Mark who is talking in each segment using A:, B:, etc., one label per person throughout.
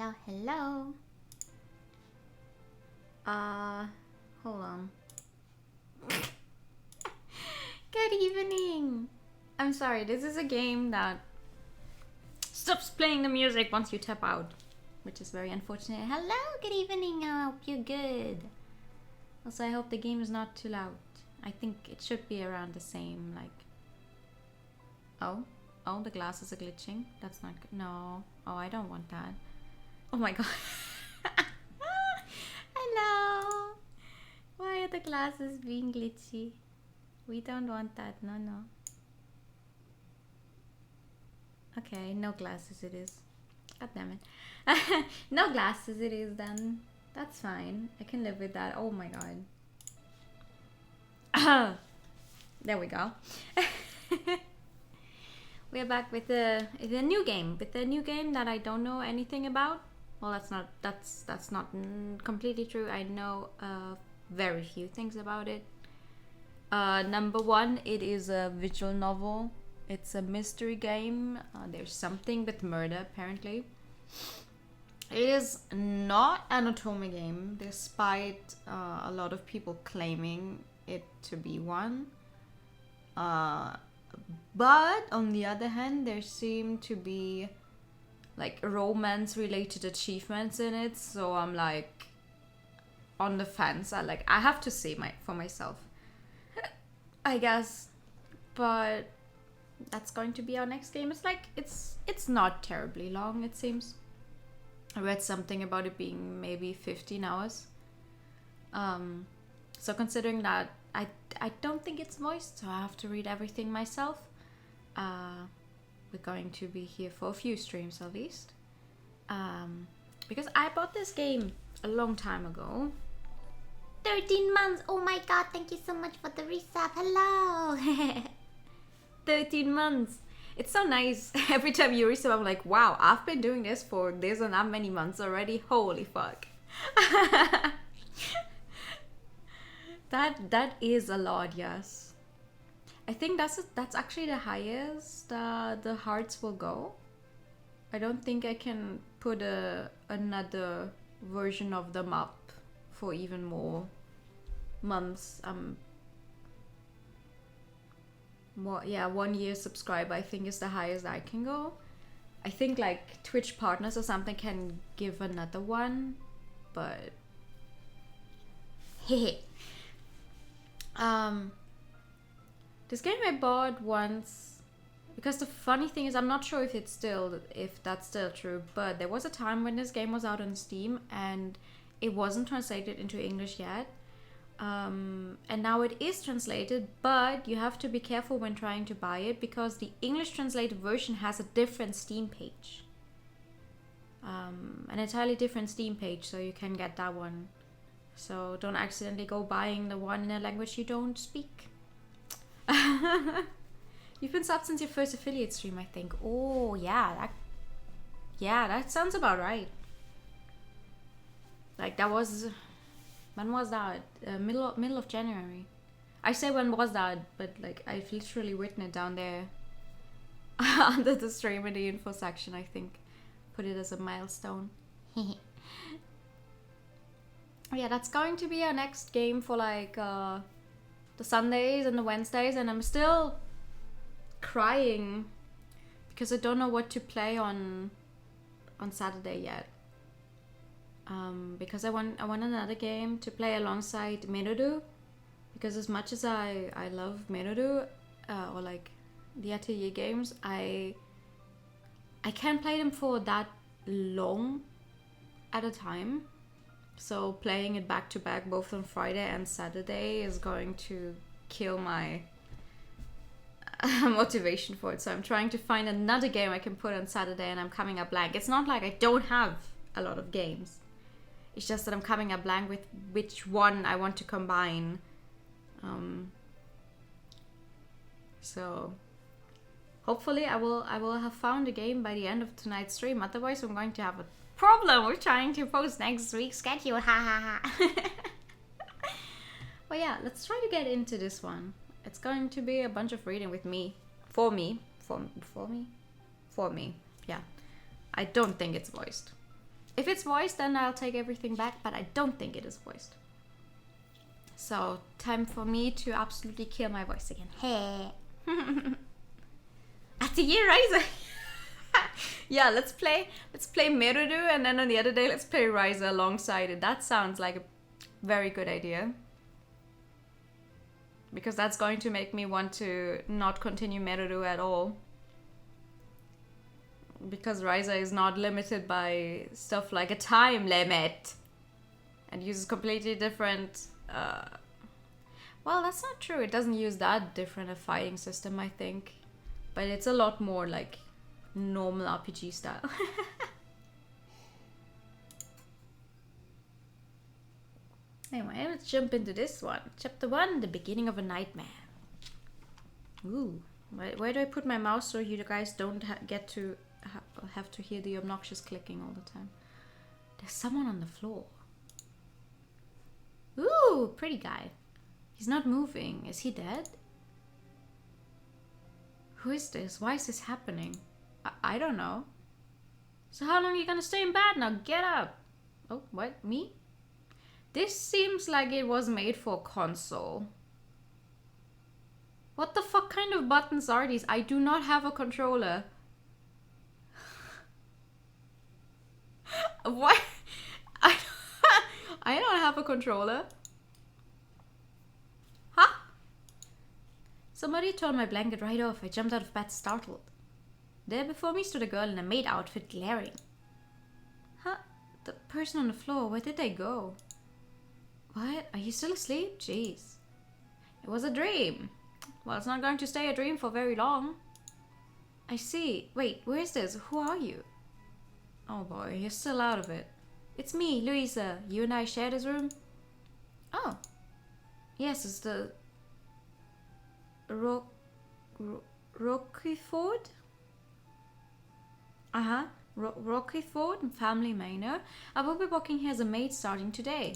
A: Hello, hello. Hold on. Good evening. I'm sorry, this is a game that stops playing the music once you tap out, which is very unfortunate. Hello, good evening. I hope you're good. Also, I hope the game is not too loud. I think it should be around the same, like... Oh, the glasses are glitching. That's not good. No. Oh, I don't want that. Oh my god. Hello. Why are the glasses being glitchy? We don't want that. No, no. Okay, no glasses it is. God damn it. No glasses it is then. That's fine. I can live with that. Oh my god. There we go. We're back with a new game. With a new game that I don't know anything about. Well, that's not completely true. I know very few things about it. Number one, it is a visual novel. It's a mystery game. There's something with murder, apparently. It is not an otome game, despite a lot of people claiming it to be one. But on the other hand, there seem to be like romance related achievements in it, so I'm like on the fence. I have to see for myself, I guess. But that's going to be our next game. It's not terribly long, it seems. I read something about it being maybe 15 hours. So considering that I don't think it's voiced, so I have to read everything myself. We're going to be here for a few streams at least. Because I bought this game a long time ago. 13 months! Oh my god, thank you so much for the resub. Hello! 13 months! It's so nice. Every time you resub, I'm like, wow, I've been doing this for this and that many months already. Holy fuck. That is a lot, yes. I think that's actually the highest the hearts will go. I don't think I can put another version of them up for even more months. 1 year subscriber I think is the highest I can go. I think like Twitch partners or something can give another one, but this game I bought once because the funny thing is I'm not sure if that's still true, but there was a time when this game was out on Steam and it wasn't translated into English yet. And now it is translated, but you have to be careful when trying to buy it because the English translated version has a different Steam page. An entirely different Steam page, so you can get that one. So don't accidentally go buying the one in a language you don't speak. You've been subbed since your first affiliate stream, I think. Oh, yeah, that sounds about right. Like that was... When was that? Middle of January. I say when was that, but like I've literally written it down there under the stream in the info section, I think. Put it as a milestone. Yeah, that's going to be our next game for like the Sundays and the Wednesdays, and I'm still crying because I don't know what to play on Saturday yet. Because I want another game to play alongside Menodu, because as much as I love Menodu or like the Atelier games, I can't play them for that long at a time. So playing it back to back both on Friday and Saturday is going to kill my motivation for it. So I'm trying to find another game I can put on Saturday, and I'm coming up blank. It's not like I don't have a lot of games. It's just that I'm coming up blank with which one I want to combine. So hopefully I will have found a game by the end of tonight's stream. Otherwise I'm going to have a problem with trying to post next week's schedule. Ha ha ha. Well, yeah, let's try to get into this one. It's going to be a bunch of reading with me. For me. Yeah. I don't think it's voiced. If it's voiced, then I'll take everything back, but I don't think it is voiced. So, time for me to absolutely kill my voice again. Hey. At the year Ryza. Yeah, let's play Merudu, and then on the other day let's play Ryza alongside it. That sounds like a very good idea. Because that's going to make me want to not continue Merudu at all. Because Ryza is not limited by stuff like a time limit. And uses completely different... well, that's not true. It doesn't use that different a fighting system, I think. But it's a lot more like normal RPG style. Anyway, let's jump into this one. Chapter 1, The Beginning of a Nightmare. Ooh. Where do I put my mouse so you guys don't get to have to hear the obnoxious clicking all the time? There's someone on the floor. Ooh, pretty guy. He's not moving. Is he dead? Who is this? Why is this happening? I don't know. So how long are you gonna stay in bed now? Get up! Oh, what? Me? This seems like it was made for console. What the fuck kind of buttons are these? I do not have a controller. What? I don't have a controller. Huh? Somebody tore my blanket right off. I jumped out of bed startled. There before me stood a girl in a maid outfit glaring. Huh? The person on the floor, where did they go? What? Are you still asleep? Jeez. It was a dream. Well, it's not going to stay a dream for very long. I see. Wait, where is this? Who are you? Oh boy, you're still out of it. It's me, Louisa. You and I share this room? Oh. Yes, it's the... Rockiford? Uh-huh. Rockiford Family Manor. I will be working here as a maid starting today.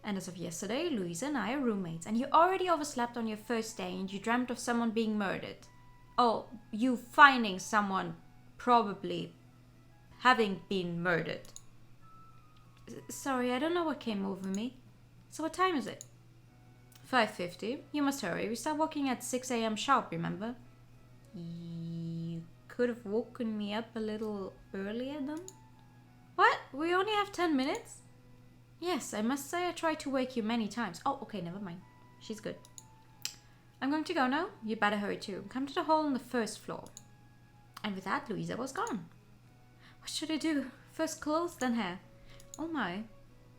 A: And as of yesterday, Louisa and I are roommates. And you already overslept on your first day and you dreamt of someone being murdered. Oh, you finding someone probably having been murdered. Sorry, I don't know what came over me. So what time is it? 5:50. You must hurry. We start working at 6 a.m. sharp, remember? You could have woken me up a little earlier then? What? We only have 10 minutes? Yes, I must say I tried to wake you many times. Oh, okay, never mind. She's good. I'm going to go now. You better hurry too. Come to the hall on the first floor. And with that, Louisa was gone. What should I do? First clothes, then hair. Oh my.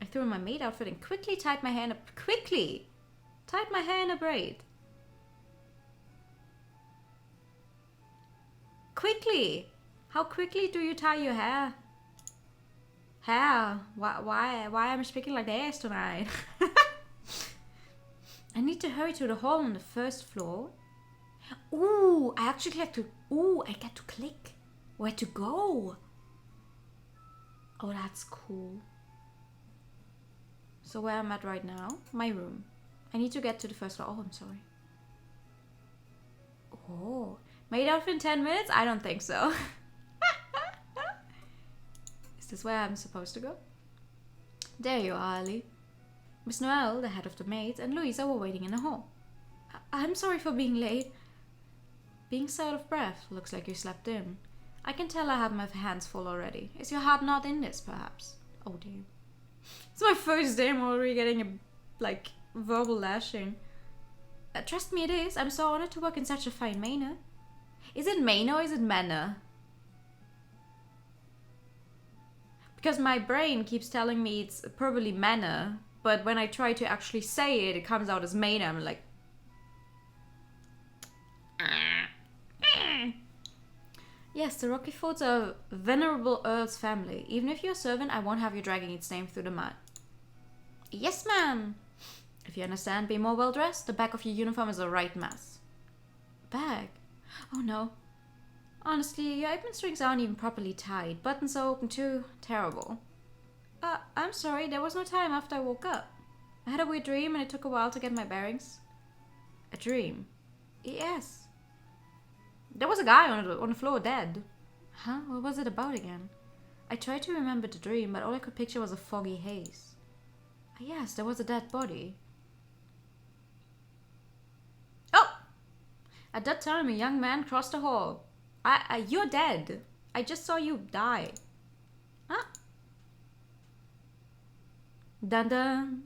A: I threw on my maid outfit and quickly tied my hair in a... Quickly! Tied my hair in a braid. Quickly! How quickly do you tie your hair? Hair? Why am I speaking like this tonight? I need to hurry to the hall on the first floor. Ooh, I actually get to... Ooh, I get to click where to go. Oh, that's cool. So where I'm at right now? My room. I need to get to the first floor. Oh, I'm sorry. Oh, made out in 10 minutes? I don't think so. Is this where I'm supposed to go? There you are, Ali. Miss Noel, the head of the maids, and Louisa were waiting in the hall. I'm sorry for being late. Being so out of breath. Looks like you slept in. I can tell I have my hands full already. Is your heart not in this, perhaps? Oh dear. It's my first day. I'm already getting a, like, verbal lashing. Trust me, it is. I'm so honored to work in such a fine manor. Is it manor or is it manor? Because my brain keeps telling me it's probably manor, but when I try to actually say it, it comes out as manor. I'm like... Yes, the Rockyfords are a venerable Earl's family. Even if you're a servant, I won't have you dragging its name through the mud. Yes, ma'am. If you understand, be more well-dressed. The back of your uniform is a right mess. Bag? Oh no. Honestly, your apron strings aren't even properly tied. Buttons are open too. Terrible. I'm sorry, there was no time after I woke up. I had a weird dream and it took a while to get my bearings. A dream? Yes. There was a guy on the floor dead. Huh? What was it about again? I tried to remember the dream, but all I could picture was a foggy haze. Yes, there was a dead body. Oh! At that time, a young man crossed the hall. You're dead. I just saw you die. Ah. Dun dun.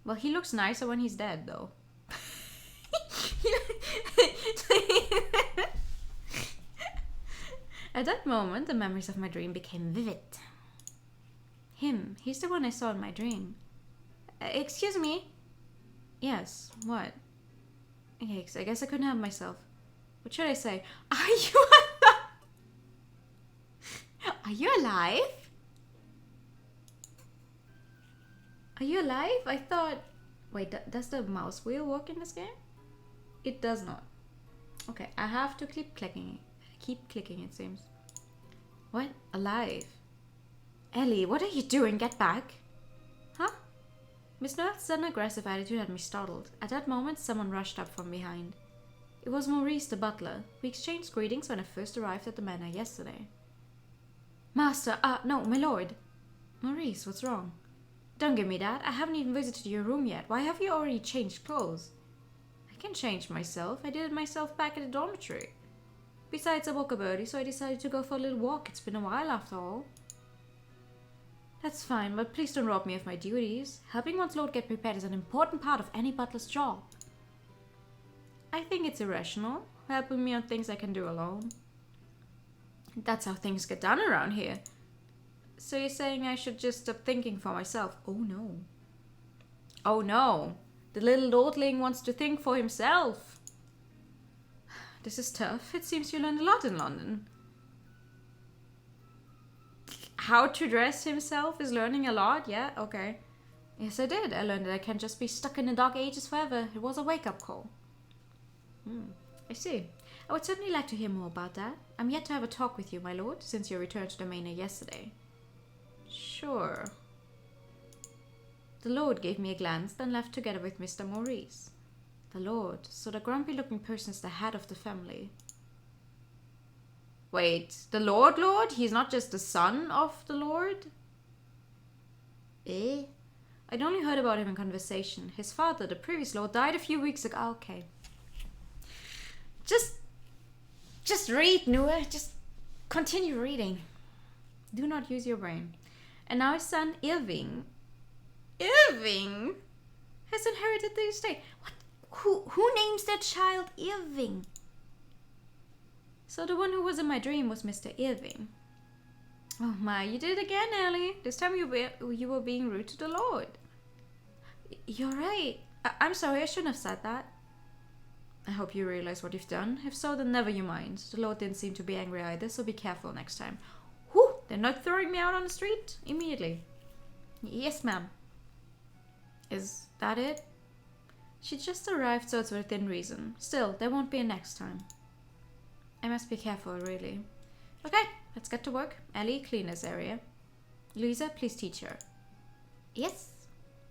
A: Well, he looks nicer when he's dead, though. At that moment, the memories of my dream became vivid. He's the one I saw in my dream. Excuse me? Yes, what? Yikes, I guess I couldn't help myself. What should I say? Are you alive? Are you alive? Are you alive? I thought... Wait, does the mouse wheel work in this game? It does not. Okay, I have to keep clicking. Keep clicking, it seems. What? Alive? Ellie, what are you doing? Get back. Huh? Miss North's sudden aggressive attitude had me startled. At that moment, someone rushed up from behind. It was Maurice, the butler. We exchanged greetings when I first arrived at the manor yesterday. Master, no, my lord. Maurice, what's wrong? Don't give me that. I haven't even visited your room yet. Why have you already changed clothes? I can change myself. I did it myself back at the dormitory. Besides, I woke up early, so I decided to go for a little walk. It's been a while after all. That's fine, but please don't rob me of my duties. Helping one's lord get prepared is an important part of any butler's job. I think it's irrational, helping me on things I can do alone. That's how things get done around here. So you're saying I should just stop thinking for myself? Oh no. Oh no. The little lordling wants to think for himself. This is tough. It seems you learned a lot in London. How to dress himself is learning a lot? Yeah, okay. Yes, I did. I learned that I can't just be stuck in the dark ages forever. It was a wake-up call. I see. I would certainly like to hear more about that. I'm yet to have a talk with you, my lord, since you returned to the manor yesterday. Sure. The lord gave me a glance, then left together with Mr. Maurice. The lord, so the grumpy-looking person is the head of the family. Wait, the lord? He's not just the son of the lord? Eh? I'd only heard about him in conversation. His father, the previous lord, died a few weeks ago. Oh, okay. Just read, Noah. Just continue reading. Do not use your brain. And now his son, Irving, has inherited the estate. What? Who names their child Irving? So the one who was in my dream was Mr. Irving. Oh my, you did it again, Ellie. This time you were being rude to the Lord. You're right. I'm sorry, I shouldn't have said that. I hope you realize what you've done. If so, then never you mind. The Lord didn't seem to be angry either, so be careful next time. Whew, they're not throwing me out on the street? Immediately. Yes, ma'am. Is that it? She just arrived, so it's within reason. Still, there won't be a next time. I must be careful, really. Okay, let's get to work. Ellie, clean this area. Louisa, please teach her. Yes.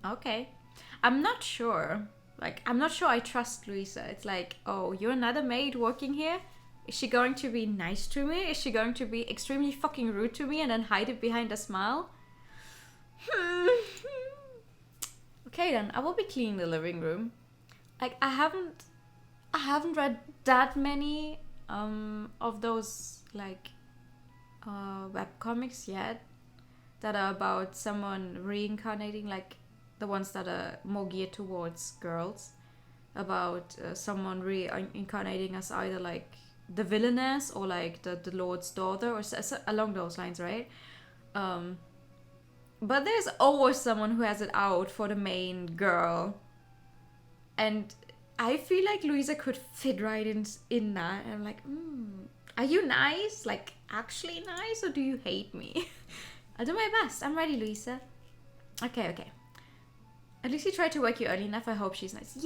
A: Okay. I'm not sure. I'm not sure I trust Louisa. It's like, oh, you're another maid working here? Is she going to be nice to me? Is she going to be extremely fucking rude to me and then hide it behind a smile? Okay then, I will be cleaning the living room. I haven't read that many of those webcomics yet that are about someone reincarnating, like the ones that are more geared towards girls, about someone reincarnating as either like the villainess or like the Lord's daughter or along those lines, right? But there's always someone who has it out for the main girl, and I feel like Louisa could fit right in that. And I'm like, are you nice? Like, actually nice? Or do you hate me? I'll do my best. I'm ready, Louisa. Okay. At least she tried to wake you early enough. I hope she's nice.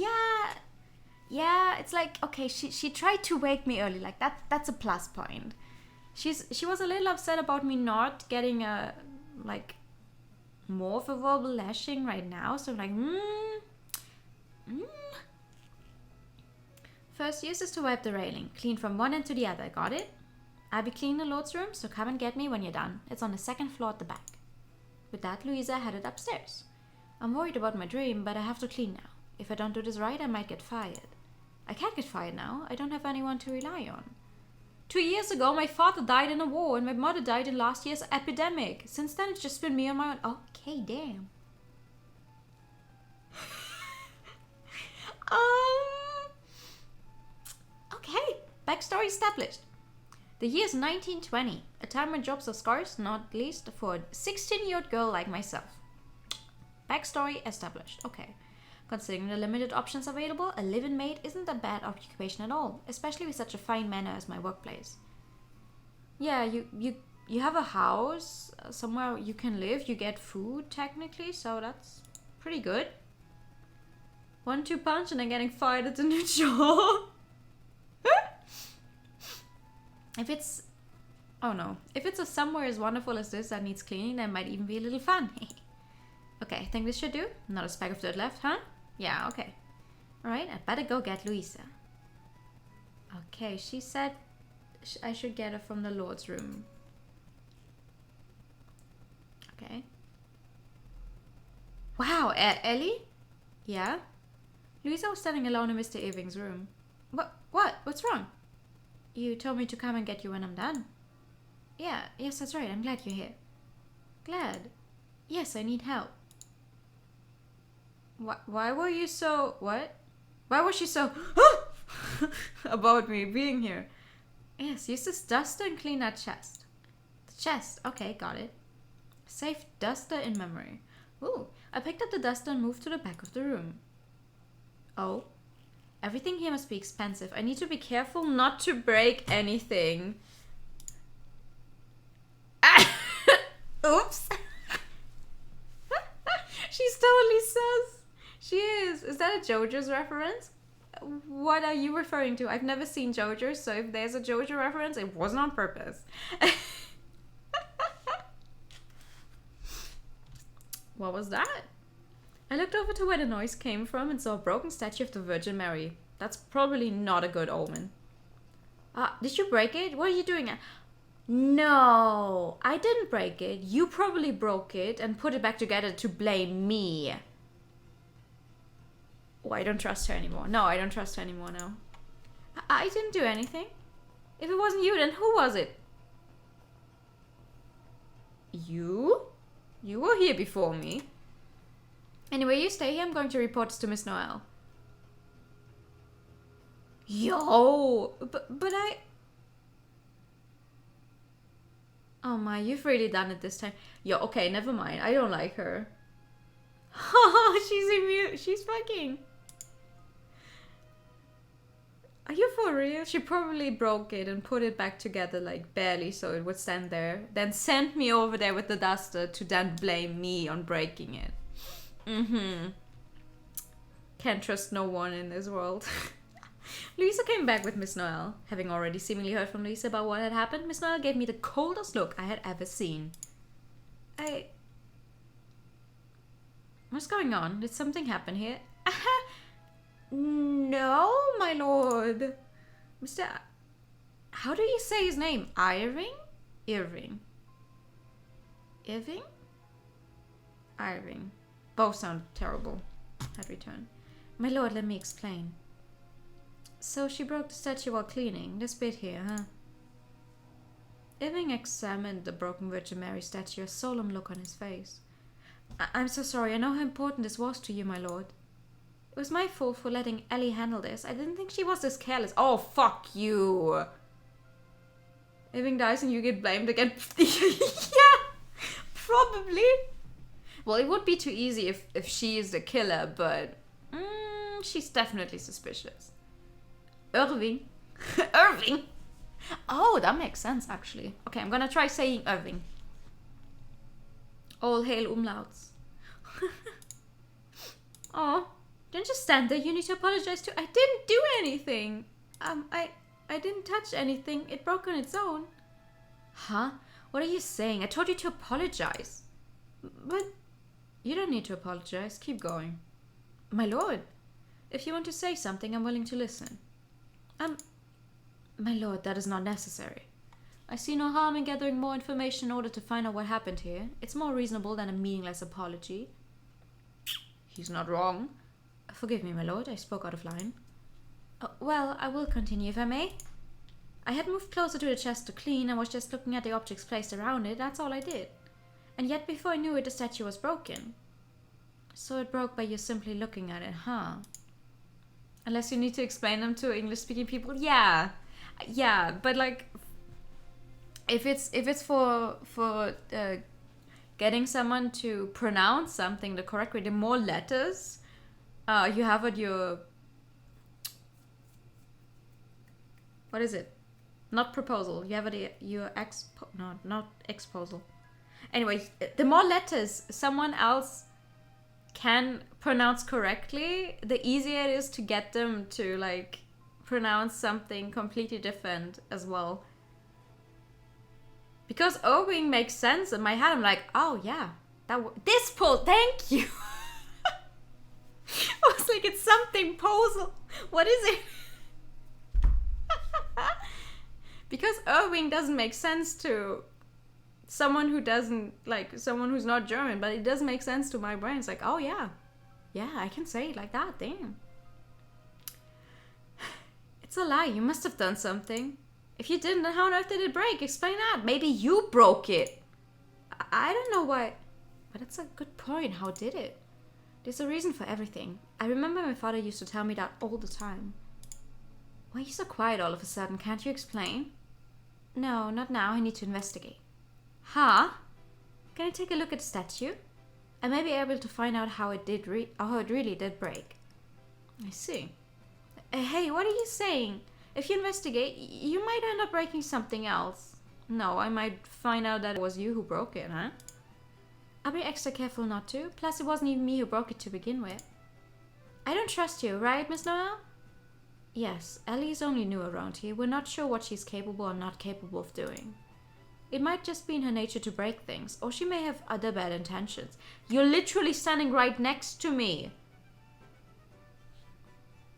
A: Yeah, it's like, okay, she tried to wake me early. Like, that's a plus point. She was a little upset about me not getting a, like, more of a verbal lashing right now. So I'm like, First, use this to wipe the railing. Clean from one end to the other. Got it? I'll be cleaning the Lord's room, so come and get me when you're done. It's on the second floor at the back. With that, Louisa headed upstairs. I'm worried about my dream, but I have to clean now. If I don't do this right, I might get fired. I can't get fired now. I don't have anyone to rely on. 2 years ago, my father died in a war, and my mother died in last year's epidemic. Since then, it's just been me on my own. Okay, damn. Okay, backstory established. The year is 1920, a time when jobs are scarce, not least for a 16-year-old girl like myself. Backstory established. Okay. Considering the limited options available, a live-in maid isn't a bad occupation at all, especially with such a fine manor as my workplace. Yeah, you have a house, somewhere you can live, you get food technically, so that's pretty good. 1-2 punch and then getting fired at the new job. If it's a somewhere as wonderful as this that needs cleaning, that might even be a little fun. Okay, I think this should do. Not a speck of dirt left, huh? Yeah, okay. Alright, I'd better go get Louisa. Okay, she said I should get her from the Lord's room. Okay. Wow, Ellie? Yeah? Louisa was standing alone in Mr. Irving's room. What? What's wrong? You told me to come and get you when I'm done. Yes, that's right. I'm glad you're here. Glad? Yes, I need help. Why were you so... What? Why was she so... about me being here? Yes, use this duster and clean that chest. The chest. Okay, got it. Save duster in memory. Ooh, I picked up the duster and moved to the back of the room. Oh. Everything here must be expensive. I need to be careful not to break anything. Oops. She's totally sus. She is. Is that a JoJo's reference? What are you referring to? I've never seen JoJo, so if there's a JoJo reference, it wasn't on purpose. What was that? I looked over to where the noise came from and saw a broken statue of the Virgin Mary. That's probably not a good omen. Did you break it? What are you doing? No, I didn't break it. You probably broke it and put it back together to blame me. Oh, I don't trust her anymore. No, I don't trust her anymore now. I didn't do anything. If it wasn't you, then who was it? You? You were here before me. Anyway, you stay here. I'm going to report this to Miss Noel. Yo! But I... Oh my, you've really done it this time. Yo, okay, never mind. I don't like her. She's immune. She's fucking... Are you for real? She probably broke it and put it back together like barely so it would stand there. Then sent me over there with the duster to then blame me on breaking it. Can't trust no one in this world. Louisa came back with Miss Noel. Having already seemingly heard from Louisa about what had happened, Miss Noel gave me the coldest look I had ever seen. What's going on? Did something happen here? No, my lord. Mr. How do you say his name? Irving? Irving. Both sound terrible. Had returned. My lord, let me explain. So she broke the statue while cleaning. This bit here, huh? Irving examined the broken Virgin Mary statue, a solemn look on his face. I'm so sorry. I know how important this was to you, my lord. It was my fault for letting Ellie handle this. I didn't think she was this careless. Oh, fuck you. Irving dies and you get blamed again. Yeah, probably. Well, it would be too easy if she is the killer, but she's definitely suspicious. Irving. Irving? Oh, that makes sense, actually. Okay, I'm gonna try saying Irving. All hail umlauts. Oh, don't just stand there. You need to apologize too. I didn't do anything. I didn't touch anything. It broke on its own. Huh? What are you saying? I told you to apologize. But you don't need to apologize. Keep going. My lord, if you want to say something, I'm willing to listen. My lord, that is not necessary. I see no harm in gathering more information in order to find out what happened here. It's more reasonable than a meaningless apology. He's not wrong. Forgive me, my lord, I spoke out of line. Well, I will continue if I may. I had moved closer to the chest to clean and was just looking at the objects placed around it, that's all I did. And yet before I knew it, the statue was broken. So it broke by you simply looking at it, huh? Unless you need to explain them to English-speaking people, yeah, but like, if it's for getting someone to pronounce something the correct way, the more letters you have at your, what is it? Not proposal. You have at your not exposal. Anyway, the more letters someone else can pronounce correctly, the easier it is to get them to like pronounce something completely different as well. Because Owing makes sense in my head. I'm like, oh yeah, this pull. Thank you. I was like, it's something posal. What is it? Because Owing doesn't make sense to someone who doesn't, like, someone who's not German, but it does make sense to my brain. It's like, oh yeah, I can say it like that, damn. It's a lie, you must have done something. If you didn't, then how on earth did it break? Explain that. Maybe you broke it. I don't know why, but that's a good point. How did it? There's a reason for everything. I remember my father used to tell me that all the time. Why are you so quiet all of a sudden? Can't you explain? No, not now. I need to investigate. Huh? Can I take a look at the statue? I may be able to find out how it really did break. I see. Hey, what are you saying? If you investigate, you might end up breaking something else. No, I might find out that it was you who broke it, huh? I'll be extra careful not to. Plus, it wasn't even me who broke it to begin with. I don't trust you, right, Miss Noel? Yes, Ellie is only new around here. We're not sure what she's capable or not capable of doing. It might just be in her nature to break things, or she may have other bad intentions. You're literally standing right next to me.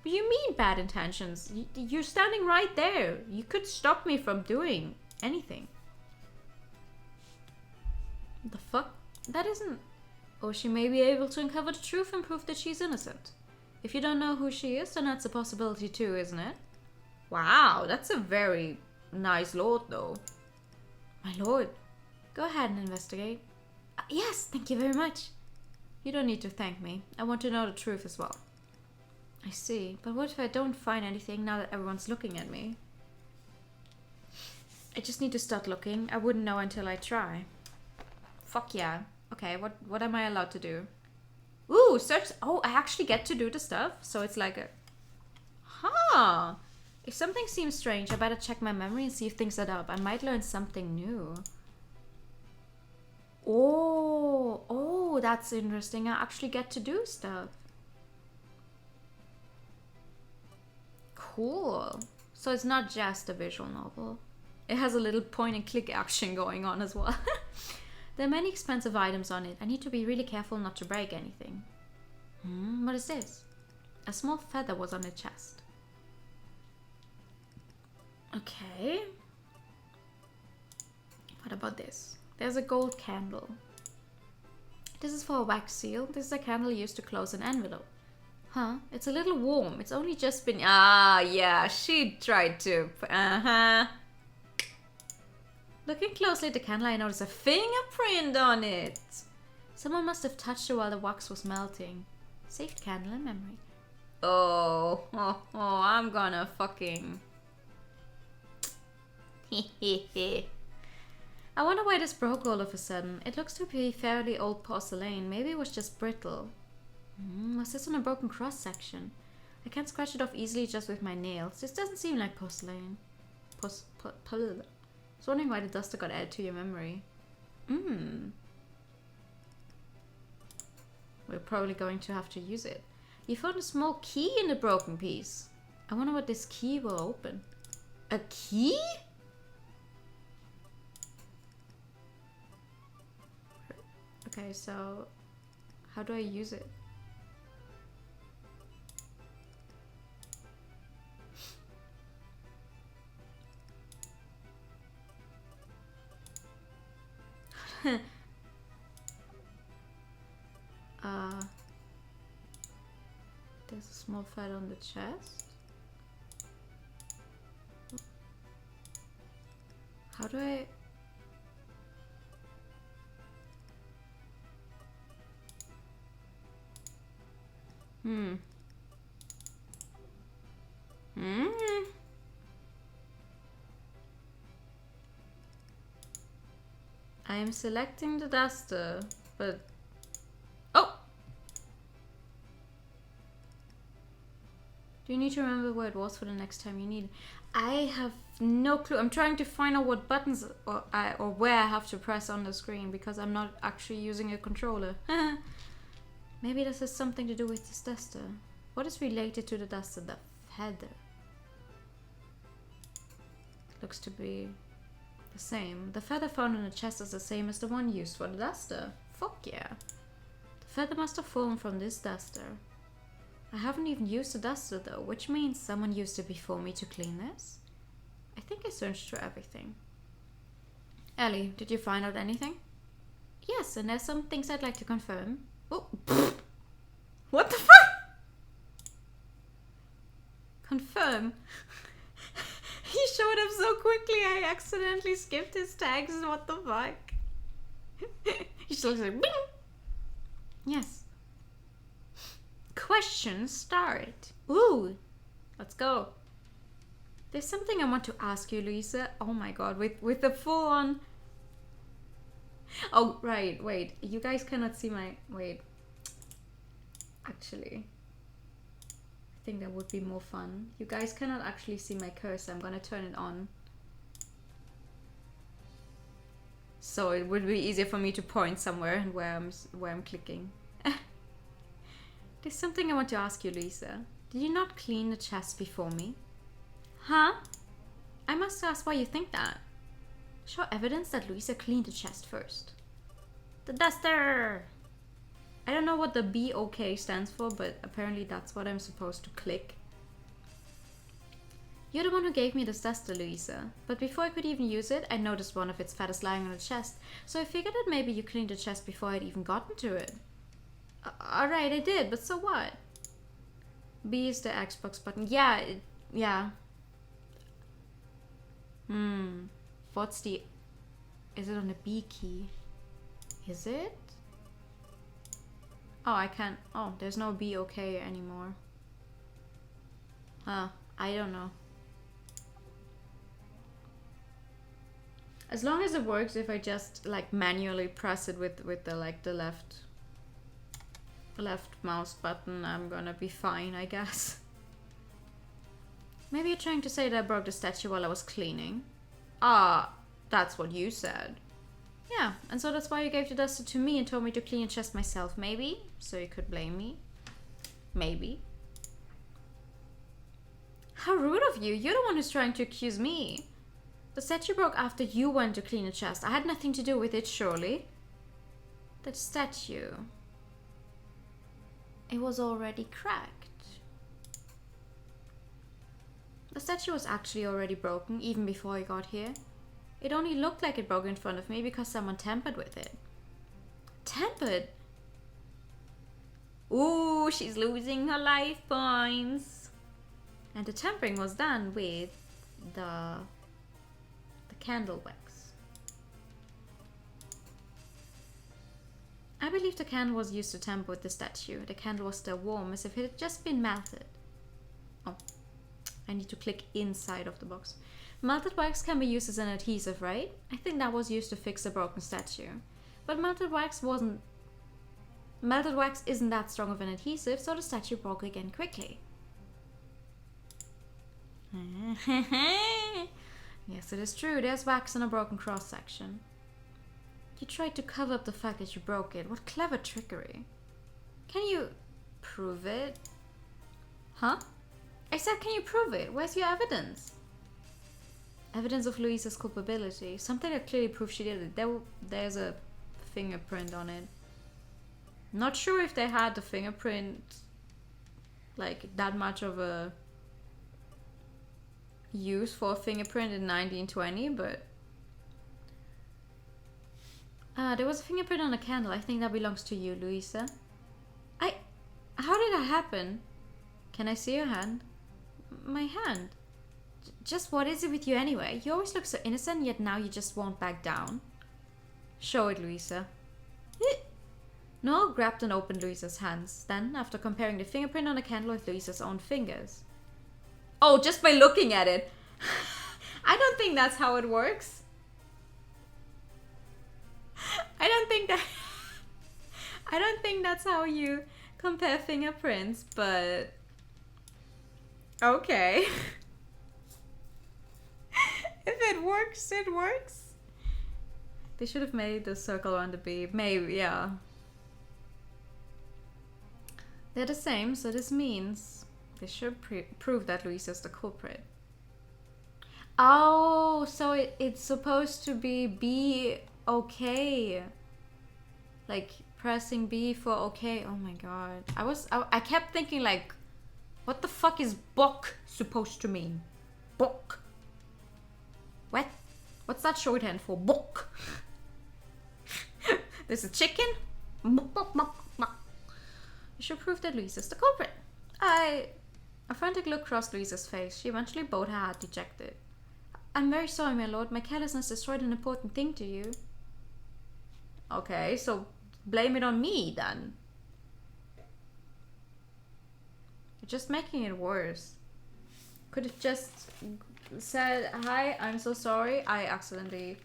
A: What do you mean bad intentions? You're standing right there. You could stop me from doing anything. The fuck? That isn't... Or she may be able to uncover the truth and prove that she's innocent. If you don't know who she is, then that's a possibility too, isn't it? Wow, that's a very nice lord, though. My lord, go ahead and investigate. Yes, thank you very much. You don't need to thank me. I want to know the truth as well. I see, but what if I don't find anything now that everyone's looking at me? I just need to start looking. I wouldn't know until I try. Fuck yeah. Okay, what am I allowed to do? Ooh, search. Oh, I actually get to do the stuff. So it's like a... Huh. If something seems strange, I better check my memory and see if things add up. I might learn something new. Oh, that's interesting. I actually get to do stuff. Cool. So it's not just a visual novel. It has a little point and click action going on as well. There are many expensive items on it. I need to be really careful not to break anything. What is this? A small feather was on the chest. Okay. What about this? There's a gold candle. This is for a wax seal. This is a candle used to close an envelope. Huh? It's a little warm. It's only just been... Ah, yeah. She tried to... Uh-huh. Looking closely at the candle, I noticed a fingerprint on it. Someone must have touched it while the wax was melting. Saved candle in memory. Oh, I'm gonna fucking... I wonder why this broke all of a sudden. It looks to be fairly old porcelain. Maybe it was just brittle. Was this on a broken cross section? I can't scratch it off easily just with my nails. This doesn't seem like porcelain. I was wondering why the duster got added to your memory. We're probably going to have to use it. You found a small key in the broken piece. I wonder what this key will open. A key? Okay, so how do I use it? There's a small feather on the chest. How do I... I am selecting the duster, but... Oh! Do you need to remember where it was for the next time you need it? I have no clue. I'm trying to find out what buttons or where I have to press on the screen because I'm not actually using a controller. Maybe this has something to do with this duster. What is related to the duster? The feather. Looks to be the same. The feather found in the chest is the same as the one used for the duster. Fuck yeah. The feather must have fallen from this duster. I haven't even used the duster though, which means someone used it before me to clean this. I think I searched through everything. Ellie, did you find out anything? Yes, and there's some things I'd like to confirm. Oh, what the fuck? Confirm. He showed up so quickly I accidentally skipped his tags. What the fuck? He just looks like bing. Yes. Question start. Ooh, let's go. There's something I want to ask you, Luisa. Oh my god, with the full on... Oh, right, wait. You guys cannot see my... Wait. Actually, I think that would be more fun. You guys cannot actually see my cursor. I'm gonna turn it on. So it would be easier for me to point somewhere and where I'm clicking. There's something I want to ask you, Luisa. Did you not clean the chest before me? Huh? I must ask why you think that. Show evidence that Luisa cleaned the chest first. The duster! I don't know what the BOK stands for, but apparently that's what I'm supposed to click. You're the one who gave me this duster, Luisa. But before I could even use it, I noticed one of its feathers lying on the chest, so I figured that maybe you cleaned the chest before I'd even gotten to it. Alright, I did, but so what? B is the Xbox button. Yeah, yeah. What's the... Is it on the B key? Is it? Oh, I can't... Oh, there's no BOK anymore. Huh, I don't know. As long as it works, if I just like manually press it with the like the left mouse button, I'm gonna be fine, I guess. Maybe you're trying to say that I broke the statue while I was cleaning. Ah, that's what you said. Yeah, and so that's why you gave the duster to me and told me to clean your chest myself, maybe? So you could blame me. Maybe. How rude of you. You're the one who's trying to accuse me. The statue broke after you went to clean the chest. I had nothing to do with it, surely. That statue... It was already cracked. The statue was actually already broken, even before I got here. It only looked like it broke in front of me because someone tampered with it. Tampered? Ooh, she's losing her life points. And the tampering was done with the candle wax. I believe the candle was used to tamper with the statue. The candle was still warm, as if it had just been melted. Oh, I need to click inside of the box. Melted wax can be used as an adhesive, right? I think that was used to fix a broken statue. But melted wax isn't that strong of an adhesive, so the statue broke again quickly. Yes, it is true. There's wax in a broken cross section. You tried to cover up the fact that you broke it. What clever trickery. Can you prove it? Huh? I said, can you prove it? Where's your evidence? Evidence of Luisa's culpability. Something that clearly proves she did it. There's a fingerprint on it. Not sure if they had the fingerprint like that much of a use for a fingerprint in 1920, but There was a fingerprint on a candle. I think that belongs to you, Louisa. How did that happen? Can I see your hand? My hand? Just what is it with you anyway? You always look so innocent, yet now you just won't back down. Show it, Louisa. Noel grabbed and opened Louisa's hands. Then, after comparing the fingerprint on the candle with Louisa's own fingers. Oh, just by looking at it. I don't think that's how it works. I don't think that's how you compare fingerprints, but okay. If it works, it works. They should have made the circle around the bee. Maybe, yeah. They're the same, so this means they should prove that Louisa's the culprit. Oh, so it's supposed to be okay. Like pressing B for okay. Oh my god. I kept thinking like, what the fuck is bok supposed to mean? Bok. What? What's that shorthand for bok? There's a chicken? You should prove that Louisa's the culprit. A frantic look crossed Louisa's face. She eventually bowed her head dejected. I'm very sorry, my lord. My carelessness destroyed an important thing to you. Okay, so blame it on me then. You're just making it worse. Could have just said, hi, I'm so sorry. I accidentally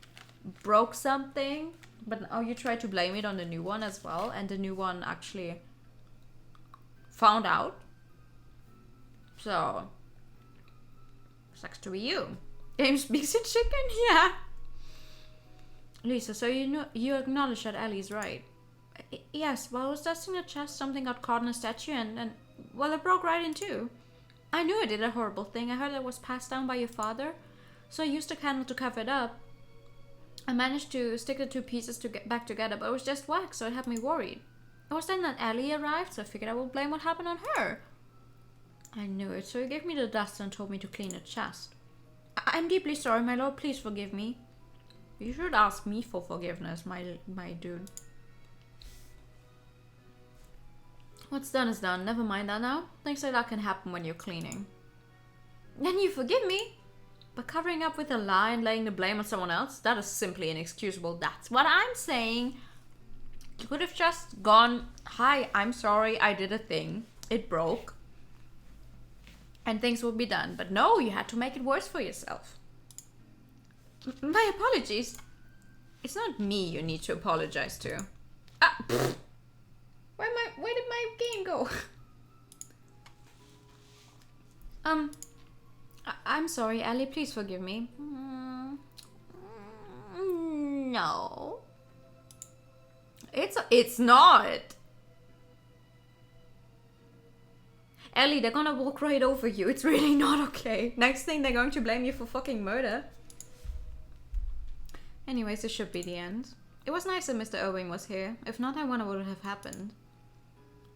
A: broke something. But now you try to blame it on the new one as well. And the new one actually found out. So, sucks to be you. Game speaks in chicken? Yeah. Lisa, so you acknowledge that Ellie's right? Yes, while I was dusting the chest, something got caught in a statue and well, it broke right in two. I knew I did a horrible thing. I heard it was passed down by your father, so I used a candle to cover it up. I managed to stick the two pieces back together, but it was just wax, so it had me worried. It was then that Ellie arrived, so I figured I would blame what happened on her. I knew it, so he gave me the duster and told me to clean the chest. I'm deeply sorry, my lord. Please forgive me. You should ask me for forgiveness, my dude. What's done is done. Never mind that now. Things like that can happen when you're cleaning. Then you forgive me? But covering up with a lie and laying the blame on someone else, that is simply inexcusable. That's what I'm saying. You could have just gone, hi, I'm sorry, I did a thing. It broke. And things would be done. But no, you had to make it worse for yourself. My apologies. It's not me you need to apologize to. Where did my game go? I'm sorry, Ellie. Please forgive me. No. It's not. Ellie, they're gonna walk right over you. It's really not okay. Next thing, they're going to blame you for fucking murder. Anyways, this should be the end. It was nice that Mr. Irving was here. If not, I wonder what would have happened.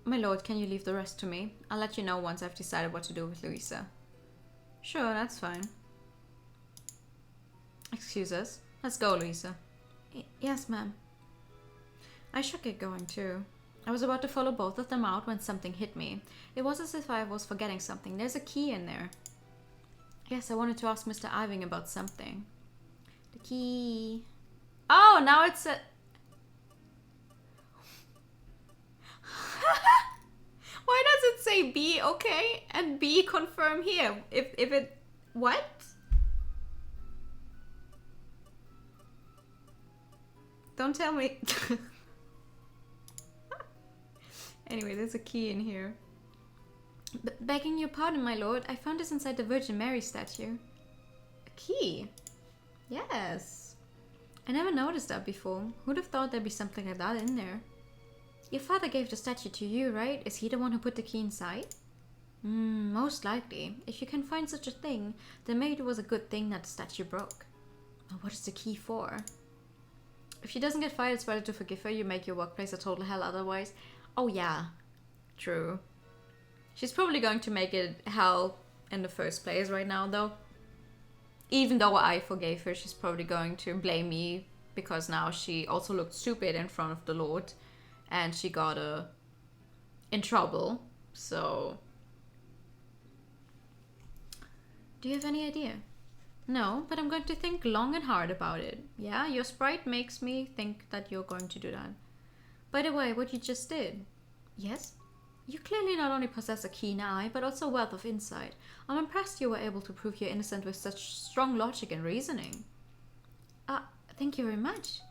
A: My lord, can you leave the rest to me? I'll let you know once I've decided what to do with Louisa. Sure, that's fine. Excuse us. Let's go, Louisa. Yes, ma'am. I should get going too. I was about to follow both of them out when something hit me. It was as if I was forgetting something. There's a key in there. Yes, I wanted to ask Mr. Irving about something. The key. Oh, now it's a... Why does it say B okay and B confirm here? If it... What? Don't tell me. Anyway, there's a key in here. Begging your pardon, my lord. I found this inside the Virgin Mary statue. A key? Yes. I never noticed that before. Who'd have thought there'd be something like that in there? Your father gave the statue to you, right? Is he the one who put the key inside? Most likely. If you can find such a thing, then maybe it was a good thing that the statue broke. Now, what is the key for? If she doesn't get fired, it's better to forgive her. You make your workplace a total hell otherwise. Oh yeah, true. She's probably going to make it hell in the first place right now, though. Even though I forgave her, she's probably going to blame me because now she also looked stupid in front of the Lord, and she got in trouble. So, do you have any idea? No, but I'm going to think long and hard about it. Yeah, your sprite makes me think that you're going to do that. By the way, what you just did. Yes? You clearly not only possess a keen eye, but also a wealth of insight. I'm impressed you were able to prove you're innocent with such strong logic and reasoning. Thank you very much.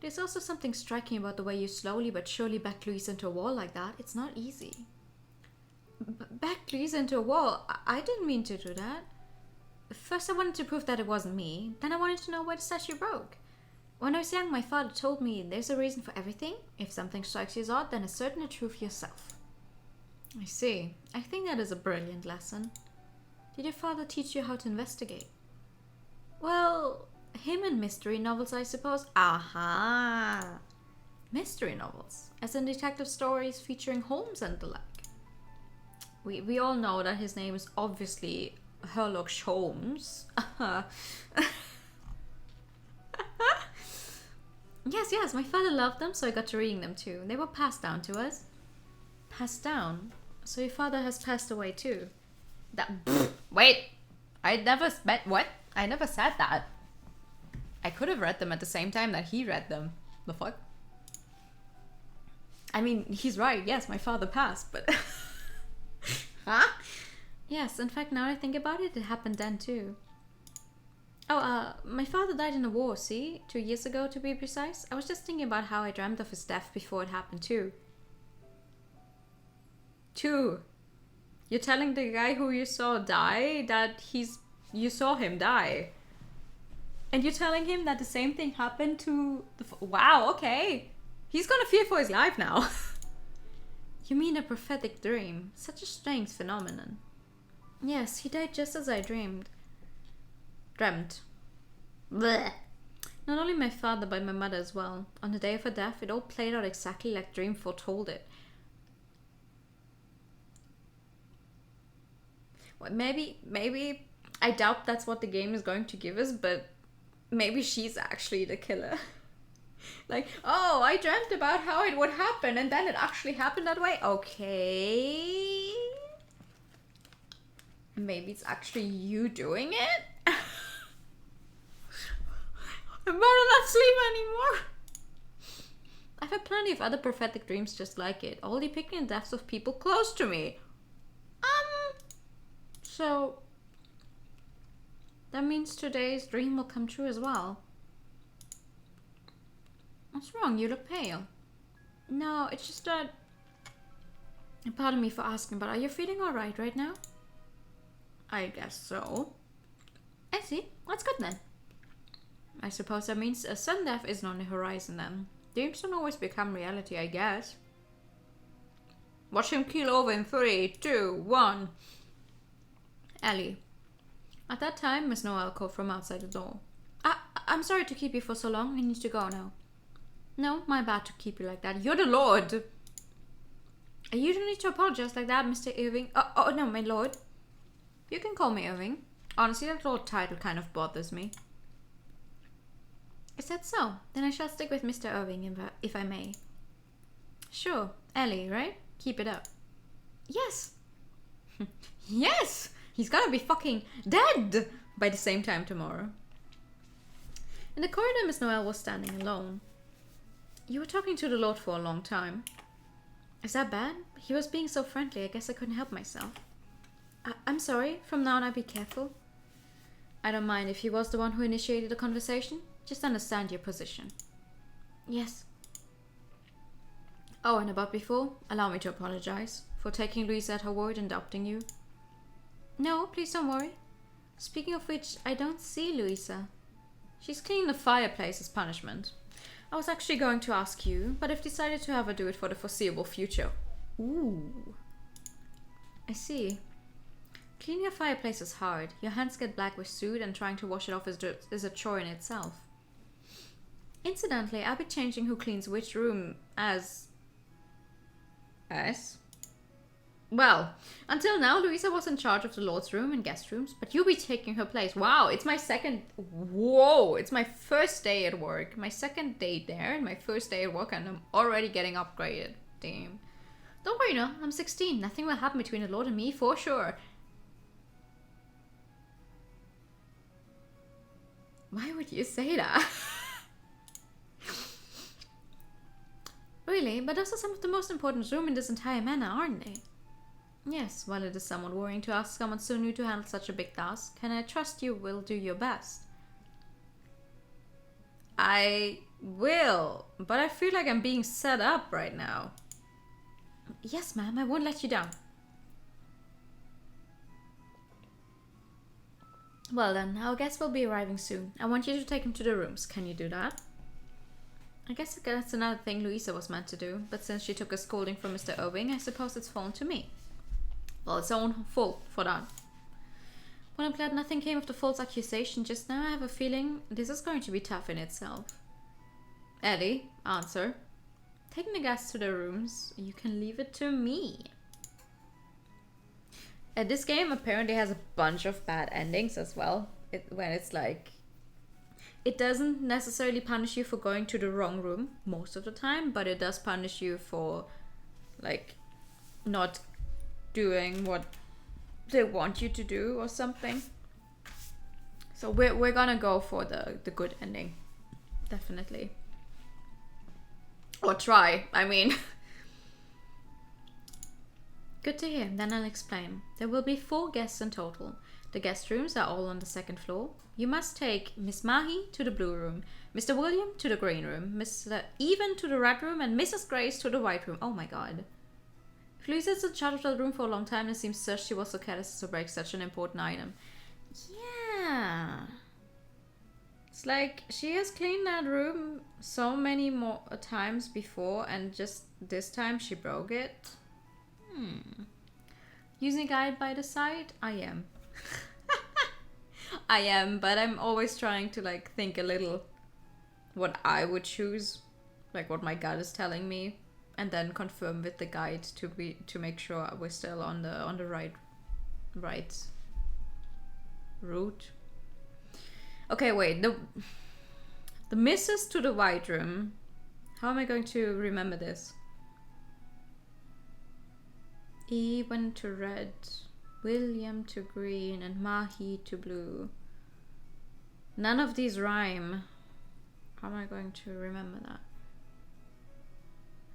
A: There's also something striking about the way you slowly but surely backed Louise into a wall like that. It's not easy. Backed Louise into a wall? I didn't mean to do that. First I wanted to prove that it wasn't me. Then I wanted to know why the statue broke. When I was young, my father told me there's a reason for everything. If something strikes you as odd, then ascertain the truth yourself. I see. I think that is a brilliant lesson. Did your father teach you how to investigate? Well, him and mystery novels, I suppose. Aha! Mystery novels, as in detective stories featuring Holmes and the like. We all know that his name is obviously Sherlock Holmes. Yes, my father loved them, so I got to reading them too. They were passed down to us. Passed down? So your father has passed away too? Wait! I never what? I never said that. I could have read them at the same time that he read them. The fuck? I mean, he's right. Yes, my father passed, but... Huh? Yes, in fact, now I think about it, it happened then too. Oh, my father died in a war, see? 2 years ago, to be precise. I was just thinking about how I dreamt of his death before it happened too. 2. You're telling the guy who you saw die that you saw him die. And you're telling him that the same thing happened to the... Wow, okay. He's gonna fear for his life now. You mean a prophetic dream? Such a strange phenomenon. Yes, he died just as I dreamt. Blech. Not only my father, but my mother as well. On the day of her death, it all played out exactly like Dream foretold it. Well, maybe I doubt that's what the game is going to give us, but maybe she's actually the killer. Like, oh, I dreamt about how it would happen, and then it actually happened that way. Okay. Maybe it's actually you doing it? I better not sleep anymore. I've had plenty of other prophetic dreams just like it, all depicting the deaths of people close to me. So that means today's dream will come true as well. What's wrong? You look pale. No, it's just that... Pardon me for asking, but are you feeling alright right now? I guess so. I see. That's good then. I suppose that means a sudden death isn't on the horizon then. Dreams don't always become reality, I guess. Watch him keel over in 3, 2, 1. Ellie. At that time, Miss Noel called from outside the door. I'm sorry to keep you for so long. I need to go now. No, my bad to keep you like that. You're the Lord. You don't need to apologize like that, Mr. Irving. Oh no, my lord. You can call me Irving. Honestly, that lord title kind of bothers me. Is that so? Then I shall stick with Mr. Irving if I may. Sure. Ellie, right? Keep it up. Yes. Yes! He's gonna be fucking dead by the same time tomorrow. In the corridor, Miss Noel was standing alone. You were talking to the Lord for a long time. Is that bad? He was being so friendly, I guess I couldn't help myself. I'm sorry. From now on, I'll be careful. I don't mind if he was the one who initiated the conversation. Just understand your position. Yes. Oh, and about before, allow me to apologize for taking Louisa at her word and adopting you. No, please don't worry. Speaking of which, I don't see Louisa. She's cleaning the fireplace as punishment. I was actually going to ask you, but I've decided to have her do it for the foreseeable future. Ooh. I see. Cleaning a fireplace is hard. Your hands get black with soot, and trying to wash it off is a chore in itself. Incidentally, I'll be changing who cleans which room as... Well, until now, Louisa was in charge of the Lord's room and guest rooms, but you'll be taking her place. Wow, it's my second... Whoa, it's my first day at work. My second day there and my first day at work, and I'm already getting upgraded. Damn. Don't worry, no, I'm 16. Nothing will happen between the Lord and me, for sure. Why would you say that? Really? But those are some of the most important rooms in this entire manor, aren't they? Yes, while it is somewhat worrying to ask someone so new to handle such a big task, can I trust you will do your best? I will, but I feel like I'm being set up right now. Yes, ma'am, I won't let you down. Well then, our guest will be arriving soon. I want you to take him to the rooms. Can you do that? I guess that's another thing Louisa was meant to do, but since she took a scolding from Mr. Irving, I suppose it's fallen to me. Well, it's own fault for that. Well, I'm glad nothing came of the false accusation just now. I have a feeling this is going to be tough in itself. Eddie, answer. Taking the guests to their rooms, you can leave it to me. This game apparently has a bunch of bad endings as well. When it's like... It doesn't necessarily punish you for going to the wrong room most of the time, but it does punish you for, like, not doing what they want you to do or something. So we're gonna go for the good ending. Definitely. Or try, I mean. Good to hear, then I'll explain. There will be 4 guests in total. The guest rooms are all on the 2nd floor. You must take Miss Mahi to the blue room, Mr. William to the green room, Mr. Even to the red room, and Mrs. Grace to the white room. Oh my god. If Louisa's in charge of that room for a long time, it seems such she was so careless as to break such an important item. Yeah. It's like, she has cleaned that room so many more times before, and just this time she broke it. Using a guide by the side? I am. I am, but I'm always trying to like think a little what I would choose, like what my gut is telling me, and then confirm with the guide to make sure we're still on the right route. Okay, wait, the missus to the white room. How am I going to remember this? Even to red, William to green, and Mahi to blue. None of these rhyme. How am I going to remember that?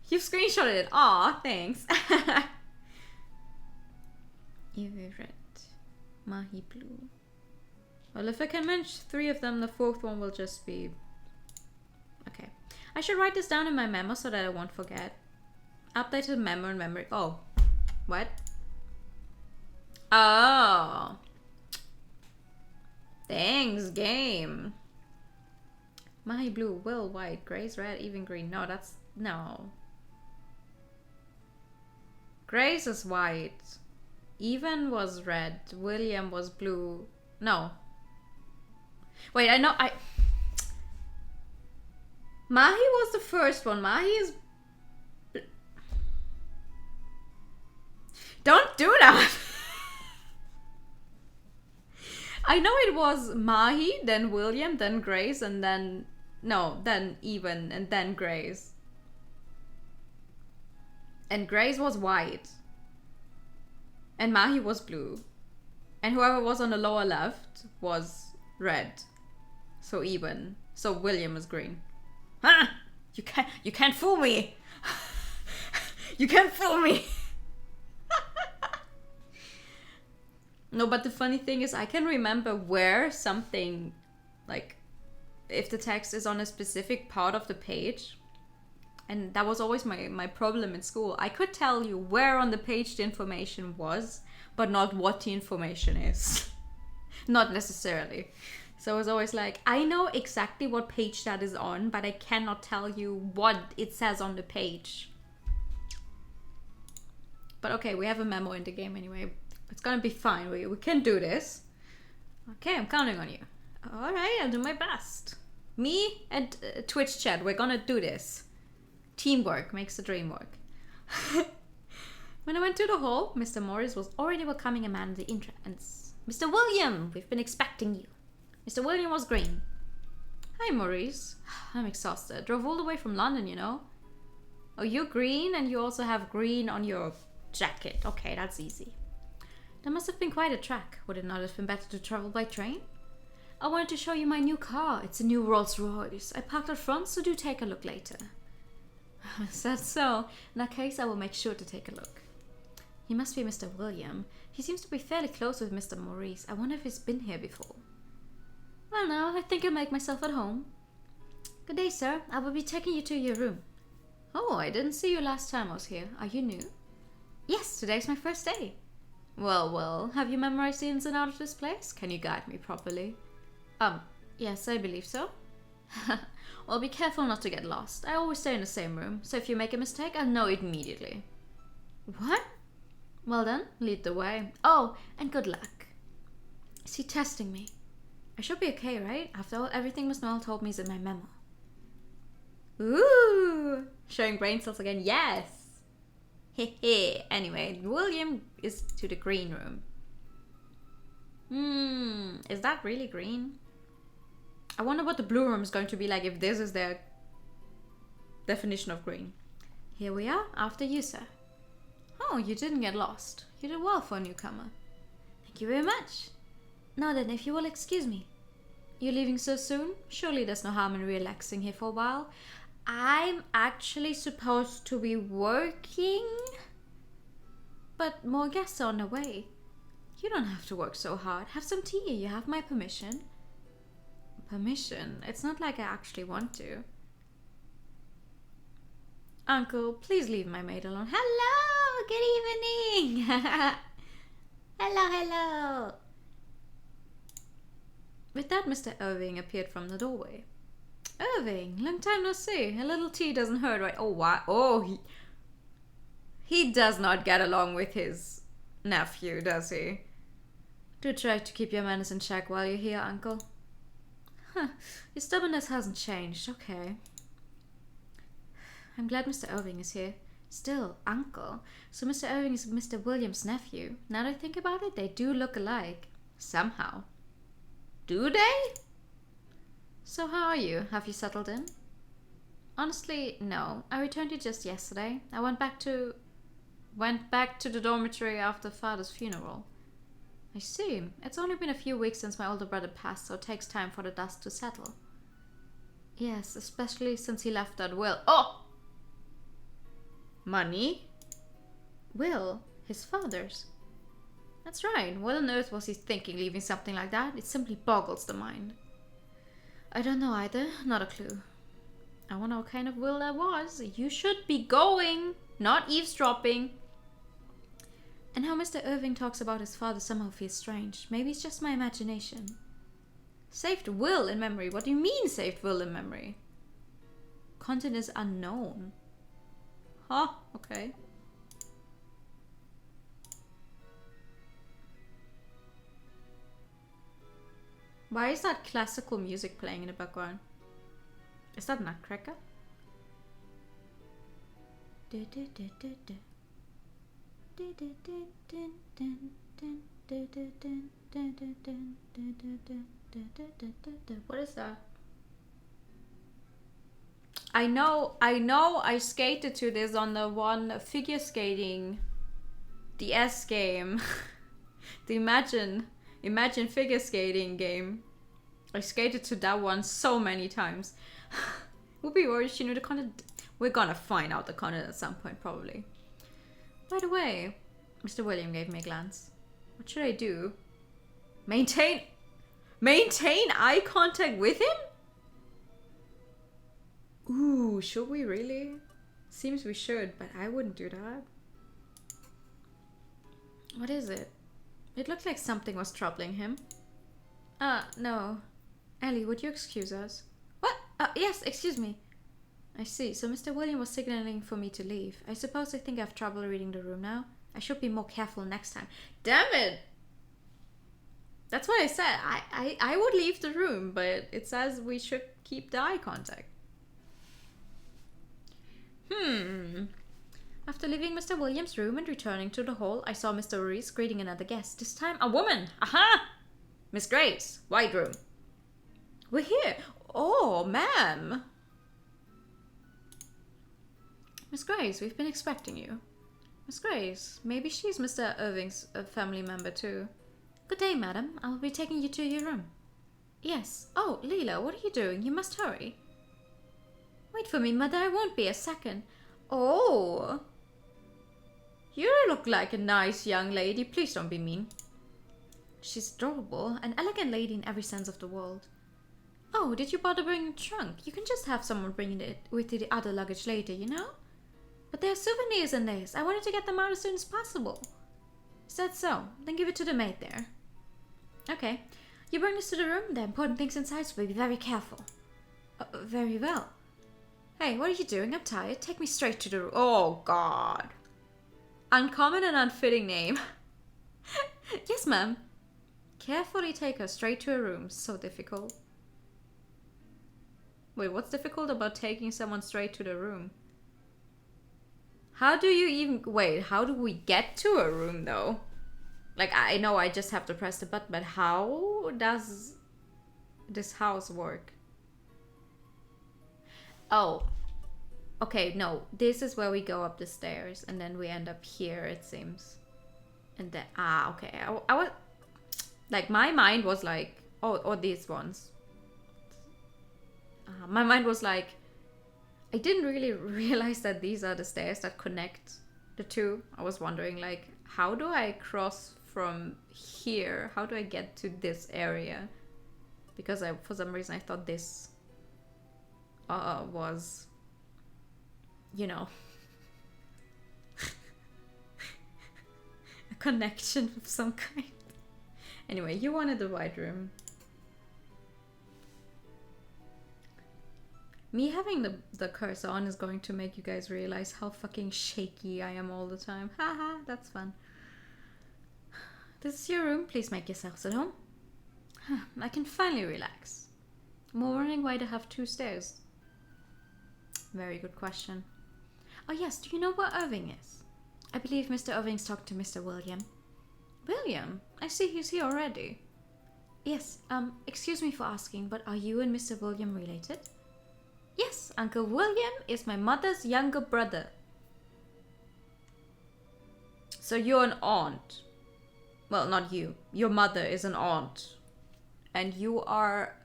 A: You've screenshotted it. Aw, thanks. Evie red, Mahi blue. Well, if I can manage 3 of them, the 4th one will just be... Okay. I should write this down in my memo so that I won't forget. Updated memo and memory. Oh. What? Oh. Thanks, game. Mahi blue, Will white, Grace red, Even green. No, that's... No. Grace is white. Even was red. William was blue. No. Wait, I know... Mahi was the first one. Mahi is... Don't do that! I know it was Mahi, then William, then Grace, and then... No, then Even, and then Grace. And Grace was white. And Mahi was blue. And whoever was on the lower left was red. So Even. So William is green. Ah! You can't fool me! You can't fool me! No, but the funny thing is I can remember where something, like, if the text is on a specific part of the page, and that was always my problem in school. I could tell you where on the page the information was, but not what the information is. Not necessarily. So I was always like, I know exactly what page that is on, but I cannot tell you what it says on the page. But okay, we have a memo in the game anyway. It's gonna be fine. We can do this. Okay, I'm counting on you. Alright, I'll do my best. Me and Twitch chat, we're gonna do this. Teamwork makes the dream work. When I went to the hall, Mr. Morris was already welcoming a man at the entrance. "Mr. William, we've been expecting you." Mr. William was green. "Hi, Maurice. I'm exhausted. Drove all the way from London, you know." "Oh, you're green and you also have green on your jacket. Okay, that's easy." "That must have been quite a trek. Would it not have been better to travel by train?" "I wanted to show you my new car. It's a new Rolls Royce. I parked out front, so do take a look later." "Is that so? In that case, I will make sure to take a look." "He must be Mr. William. He seems to be fairly close with Mr. Maurice. I wonder if he's been here before." "Well, now, I think I'll make myself at home." "Good day, sir. I will be taking you to your room." "Oh, I didn't see you last time I was here. Are you new?" "Yes, today's my first day." Well, well. Have you memorized the ins and outs of this place? Can you guide me properly?" Yes, I believe so." "Well, be careful not to get lost. I always stay in the same room, so if you make a mistake, I'll know it immediately." "What?" "Well then, lead the way. Oh, and good luck." Is he testing me? I should be okay, right? After all, everything Miss Noel told me is in my memo. Ooh! Showing brain cells again, yes! Hehe. Anyway, William is to the green room. Is that really green? I wonder what the blue room is going to be like if this is their definition of green. Here we are, after you, sir. Oh, you didn't get lost. You did well for a newcomer. Thank you very much. Now then, if you will excuse me. You're leaving so soon? Surely there's no harm in relaxing here for a while. I'm actually supposed to be working, but more guests are on the way. You don't have to work so hard. Have some tea. You have my permission. Permission? It's not like I actually want to. Uncle, please leave my maid alone. Hello! Good evening! Hello, hello! With that, Mr. Irving appeared from the doorway. Irving, long time no see. A little tea doesn't hurt, right? Oh, what? Oh, he does not get along with his nephew, does he? Do try to keep your manners in check while you're here, Uncle. Huh, your stubbornness hasn't changed. Okay. I'm glad Mr. Irving is here. Still, Uncle. So Mr. Irving is Mr. William's nephew. Now that I think about it, they do look alike. Somehow. Do they? So how are you? Have you settled in? Honestly, no. I returned here just yesterday. I went back to the dormitory after Father's funeral. I see. It's only been a few weeks since my older brother passed, so it takes time for the dust to settle. Yes, especially since he left that will. Oh! Money? Will? His father's? That's right. What on earth was he thinking, leaving something like that? It simply boggles the mind. I don't know either. Not a clue. I wonder what kind of will that was. You should be going, not eavesdropping. And how Mr. Irving talks about his father somehow feels strange. Maybe it's just my imagination. Saved will in memory? What do you mean saved will in memory? Content is unknown. Huh, okay. Why is that classical music playing in the background? Is that Nutcracker? What is that? I know I skated to this on the one figure skating, the S game, the Imagine figure skating game. I skated to that one so many times. Would be worried she knew the content. We're gonna find out the content at some point, probably. By the way, Mr. William gave me a glance. What should I do? Maintain eye contact with him? Ooh, should we really? Seems we should, but I wouldn't do that. What is it? It looked like something was troubling him. No. Ellie, would you excuse us? What? Yes, excuse me. I see. So Mr. William was signaling for me to leave. I suppose I think I have trouble reading the room now. I should be more careful next time. Damn it! That's what I said. I would leave the room, but it says we should keep the eye contact. After leaving Mr. Williams' room and returning to the hall, I saw Mr. Reese greeting another guest, this time a woman. Aha! Miss Grace, White Room. We're here. Oh, ma'am. Miss Grace, we've been expecting you. Miss Grace, maybe she's Mr. Irving's family member too. Good day, madam. I will be taking you to your room. Yes. Oh, Leela, what are you doing? You must hurry. Wait for me, mother. I won't be a second. Oh. You look like a nice young lady. Please don't be mean. She's adorable, an elegant lady in every sense of the word. Oh, did you bother bringing the trunk? You can just have someone bring it with the other luggage later, you know? But there are souvenirs in this. I wanted to get them out as soon as possible. Is that so? Then give it to the maid there. Okay. You bring this to the room. The important things inside, so be very careful. Very well. Hey, what are you doing? I'm tired. Take me straight to the room. Oh, God. Uncommon and unfitting name. Yes, ma'am. Carefully take her straight to her room. So difficult. Wait, what's difficult about taking someone straight to the room? How do you even... Wait, how do we get to a room, though? Like, I know I just have to press the button, but how does this house work? Oh. Okay, no. This is where we go up the stairs, and then we end up here, it seems. And then... Ah, okay. I was... Like, my mind was like... Oh, or these ones. My mind was like... I didn't really realize that these are the stairs that connect the two. I was wondering, like, how do I cross from here? How do I get to this area? Because for some reason, I thought this was, you know, a connection of some kind. Anyway, you wanted the white room. Me having the cursor on is going to make you guys realize how fucking shaky I am all the time. Haha, that's fun. This is your room. Please make yourselves at home. I can finally relax. I'm wondering why they have 2 stairs. Very good question. Oh yes, do you know where Irving is? I believe Mr. Irving's talked to Mr. William. William? I see he's here already. Yes, excuse me for asking, but are you and Mr. William related? Yes, Uncle William is my mother's younger brother. So you're an aunt. Well, not you. Your mother is an aunt. And you are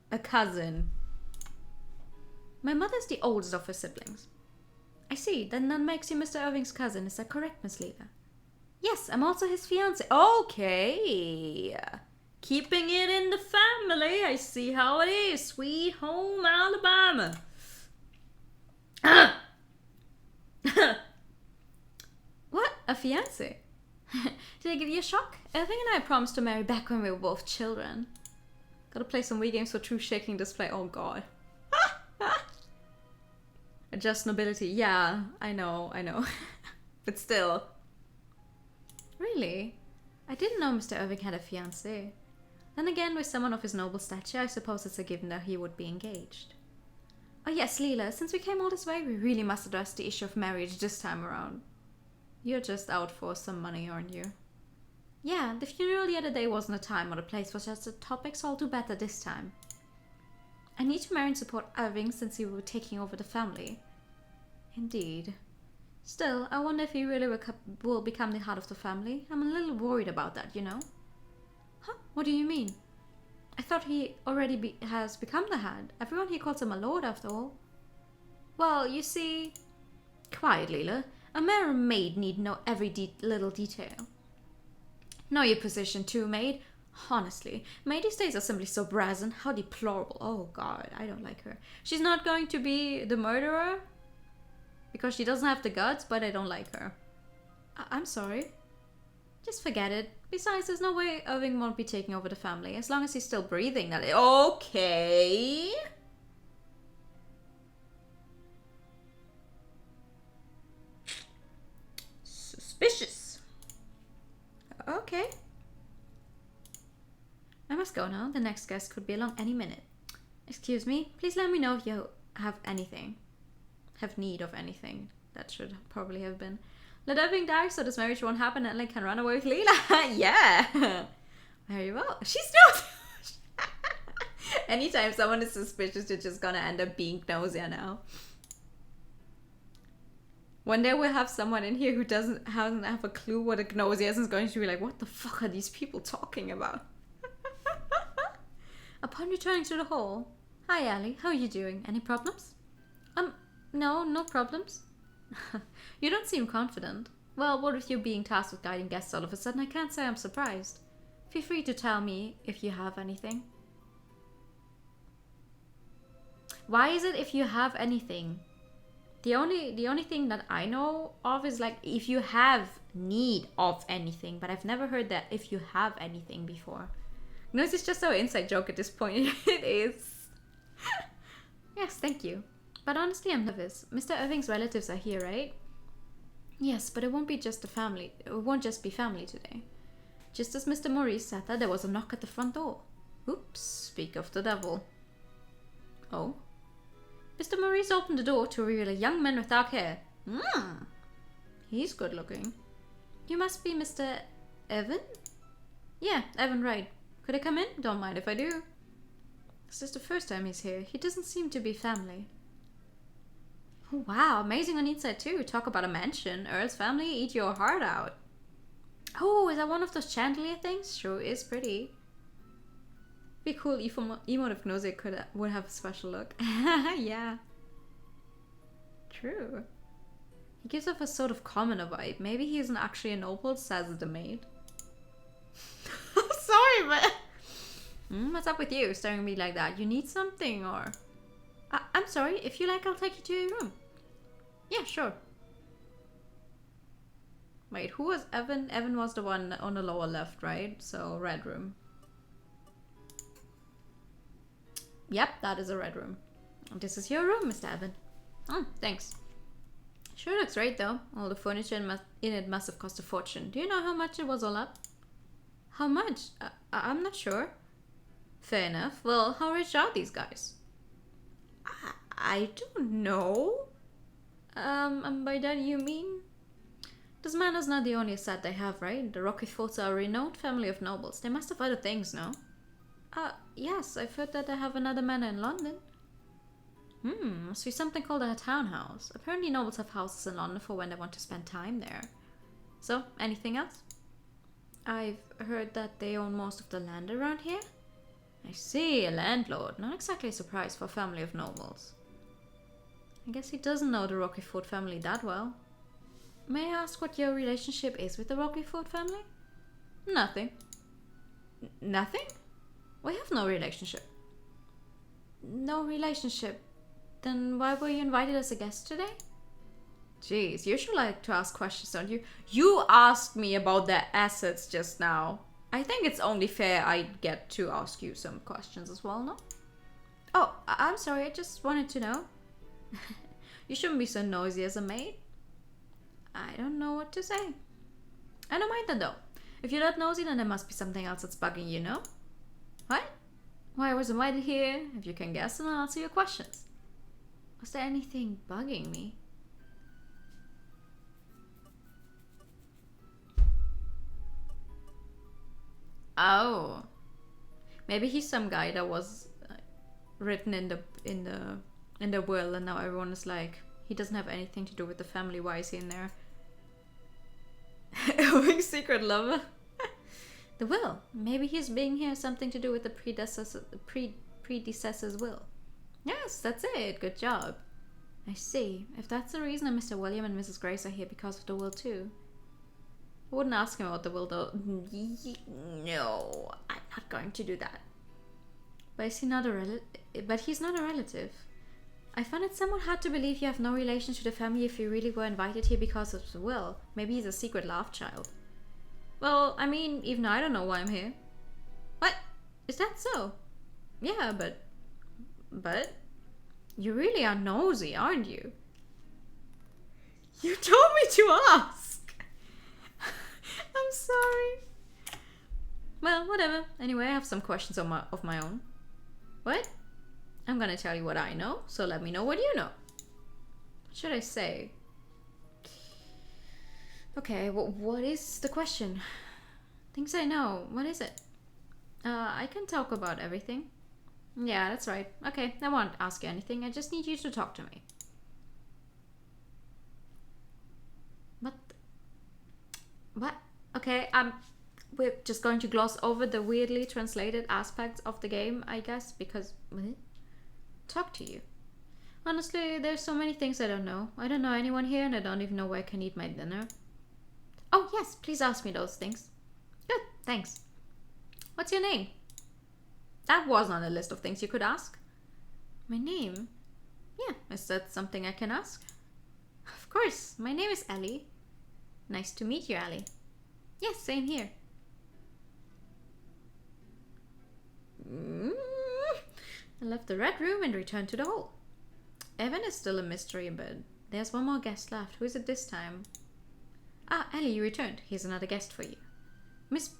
A: a cousin. My mother's the oldest of her siblings. I see, then that makes you Mr. Irving's cousin. Is that correct, Miss Leela? Yes, I'm also his fiancée. Okay. Keeping it in the family. I see how it is. Sweet home Alabama. What? A fiancé? Did I give you a shock? Irving and I promised to marry back when we were both children. Gotta play some Wii games for true shaking display. Oh god. Adjust nobility. Yeah, I know. But still. Really? I didn't know Mr. Irving had a fiancé. Then again, with someone of his noble stature, I suppose it's a given that he would be engaged. Oh yes, Leela, since we came all this way, we really must address the issue of marriage this time around. You're just out for some money, aren't you? Yeah, the funeral the other day wasn't a time or a place for such a topic, so I'll do better this time. I need to marry and support Irving since he will be taking over the family. Indeed. Still, I wonder if he really will become the head of the family. I'm a little worried about that, you know? Huh? What do you mean? I thought he already has become the head. Everyone here calls him a lord, after all. Well, you see... Quiet, Leela. A mayor and maid need know every little detail. Know your position too, maid. Honestly, maid these days are simply so brazen. How deplorable. Oh god, I don't like her. She's not going to be the murderer? Because she doesn't have the guts, but I don't like her. I'm sorry. Just forget it. Besides, there's no way Irving won't be taking over the family. As long as he's still breathing, that is. Okay. Suspicious. Okay. I must go now. The next guest could be along any minute. Excuse me. Please let me know if you have anything. have need of anything. That should probably have been. Let Irving die so this marriage won't happen and I can run away with Leela. Yeah. Very well. She's not. Anytime someone is suspicious, you're just gonna end up being nosy now. One day we'll have someone in here who doesn't have a clue what a nosy is and is going to be like, what the fuck are these people talking about? Upon returning to the hall, hi Ali, how are you doing? Any problems? No problems. You don't seem confident. Well, what with you being tasked with guiding guests all of a sudden, I can't say I'm surprised. Feel free to tell me if you have anything. Why is it if you have anything? The only thing that I know of is like if you have need of anything, but I've never heard that if you have anything before. No, it's just so inside joke at this point. It is. Yes, thank you. But honestly, I'm nervous. Mr. Irving's relatives are here, right? Yes, but it won't be just a family. It won't just be family today. Just as Mr. Maurice said that, there was a knock at the front door. Oops, speak of the devil. Oh? Mr. Maurice opened the door to reveal a young man with dark hair. He's good looking. You must be Mr. Evan? Yeah, Evan Wright. Could I come in? Don't mind if I do. This is the first time he's here. He doesn't seem to be family. Oh, wow, amazing on inside too. Talk about a mansion. Earl's family, eat your heart out. Oh, is that one of those chandelier things? Sure is pretty. Be cool emote if Gnose would have a special look. Yeah. True. He gives off a sort of commoner vibe. Maybe he isn't actually a noble, says the maid. Sorry, but... what's up with you, staring at me like that? You need something, or... I'm sorry, if you like, I'll take you to your room. Yeah, sure. Wait, who was Evan? Evan was the one on the lower left, right? So, red room. Yep, that is a red room. This is your room, Mr. Evan. Oh, thanks. Sure looks great, though. All the furniture in it must have cost a fortune. Do you know how much it was all up? How much? I'm not sure. Fair enough. Well, how rich are these guys? I don't know. By that you mean? This manor's not the only asset they have, right? The Rocketfords are a renowned family of nobles. They must have other things, no? Yes, I've heard that they have another manor in London. Must be something called a townhouse. Apparently nobles have houses in London for when they want to spend time there. So, anything else? I've heard that they own most of the land around here. I see, a landlord. Not exactly a surprise for a family of nobles. I guess he doesn't know the Rocketford family that well. May I ask what your relationship is with the Rocketford family? Nothing. Nothing? We have no relationship. No relationship? Then why were you invited as a guest today? Jeez, you should like to ask questions, don't you? You asked me about their assets just now. I think it's only fair I get to ask you some questions as well, no? Oh, I'm sorry, I just wanted to know. You shouldn't be so noisy as a maid. I don't know what to say. I don't mind that though. If you're not nosy, then there must be something else that's bugging you, no? What? Why I was invited here? If you can guess, then I'll answer your questions. Was there anything bugging me? Oh, maybe he's some guy that was written in the will, and now everyone is like, he doesn't have anything to do with the family. Why is he in there? Owing secret lover. The will. Maybe his being here has something to do with the predecessor's will. Yes, that's it. Good job. I see. If that's the reason, then Mr. William and Mrs. Grace are here because of the will too. I wouldn't ask him about the will though. No, I'm not going to do that. But is he not But he's not a relative. I find it somewhat hard to believe you have no relation to the family if you really were invited here because of the will. Maybe he's a secret love child. Well, I mean, even I don't know why I'm here. What? Is that so? Yeah, but... You really are nosy, aren't you? You told me to ask! I'm sorry. Well, whatever. Anyway, I have some questions of my own. What? I'm gonna tell you what I know, so let me know what you know. What should I say? Okay, what is the question? Things I know. What is it? I can talk about everything. Yeah, that's right. Okay, I won't ask you anything. I just need you to talk to me. What? Okay, we're just going to gloss over the weirdly translated aspects of the game, I guess, because... What? Talk to you. Honestly, there's so many things I don't know. I don't know anyone here, and I don't even know where I can eat my dinner. Oh, yes, please ask me those things. Good, thanks. What's your name? That was on a list of things you could ask. My name? Yeah, is that something I can ask? Of course, my name is Ellie. Nice to meet you, Ellie. Yes, same here. I left the red room and returned to the hall. Evan is still a mystery, but there's one more guest left. Who is it this time? Ah, Ellie, you returned. Here's another guest for you. Miss?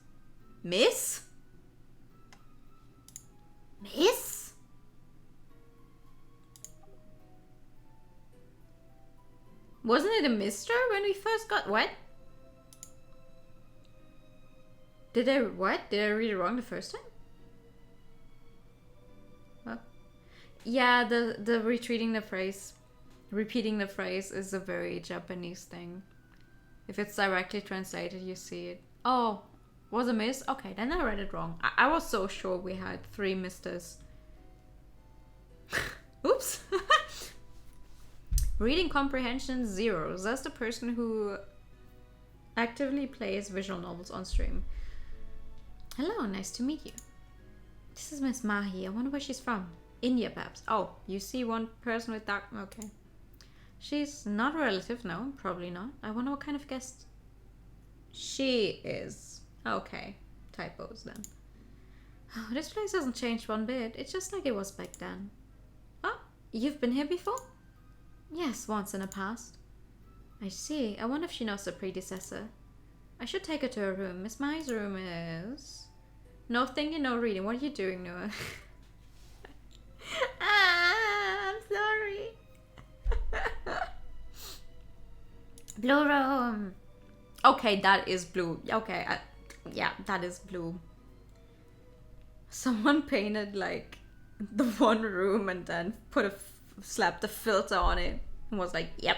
A: Wasn't it a mister when we first got... What? Did I read it wrong the first time? Well, yeah, the repeating the phrase is a very Japanese thing. If it's directly translated, you see it. Oh, was a miss? Okay, then I read it wrong. I was so sure we had 3 misters. Oops. Reading comprehension 0. That's the person who actively plays visual novels on stream. Hello, nice to meet you. This is Miss Mahi. I wonder where she's from. India, perhaps. Oh, you see one person with dark... Okay. She's not a relative, no, probably not. I wonder what kind of guest she is. Okay, typos then. Oh, this place hasn't changed one bit. It's just like it was back then. Oh, you've been here before? Yes, once in the past. I see. I wonder if she knows the predecessor. I should take her to her room. Miss Mahi's room is... No thinking, no reading. What are you doing, Noah? I'm sorry. Blue room. Okay, that is blue. Okay, yeah, that is blue. Someone painted like the one room and then slapped a filter on it and was like, yep,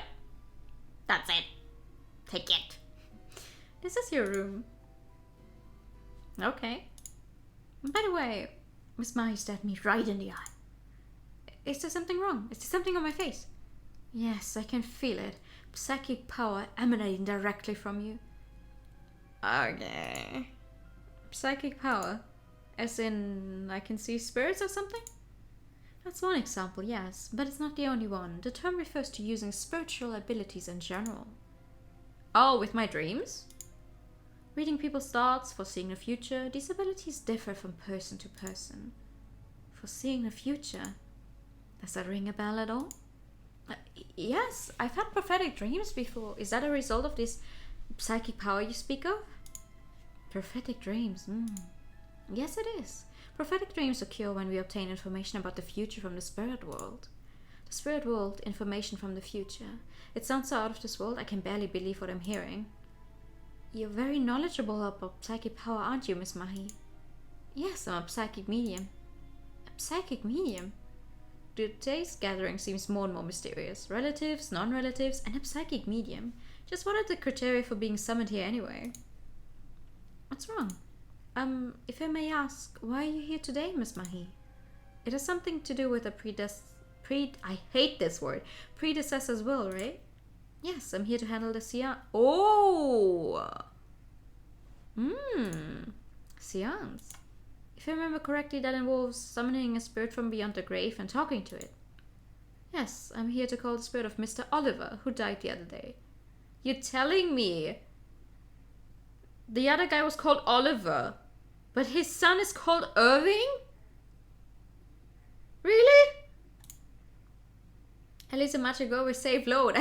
A: that's it. Take it. This is your room. Okay. By the way, Miss Mahi stared me right in the eye. Is there something wrong? Is there something on my face? Yes, I can feel it. Psychic power emanating directly from you. Okay. Psychic power? As in, I can see spirits or something? That's one example, yes, but it's not the only one. The term refers to using spiritual abilities in general. Oh, with my dreams? Reading people's thoughts, foreseeing the future, these abilities differ from person to person. Foreseeing the future? Does that ring a bell at all? Yes, I've had prophetic dreams before. Is that a result of this psychic power you speak of? Prophetic dreams, Yes, it is. Prophetic dreams occur when we obtain information about the future from the spirit world. The spirit world, information from the future. It sounds so out of this world, I can barely believe what I'm hearing. You're very knowledgeable about psychic power, aren't you, Miss Mahi? Yes, I'm a psychic medium. A psychic medium? Today's gathering seems more and more mysterious. Relatives, non-relatives, and a psychic medium. Just what are the criteria for being summoned here anyway? What's wrong? If I may ask, why are you here today, Miss Mahi? It has something to do with a I hate this word. Predecessor's will, right? Yes, I'm here to handle the seance. Oh! Seance. If I remember correctly, that involves summoning a spirit from beyond the grave and talking to it. Yes, I'm here to call the spirit of Mr. Oliver, who died the other day. You're telling me the other guy was called Oliver, but his son is called Irving? Really? At least a match ago we saved load.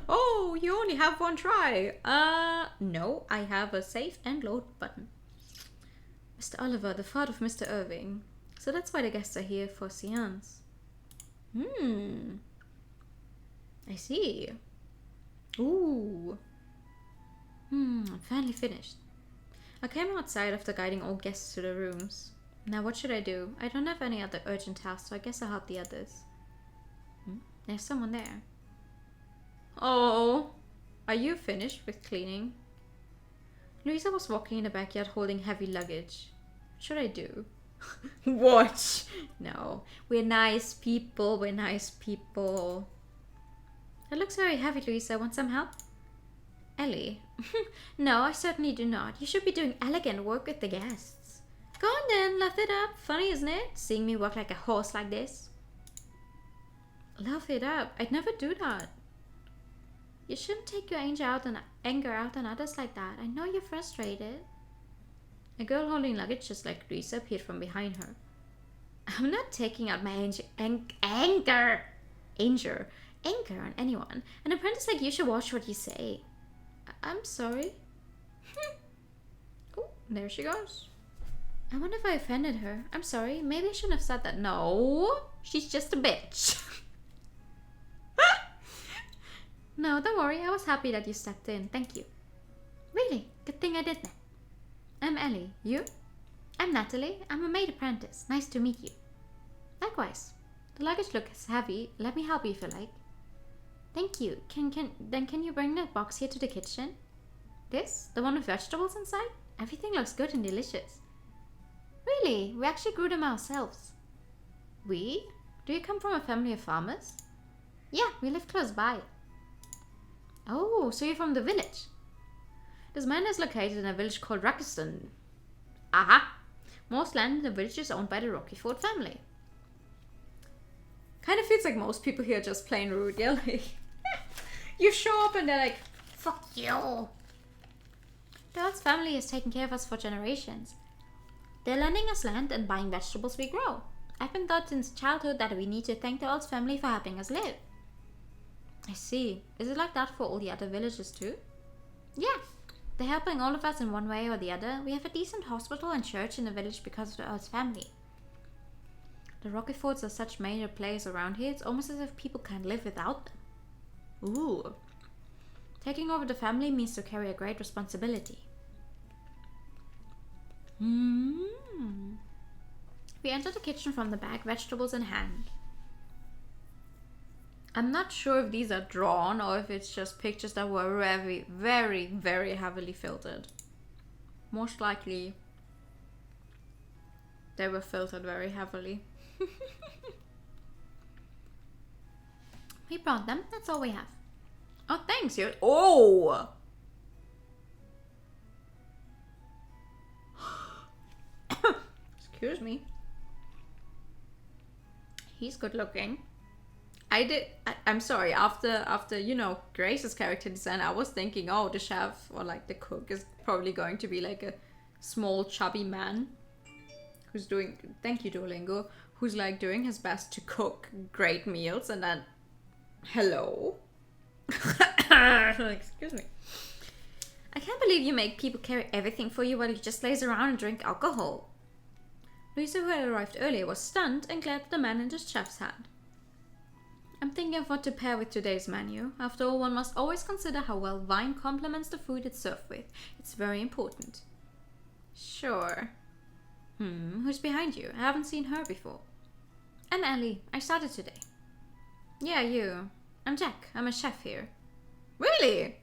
A: Oh, you only have one try. No, I have a save and load button. Mr. Oliver, the father of Mr. Irving. So that's why the guests are here for seance. I see. Ooh. I'm finally finished. I came outside after guiding all guests to their rooms. Now what should I do? I don't have any other urgent tasks, so I guess I'll help the others. There's someone there. Oh, are you finished with cleaning? Louisa was walking in the backyard holding heavy luggage. What should I do? Watch. No, we're nice people. We're nice people. It looks very heavy, Louisa. Want some help? Ellie? No, I certainly do not. You should be doing elegant work with the guests. Go on then, laugh it up. Funny, isn't it? Seeing me work like a horse like this. Laugh it up. I'd never do that. You shouldn't take your anger out on others like that. I know you're frustrated. A girl holding luggage just like Louisa appeared from behind her. I'm not taking out my anger on anyone. An apprentice like you should watch what you say. I'm sorry. Oh, there she goes. I wonder if I offended her. I'm sorry. Maybe I shouldn't have said that. No, she's just a bitch. No, don't worry. I was happy that you stepped in. Thank you. Really? Good thing I did that. I'm Ellie. You? I'm Natalie. I'm a maid apprentice. Nice to meet you. Likewise. The luggage looks heavy. Let me help you if you like. Thank you. Can you bring that box here to the kitchen? This? The one with vegetables inside? Everything looks good and delicious. Really? We actually grew them ourselves. We? Do you come from a family of farmers? Yeah, we live close by. Oh, so you're from the village? This manor is located in a village called Rakiston. Aha! Most land in the village is owned by the Rockefort family. Kind of feels like most people here are just plain rude, yeah? Like, you show up and they're like, fuck you. The Earl's family has taken care of us for generations. They're lending us land and buying vegetables we grow. I've been taught since childhood that we need to thank the Earl's family for helping us live. I see. Is it like that for all the other villages too? Yeah. They're helping all of us in one way or the other. We have a decent hospital and church in the village because of the Earl's family. The Rockeforts are such major players around here, it's almost as if people can't live without them. Ooh. Taking over the family means to carry a great responsibility. We enter the kitchen from the back, vegetables in hand. I'm not sure if these are drawn or if it's just pictures that were very, very, very heavily filtered. Most likely, they were filtered very heavily. We brought them. That's all we have. Oh, thanks. You. Oh. Excuse me. He's good looking. I'm sorry. After you know Grace's character design, I was thinking, oh, the chef or like the cook is probably going to be like a small chubby man who's doing. Thank you, Duolingo. Who's like doing his best to cook great meals, and then, hello. Excuse me. I can't believe you make people carry everything for you while you just laze around and drink alcohol. Louisa, who had arrived earlier, was stunned and glared at the man in the chef's hand. I'm thinking of what to pair with today's menu. After all, one must always consider how well wine complements the food it's served with. It's very important. Sure. Who's behind you? I haven't seen her before. I'm Ellie. I started today. Yeah, you. I'm Jack. I'm a chef here. Really?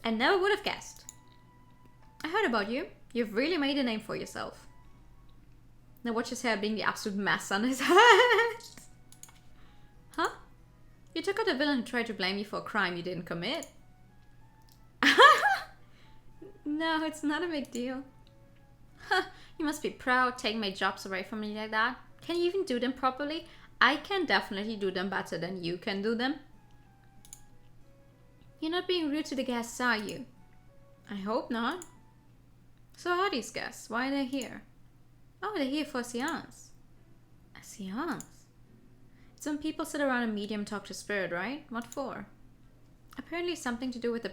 A: I never would have guessed. I heard about you. You've really made a name for yourself. Now watch his hair being the absolute mess on his head. Huh? You took out a villain who tried to blame you for a crime you didn't commit. No, it's not a big deal. Huh, you must be proud taking my jobs away from me like that. Can you even do them properly? I can definitely do them better than you can do them. You're not being rude to the guests, are you? I hope not. So how are these guests? Why are they here? Oh, they're here for a seance. A seance? It's when people sit around a medium talk to spirit, right? What for? Apparently something to do with the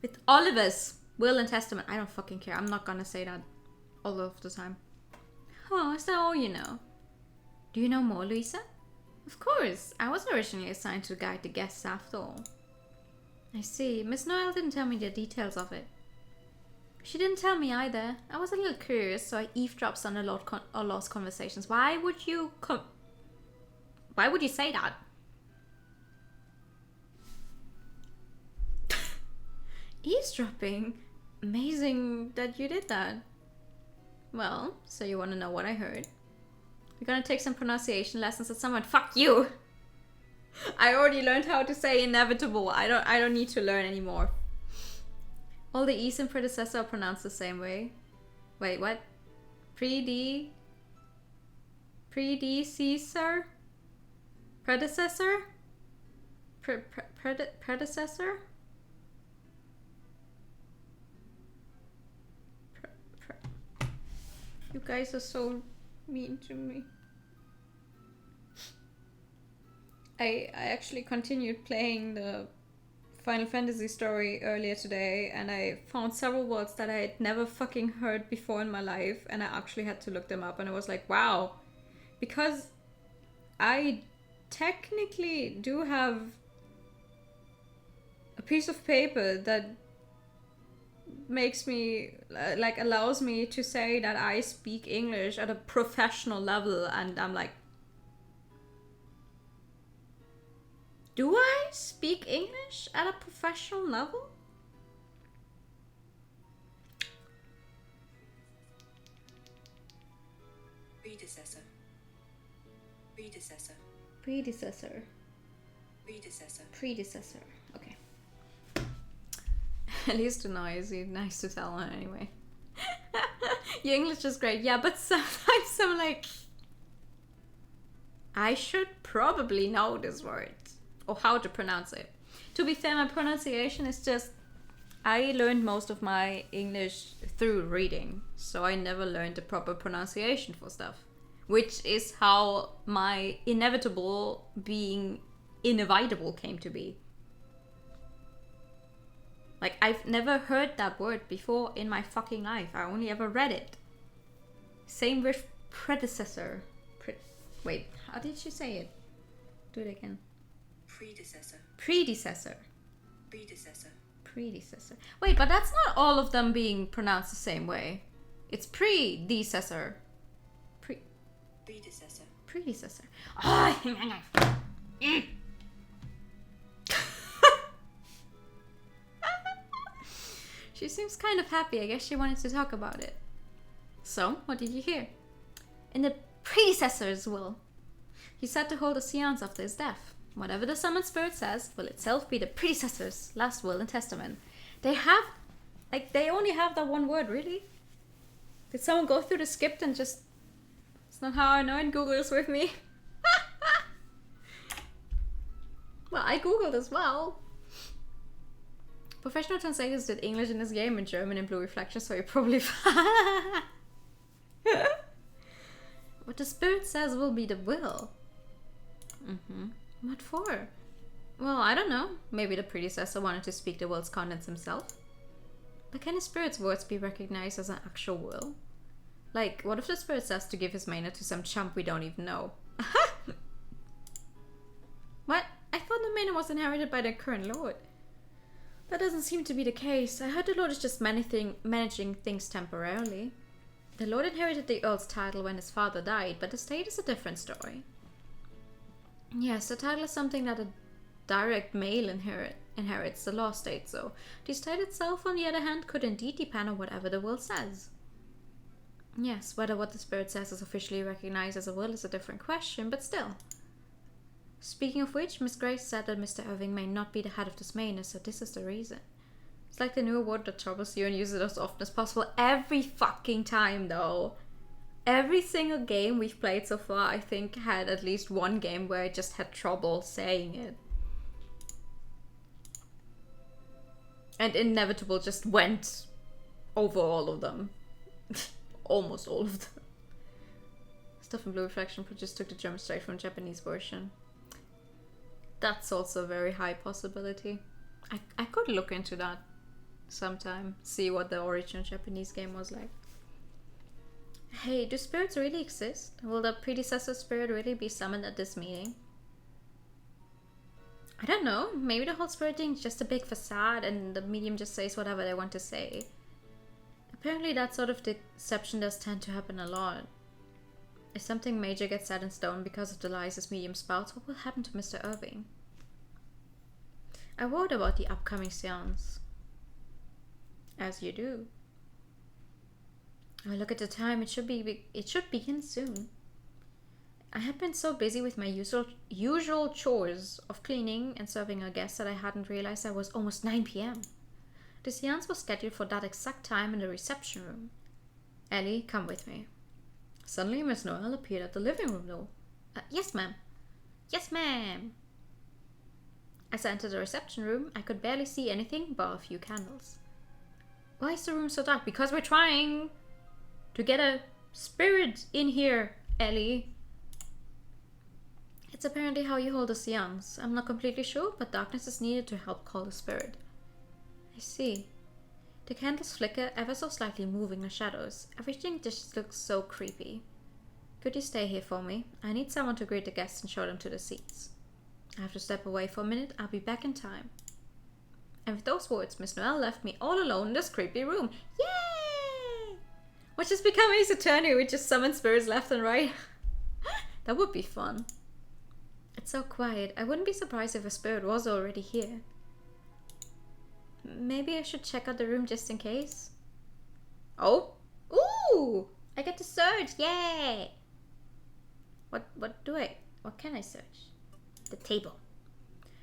A: With Oliver's will and testament. I don't fucking care. I'm not gonna say that all of the time. Oh, is that all you know? Do you know more, Louisa? Of course. I was originally assigned to guide the guests after all. I see. Miss Noel didn't tell me the details of it. She didn't tell me either. I was a little curious, so I eavesdropped on a lost conversations. Why would you say that? Eavesdropping? Amazing that you did that. Well, so you want to know what I heard? We're gonna take some pronunciation lessons at someone. Fuck you! I already learned how to say inevitable. I don't need to learn anymore. All the E's in predecessor are pronounced the same way. Wait, what? Predecessor? Predecessor? Predecessor? You guys are so mean to me. I actually continued playing the Final Fantasy story earlier today, and I found several words that I had never fucking heard before in my life, and I actually had to look them up, and I was like, wow. Because I technically do have a piece of paper that makes me, allows me to say that I speak English at a professional level, and I'm like, do I speak English at a professional level?
B: Predecessor. Predecessor.
A: Predecessor.
B: Predecessor.
A: Predecessor. Okay. At least to know is nice to tell her anyway. Your English is great, yeah, but sometimes I'm like, I should probably know this word or how to pronounce it. To be fair, my pronunciation is just, I learned most of my English through reading, so I never learned the proper pronunciation for stuff, which is how my inevitable being inevitable came to be. Like, I've never heard that word before in my fucking life. I only ever read it. Same with predecessor. Wait, how did she say it? Do it again.
B: Predecessor.
A: Predecessor.
B: Predecessor.
A: Predecessor. Wait, but that's not all of them being pronounced the same way. It's predecessor.
B: Predecessor.
A: Predecessor. Oh, she seems kind of happy. I guess she wanted to talk about it. So, what did you hear? In the predecessor's will, he said to hold a seance after his death. Whatever the summoned spirit says will itself be the predecessor's last will and testament. They only have that one word, really? Did someone go through the script and just... It's not how I know it. Google is with me. Well, I googled as well. Professional translators did English in this game and German in Blue Reflection, so you're probably fine. What the spirit says will be the will. What for? Well, I don't know. Maybe the predecessor wanted to speak the will's contents himself. But can a spirit's words be recognized as an actual will? Like, what if the spirit says to give his mana to some chump we don't even know? What? I thought the mana was inherited by the current lord. That doesn't seem to be the case. I heard the lord is just managing things temporarily. The lord inherited the earl's title when his father died, but the estate is a different story. Yes, the title is something that a direct male inherits, the law states so. The estate itself, on the other hand, could indeed depend on whatever the will says. Yes, whether what the spirit says is officially recognized as a will is a different question, but still. Speaking of which, Miss Grace said that Mr. Irving may not be the head of this manor, so this is the reason. It's like the new word that troubles you and use it as often as possible every fucking time, though. Every single game we've played so far, I think, had at least one game where I just had trouble saying it. And Inevitable just went over all of them. Almost all of them. Stuff in Blue Reflection just took the German straight from the Japanese version. That's also a very high possibility. I could look into that. sometime. See what the original Japanese game was like. Hey, do spirits really exist? Will the predecessor spirit really be summoned at this meeting? I don't know. Maybe the whole spirit thing is just a big facade and the medium just says whatever they want to say. Apparently that sort of deception does tend to happen a lot. If something major gets set in stone because of the lies this medium spouts, what will happen to Mr. Irving? I worried about the upcoming seance. As you do. Oh, look at the time. It should begin soon. I had been so busy with my usual chores of cleaning and serving our guests that I hadn't realized it was almost 9 p.m. The seance was scheduled for that exact time in the reception room. Ellie, come with me. Suddenly, Miss Noel appeared at the living room door. Yes, ma'am. Yes, ma'am. As I entered the reception room, I could barely see anything but a few candles. Why is the room so dark? Because we're trying to get a spirit in here, Ellie. It's apparently how you hold a seance. I'm not completely sure, but darkness is needed to help call the spirit. I see. The candles flicker ever so slightly, moving the shadows. Everything just looks so creepy. Could you stay here for me? I need someone to greet the guests and show them to the seats. I have to step away for a minute. I'll be back in time. And with those words, Miss Noel left me all alone in this creepy room. Yay! Watch this become Ace Attorney, we just summon spirits left and right. That would be fun. It's so quiet. I wouldn't be surprised if a spirit was already here. Maybe I should check out the room just in case. Oh! Ooh! I get to search! Yay! What can I search? The table.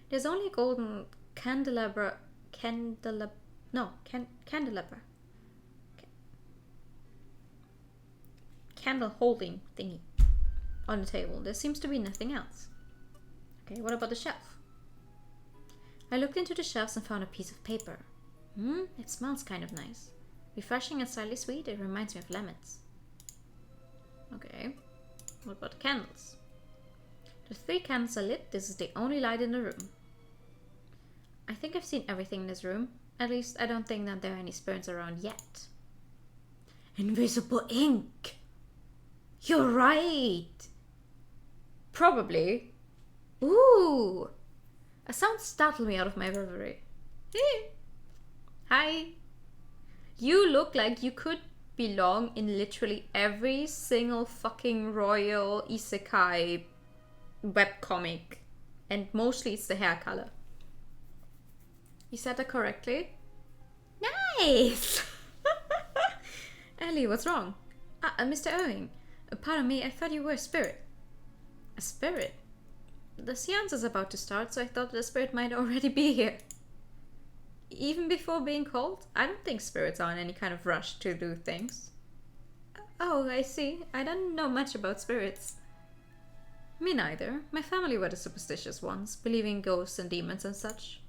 A: There's only a golden candelabra. Candelabra candle holding thingy on the table. There seems to be nothing else. Okay, what about the shelf? I looked into the shelves and found a piece of paper. It smells kind of nice. Refreshing and slightly sweet, it reminds me of lemons. Okay, what about the candles? The 3 candles are lit. This is the only light in the room. I think I've seen everything in this room. At least I don't think that there are any spirits around yet. Invisible ink! You're right! Probably. Ooh! A sound startled me out of my reverie. Hey! Hi! You look like you could belong in literally every single fucking royal isekai webcomic. And mostly it's the hair color. You said that correctly? Nice! Ellie, what's wrong? Mr. Irving. Pardon me, I thought you were a spirit. A spirit? The seance is about to start, so I thought the spirit might already be here. Even before being called? I don't think spirits are in any kind of rush to do things. Oh, I see. I don't know much about spirits. Me neither. My family were the superstitious ones, believing in ghosts and demons and such.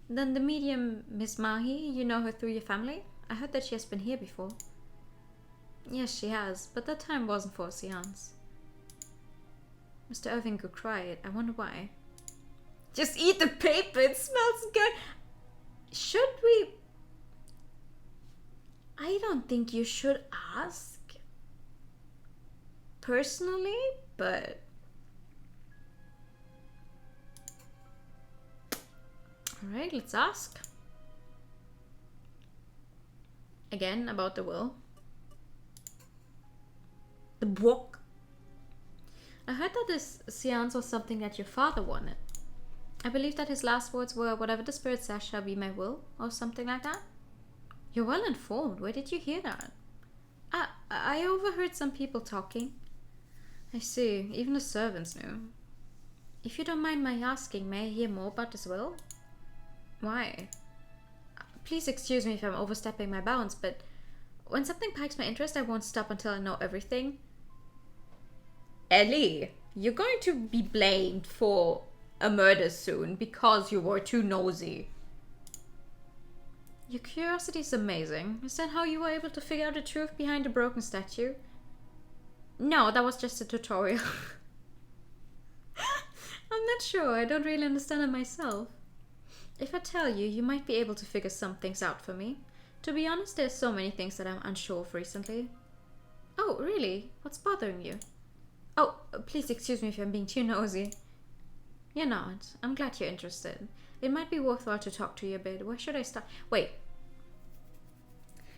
A: Then the medium, Miss Mahi, you know her through your family? I heard that she has been here before. Yes, she has, but that time wasn't for a seance. Mr. Irving grew quiet. I wonder why. Just eat the paper, it smells good. Should we? I don't think you should ask. Personally, but... Alright, let's ask. Again, about the will. The book. I heard that this seance was something that your father wanted. I believe that his last words were, whatever the spirit says shall be my will, or something like that. You're well informed. Where did you hear that? I overheard some people talking. I see. Even the servants knew. If you don't mind my asking, may I hear more about this will? Why? Please excuse me if I'm overstepping my bounds, but when something piques my interest, I won't stop until I know everything. Ellie, you're going to be blamed for a murder soon because you were too nosy. Your curiosity is amazing. Is that how you were able to figure out the truth behind the broken statue? No, that was just a tutorial. I'm not sure. I don't really understand it myself. If I tell you, you might be able to figure some things out for me. To be honest, there's so many things that I'm unsure of recently. Oh, really? What's bothering you? Oh, please excuse me if I'm being too nosy. You're not. I'm glad you're interested. It might be worthwhile to talk to you a bit. Where should I start? Wait.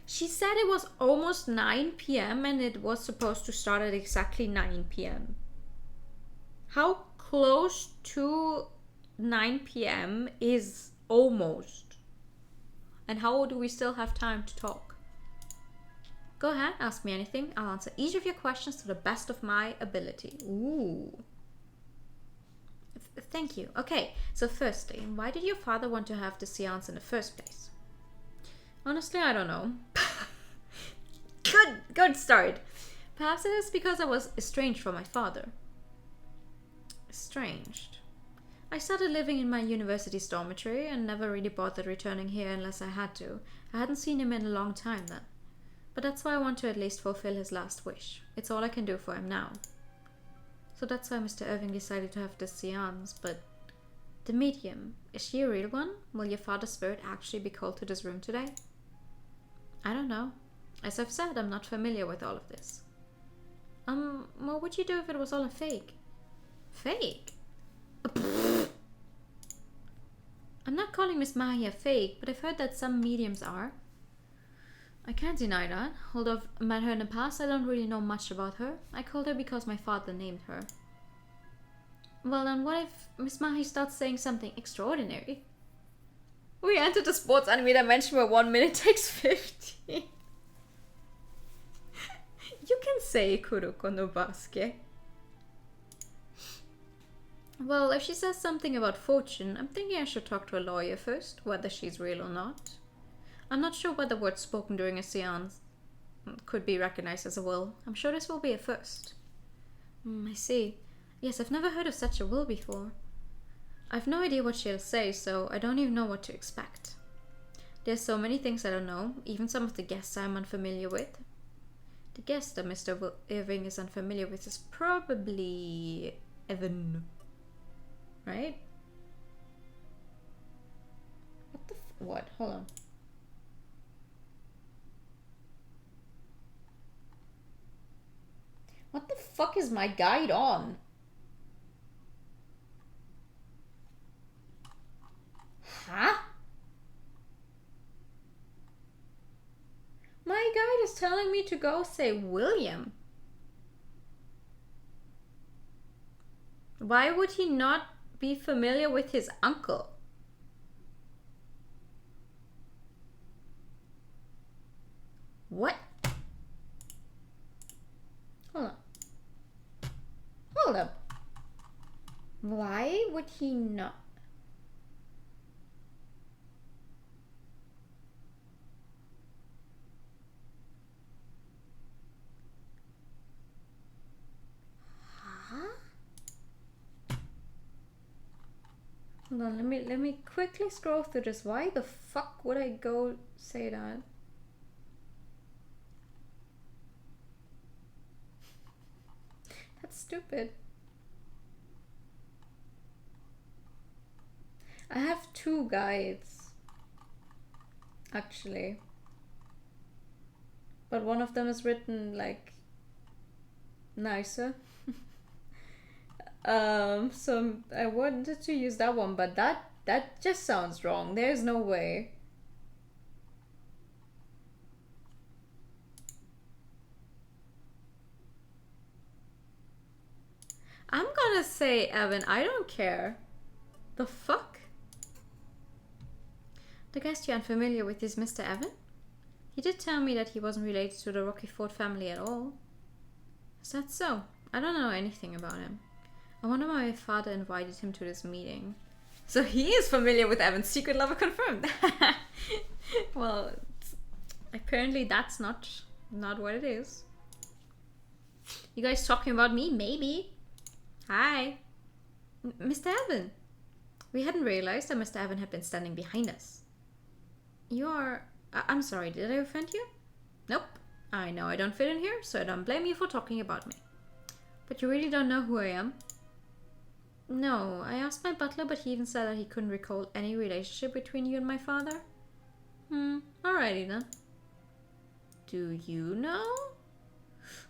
A: She said it was almost 9 p.m. and it was supposed to start at exactly 9 p.m. How close to 9 p.m. is almost? And how do we still have time to talk? Go ahead, ask me anything. I'll answer each of your questions to the best of my ability. Ooh. Thank you. Okay, so firstly, why did your father want to have the seance in the first place? Honestly, I don't know. Good start. Perhaps it is because I was estranged from my father. Estranged. I started living in my university's dormitory and never really bothered returning here unless I had to. I hadn't seen him in a long time then. But that's why I want to at least fulfill his last wish. It's all I can do for him now. So that's why Mr. Irving decided to have this seance, but the medium, is she a real one? Will your father's spirit actually be called to this room today? I don't know. As I've said, I'm not familiar with all of this. What would you do if it was all a fake? Fake? I'm not calling Miss Mahi a fake, but I've heard that some mediums are. I can't deny that. Although I've met her in the past, I don't really know much about her. I called her because my father named her. Well, then what if Miss Mahi starts saying something extraordinary? We entered the sports anime dimension where 1 minute takes 50. You can say Kuroko no Basuke. Well, if she says something about fortune, I'm thinking I should talk to a lawyer first, whether she's real or not. I'm not sure whether words spoken during a seance could be recognized as a will. I'm sure this will be a first. I see. Yes, I've never heard of such a will before. I've no idea what she'll say, so I don't even know what to expect. There's so many things I don't know, even some of the guests I'm unfamiliar with. The guest that Mr. Irving is unfamiliar with is probably Evan. Right? What? Hold on. What the fuck is my guide on? Huh? My guide is telling me to go say William. Why would he not be familiar with his uncle? What? Hold on. Hold up. Why would he not? Huh? Hold on, let me quickly scroll through this. Why the fuck would I go say that? That's stupid. I have 2 guides, actually, but one of them is written like nicer. So I wanted to use that one, but that just sounds wrong. There's no way. I'm gonna say Evan. I don't care. The fuck? The guest you're unfamiliar with is Mr. Evan? He did tell me that he wasn't related to the Rockefort family at all. Is that so? I don't know anything about him. I wonder why my father invited him to this meeting. So he is familiar with Evan's secret lover confirmed. Well, apparently that's not what it is. You guys talking about me? Maybe. Hi. Mr. Evan. We hadn't realized that Mr. Evan had been standing behind us. You're... I'm sorry, did I offend you? Nope. I know I don't fit in here, so I don't blame you for talking about me. But you really don't know who I am? No, I asked my butler, but he even said that he couldn't recall any relationship between you and my father. Alrighty then. Do you know?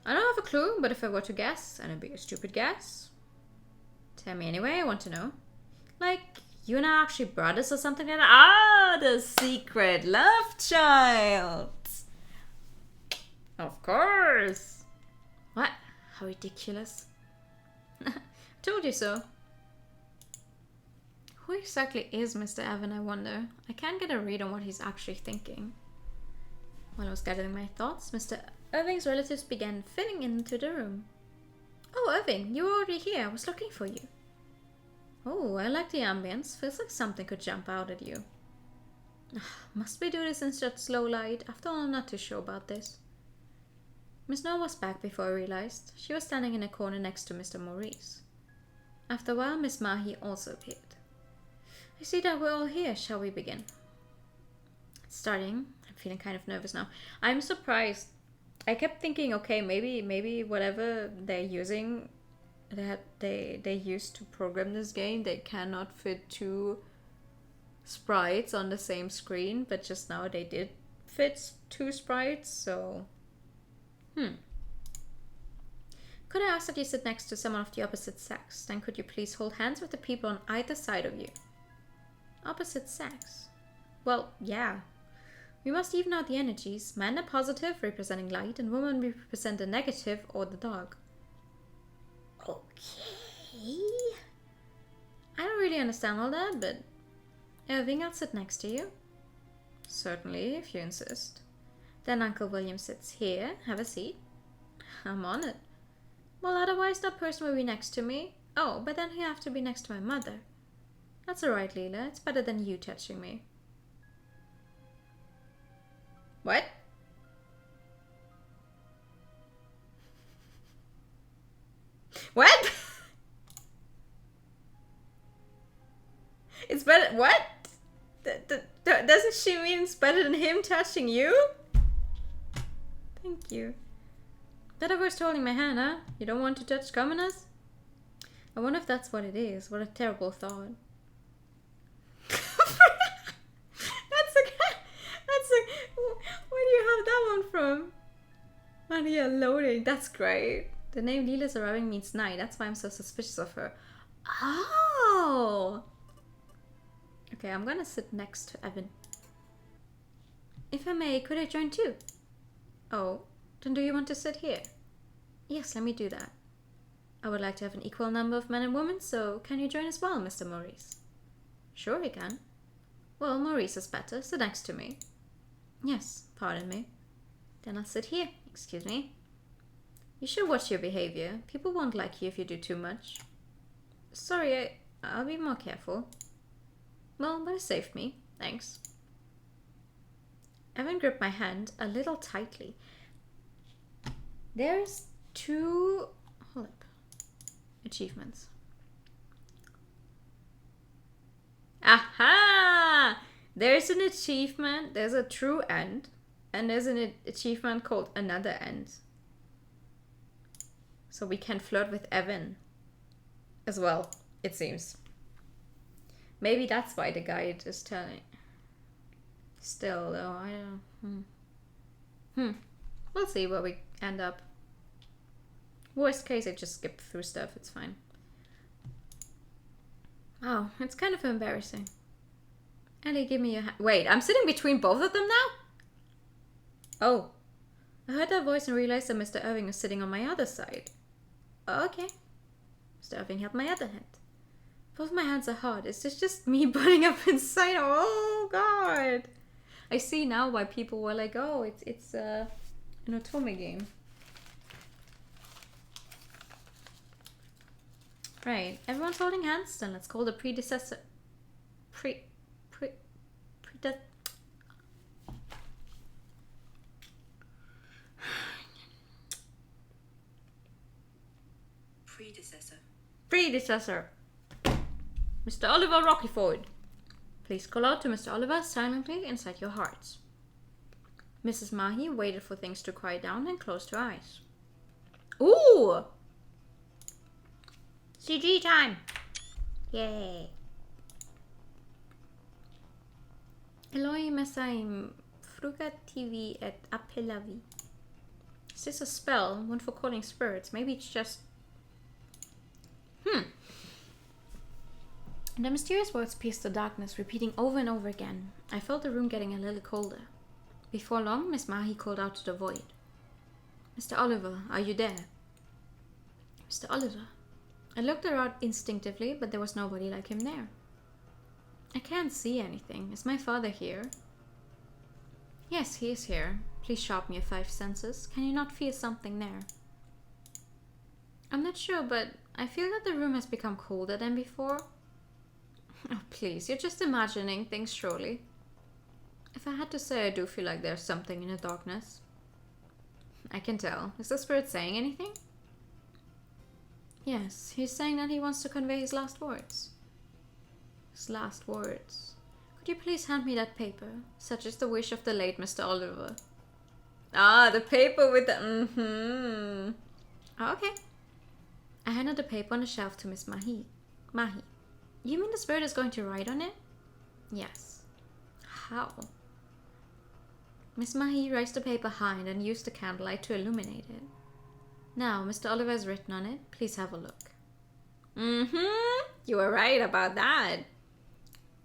A: I don't have a clue, but if I were to guess, and it'd be a stupid guess. Tell me anyway, I want to know. Like, you and I actually brothers or something like that? Ah, the secret love child! Of course! What? How ridiculous. Told you so. Who exactly is Mr. Evan, I wonder? I can't get a read on what he's actually thinking. While I was gathering my thoughts, Mr. Irving's relatives began filling into the room. Oh, Irving, you were already here. I was looking for you. Oh, I like the ambience. Feels like something could jump out at you. Must we do this in such slow light? After all, I'm not too sure about this. Miss Noel was back before I realized. She was standing in a corner next to Mr. Maurice. After a while, Miss Mahi also appeared. I see that we're all here. Shall we begin? It's starting. I'm feeling kind of nervous now. I'm surprised. I kept thinking, okay, maybe whatever they're using, that they used to program this game, they cannot fit two sprites on the same screen, but just now they did fit two sprites, so Could I ask that you sit next to someone of the opposite sex? Then could you please hold hands with the people on either side of you? Opposite sex? Well, yeah. We must even out the energies. Men are positive, representing light, and women represent the negative or the dark. Okay. I don't really understand all that, but Irving, I'll sit next to you. Certainly, if you insist. Then Uncle William sits here. Have a seat. I'm on it. Well, otherwise that person will be next to me. Oh, but then he'll have to be next to my mother. That's alright, Leela. It's better than you touching me. What? What? It's better. What? Doesn't she mean it's better than him touching you? Thank you. Better worse holding my hand, huh? You don't want to touch commoners? I wonder if that's what it is. What a terrible thought. Where do you have that one from? Maria loading. That's great. The name Leela's arriving means night. That's why I'm so suspicious of her. Oh! Okay, I'm gonna sit next to Evan. If I may, could I join too? Oh, then do you want to sit here? Yes, let me do that. I would like to have an equal number of men and women, so can you join as well, Mr. Maurice? Sure, you can. Well, Maurice is better. Sit next to me. Yes, pardon me. Then I'll sit here. Excuse me. You should watch your behavior. People won't like you if you do too much. Sorry, I'll be more careful. Well, but it saved me. Thanks. Evan gripped my hand a little tightly. There's two... Hold up. Achievements. Aha! There's an achievement. There's a true end. And there's an achievement called another end. So we can flirt with Evan as well, it seems. Maybe that's why the guide is telling. Still, though, I don't... We'll see where we end up. Worst case, I just skip through stuff. It's fine. Oh, it's kind of embarrassing. Ellie, give me your hand. Wait, I'm sitting between both of them now? Oh. I heard that voice and realized that Mr. Irving was sitting on my other side. Okay. Mr. Irving held my other hand. Both my hands are hard. Is this just me butting up inside? Oh, God. I see now why people were like, oh, it's an Otome game. Right. Everyone's holding hands? Then let's call the predecessor... Predecessor. Mr. Oliver Rockeford. Please call out to Mr. Oliver silently inside your hearts. Mrs. Mahi waited for things to quiet down and closed her eyes. Ooh! CG time! Yay. Elohim Esaim Frugativi et Appellavi. Is this a spell? One for calling spirits? Maybe it's just... The mysterious words pierced the darkness, repeating over and over again. I felt the room getting a little colder. Before long, Miss Mahi called out to the void. Mr. Oliver, are you there? Mr. Oliver. I looked around instinctively, but there was nobody like him there. I can't see anything. Is my father here? Yes, he is here. Please sharpen your 5 senses. Can you not feel something there? I'm not sure, but I feel that the room has become colder than before. Oh, please, you're just imagining things, surely. If I had to say, I do feel like there's something in the darkness. I can tell. Is the spirit saying anything? Yes, he's saying that he wants to convey his last words. His last words. Could you please hand me that paper? Such is the wish of the late Mr. Oliver. Ah, the paper with the... Oh, okay. I handed the paper on the shelf to Miss Mahi. Mahi. You mean the spirit is going to write on it? Yes. How? Miss Mahi raised the paper high and then used the candlelight to illuminate it. Now, Mr. Oliver has written on it. Please have a look. You were right about that.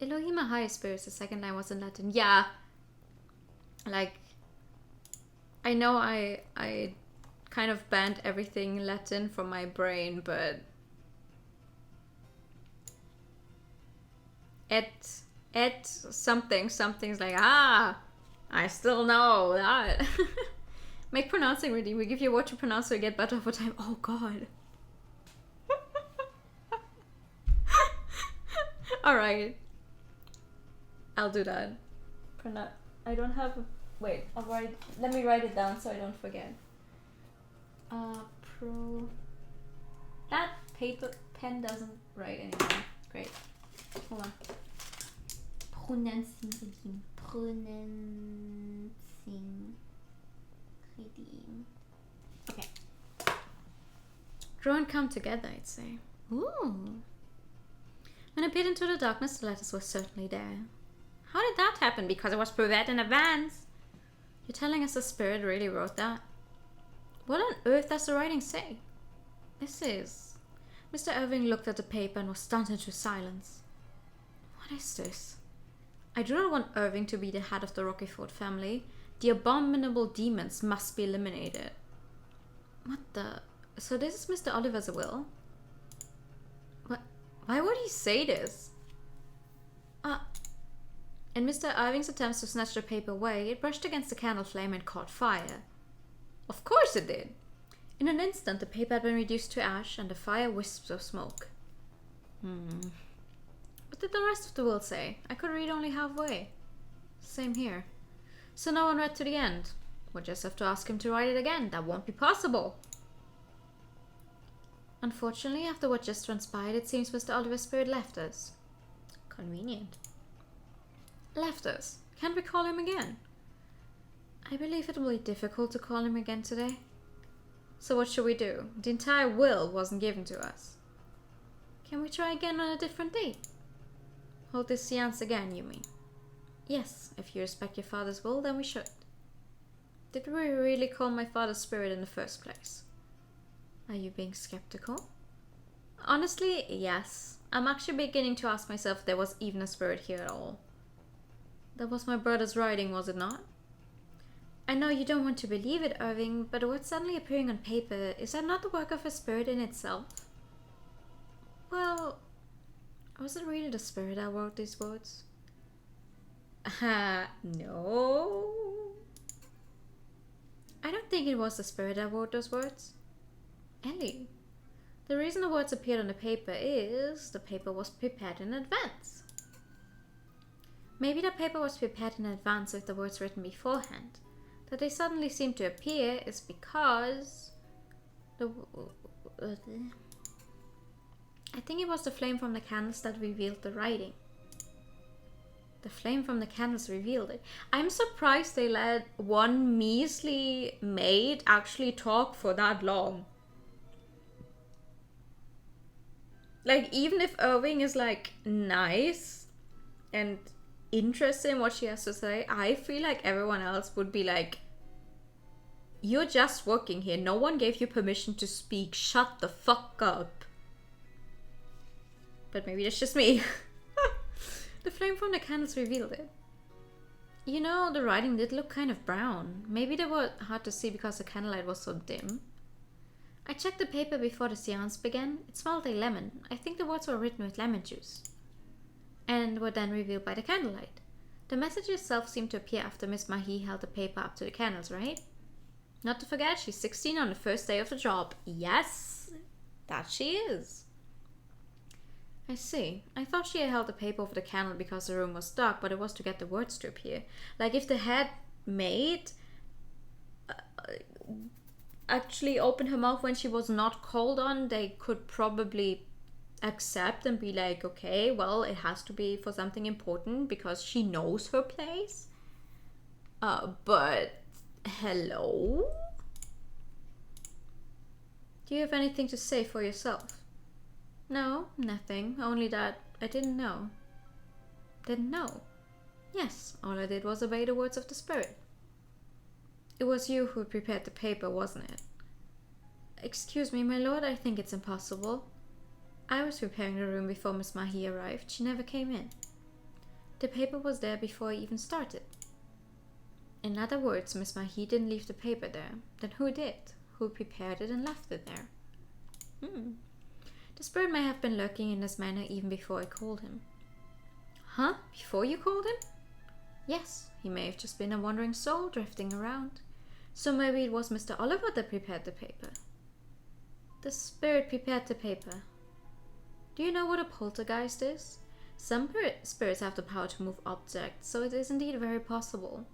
A: Elohim High Spirits, the second line was in Latin. Yeah. Like, I know I kind of banned everything Latin from my brain, but... Et something's like, I still know that. Make pronouncing ready. We give you what to pronounce so you get better over time. Oh god. Alright. I'll do that. I don't have... Wait, let me write it down so I don't forget. That pen doesn't write anymore. Great. Hold on. Pronouncing. Okay. Draw and come together, I'd say. Ooh. When I peered into the darkness, the letters were certainly there. How did that happen? Because it was prepared in advance. You're telling us the spirit really wrote that? What on earth does the writing say? This is... Mr. Irving looked at the paper and was stunned into silence. What is this? I do not want Irving to be the head of the Rockefort family. The abominable demons must be eliminated. What the... So this is Mr. Oliver's will? What? Why would he say this? In Mr. Irving's attempts to snatch the paper away, it brushed against the candle flame and caught fire. Of course it did. In an instant, the paper had been reduced to ash and the fire wisps of smoke. What did the rest of the will say? I could read only halfway. Same here. So no one read to the end. We'll just have to ask him to write it again. That won't be possible. Unfortunately, after what just transpired, it seems Mr. Oliver's spirit left us. Convenient. Left us? Can't we call him again? I believe it will be difficult to call him again today. So what should we do? The entire will wasn't given to us. Can we try again on a different date? Hold this seance again, you mean? Yes, if you respect your father's will, then we should. Did we really call my father's spirit in the first place? Are you being skeptical? Honestly, yes. I'm actually beginning to ask myself if there was even a spirit here at all. That was my brother's writing, was it not? I know you don't want to believe it, Irving, but what's suddenly appearing on paper, is that not the work of a spirit in itself? Well, was it really the spirit that wrote these words? No. I don't think it was the spirit that wrote those words. Ellie, the reason the words appeared on the paper is the paper was prepared in advance. Maybe the paper was prepared in advance with the words written beforehand. That they suddenly seem to appear is because... I think it was the flame from the candles that revealed the writing. The flame from the candles revealed it. I'm surprised they let one measly maid actually talk for that long. like, even if Irving is like nice and interested in what she has to say, I feel like everyone else would be like, you're just working here. No one gave you permission to speak. Shut the fuck up. But maybe that's just me. The flame from the candles revealed it. You know, the writing did look kind of brown. Maybe they were hard to see because the candlelight was so dim. I checked the paper before the seance began. It smelled like lemon. I think the words were written with lemon juice. And were then revealed by the candlelight. The message itself seemed to appear after Miss Mahi held the paper up to the candles, right? Not to forget, she's 16 on the first day of the job. Yes, that she is. I see. I thought she had held the paper over the candle because the room was dark, but it was to get the words to appear. Like, if the head maid actually opened her mouth when she was not called on, they could probably accept and be like, okay, well, it has to be for something important because she knows her place. But hello? Do you have anything to say for yourself? No, nothing. Only that I didn't know. Didn't know? Yes, all I did was obey the words of the spirit. It was you who prepared the paper, wasn't it? Excuse me, my lord, I think it's impossible. I was preparing the room before Miss Mahi arrived. She never came in. The paper was there before I even started. In other words, Miss Mahi didn't leave the paper there. Then who did? Who prepared it and left it there? The spirit may have been lurking in this manner even before I called him. Huh? Before you called him? Yes, he may have just been a wandering soul drifting around. So maybe it was Mr. Oliver that prepared the paper. The spirit prepared the paper. Do you know what a poltergeist is? Some spirits have the power to move objects, so it is indeed very possible.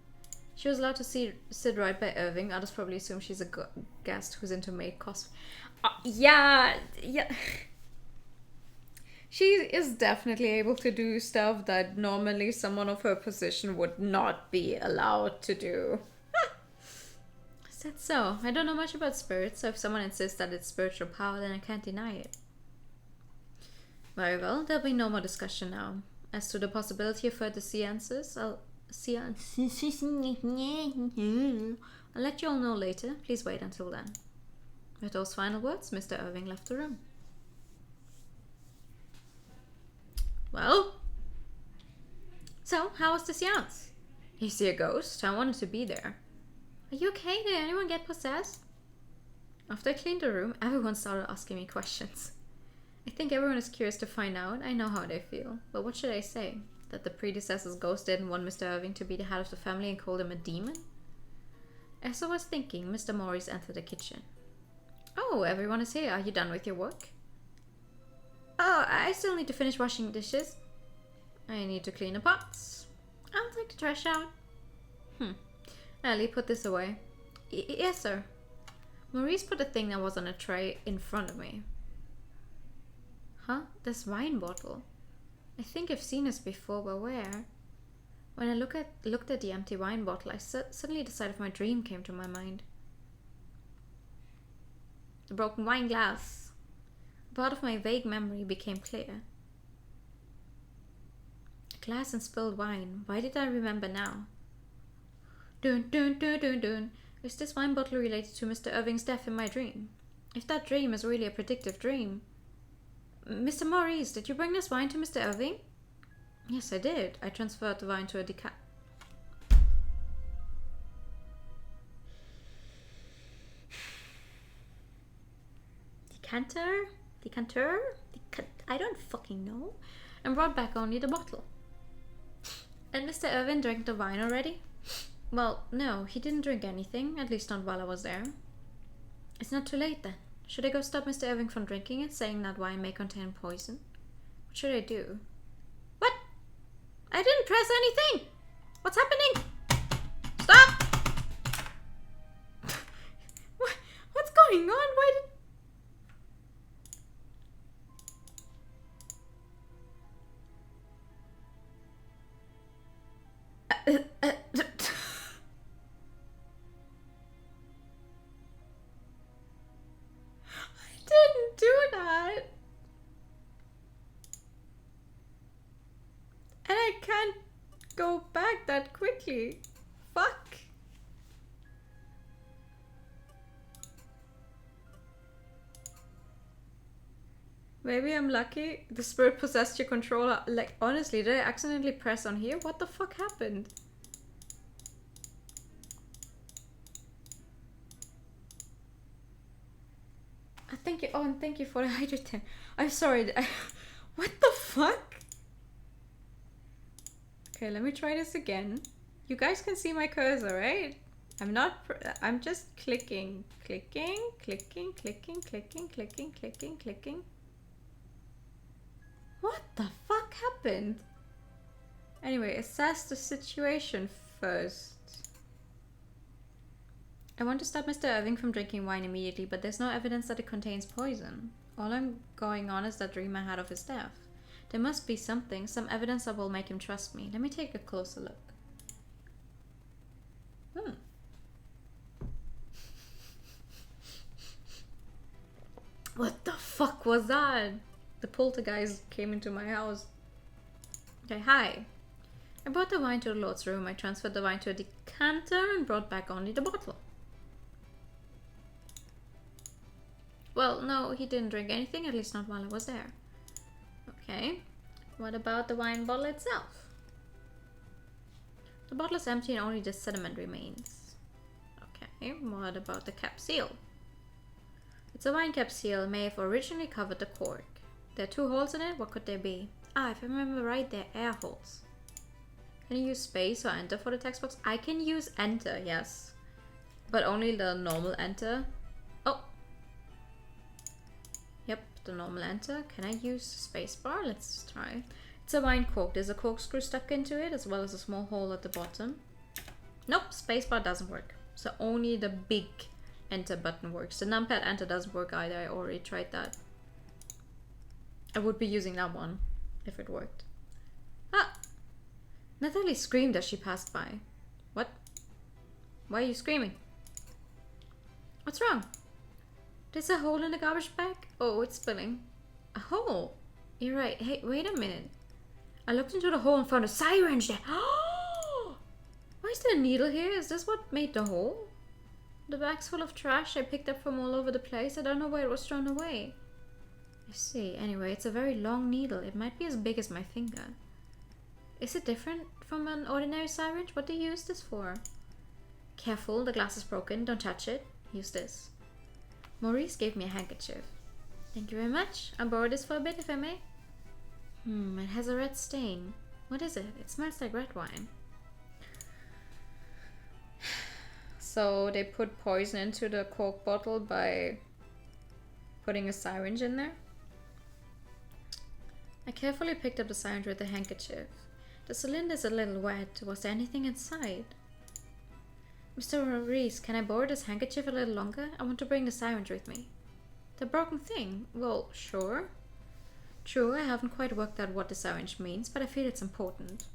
A: She was allowed to sit right by Irving. Others probably assume she's a guest who's into maid cosplay. Yeah. She is definitely able to do stuff that normally someone of her position would not be allowed to do. Is that so? I don't know much about spirits, so if someone insists that it's spiritual power, then I can't deny it. Very well, there'll be no more discussion now. As to the possibility of further seances, I'll let you all know later. Please wait until then. With those final words, Mr. Irving left the room. Well, so how was the seance? You see a ghost? I wanted to be there. Are you okay? Did anyone get possessed? After I cleaned the room, everyone started asking me questions. I think everyone is curious to find out. I know how they feel. But what should I say? That the predecessor's ghost didn't want Mr. Irving to be the head of the family and called him a demon? As I was thinking, Mr. Morris entered the kitchen. Oh, everyone is here. Are you done with your work? Oh, I still need to finish washing dishes. I need to clean the pots. I'll take the trash out. Ellie, put this away. Yes, sir. Maurice put a thing that was on a tray in front of me. Huh? This wine bottle. I think I've seen this before, but where? When I looked at the empty wine bottle, I suddenly decided my dream came to my mind. The broken wine glass. Part of my vague memory became clear. A glass and spilled wine. Why did I remember now? Dun dun dun dun dun. Is this wine bottle related to Mr. Irving's death in my dream? If that dream is really a predictive dream. Mr. Maurice, did you bring this wine to Mr. Irving? Yes, I did. I transferred the wine to a decanter? I don't fucking know. And brought back only the bottle. And Mr. Irving drank the wine already? Well, no, he didn't drink anything, at least not while I was there. It's not too late then. Should I go stop Mr. Irving from drinking it, saying that wine may contain poison? What should I do? What? I didn't press anything! What's happening? Stop! What's going on? Why did... I didn't do that. lucky. Fuck. Maybe I'm lucky. The spirit possessed your controller. Like, honestly, did I accidentally press on here? What the fuck happened? Thank you. Oh, and thank you for the hydrogen. I'm sorry. What the fuck? Okay, let me try this again. You guys can see my cursor, right? I'm just clicking. Clicking, clicking, clicking, clicking, clicking, clicking, clicking. What the fuck happened? Anyway, assess the situation first. I want to stop Mr. Irving from drinking wine immediately, but there's no evidence that it contains poison. All I'm going on is that dream I had of his death. There must be something, some evidence that will make him trust me. Let me take a closer look. What the fuck was that? The poltergeist came into my house. Okay, hi. I brought the wine to the Lord's room. I transferred the wine to a decanter and brought back only the bottle. Well, no, he didn't drink anything, at least not while I was there. Okay, what about the wine bottle itself? The bottle is empty and only the sediment remains. Okay, what about the cap seal? It's a wine cap seal, may have originally covered the cork. There are 2 holes in it, what could they be? Ah, if I remember right, they're air holes. Can you use space or enter for the text box? I can use enter, yes. But only the normal enter. Oh! Yep, the normal enter. Can I use spacebar? Let's try. It's a wine cork. There's a corkscrew stuck into it, as well as a small hole at the bottom. Nope, spacebar doesn't work. So only the big enter button works. The numpad enter doesn't work either. I already tried that. I would be using that one if it worked. Ah! Natalie screamed as she passed by. What? Why are you screaming? What's wrong? There's a hole in the garbage bag? Oh, it's spilling. A hole? You're right. Hey, wait a minute. I looked into the hole and found a syringe there. Why is there a needle here? Is this what made the hole? The bag's full of trash I picked up from all over the place. I don't know where it was thrown away. I see. Anyway, it's a very long needle. It might be as big as my finger. Is it different from an ordinary syringe? What do you use this for? Careful, the glass is broken. Don't touch it. Use this. Maurice gave me a handkerchief. Thank you very much. I'll borrow this for a bit if I may. It has a red stain. What is it? It smells like red wine. So they put poison into the cork bottle by putting a syringe in there. I carefully picked up the syringe with a handkerchief. The cylinder is a little wet. Was there anything inside? Mr. Maurice, can I borrow this handkerchief a little longer? I want to bring the syringe with me. The broken thing? Well, sure. True, I haven't quite worked out what the syringe means, but I feel it's important.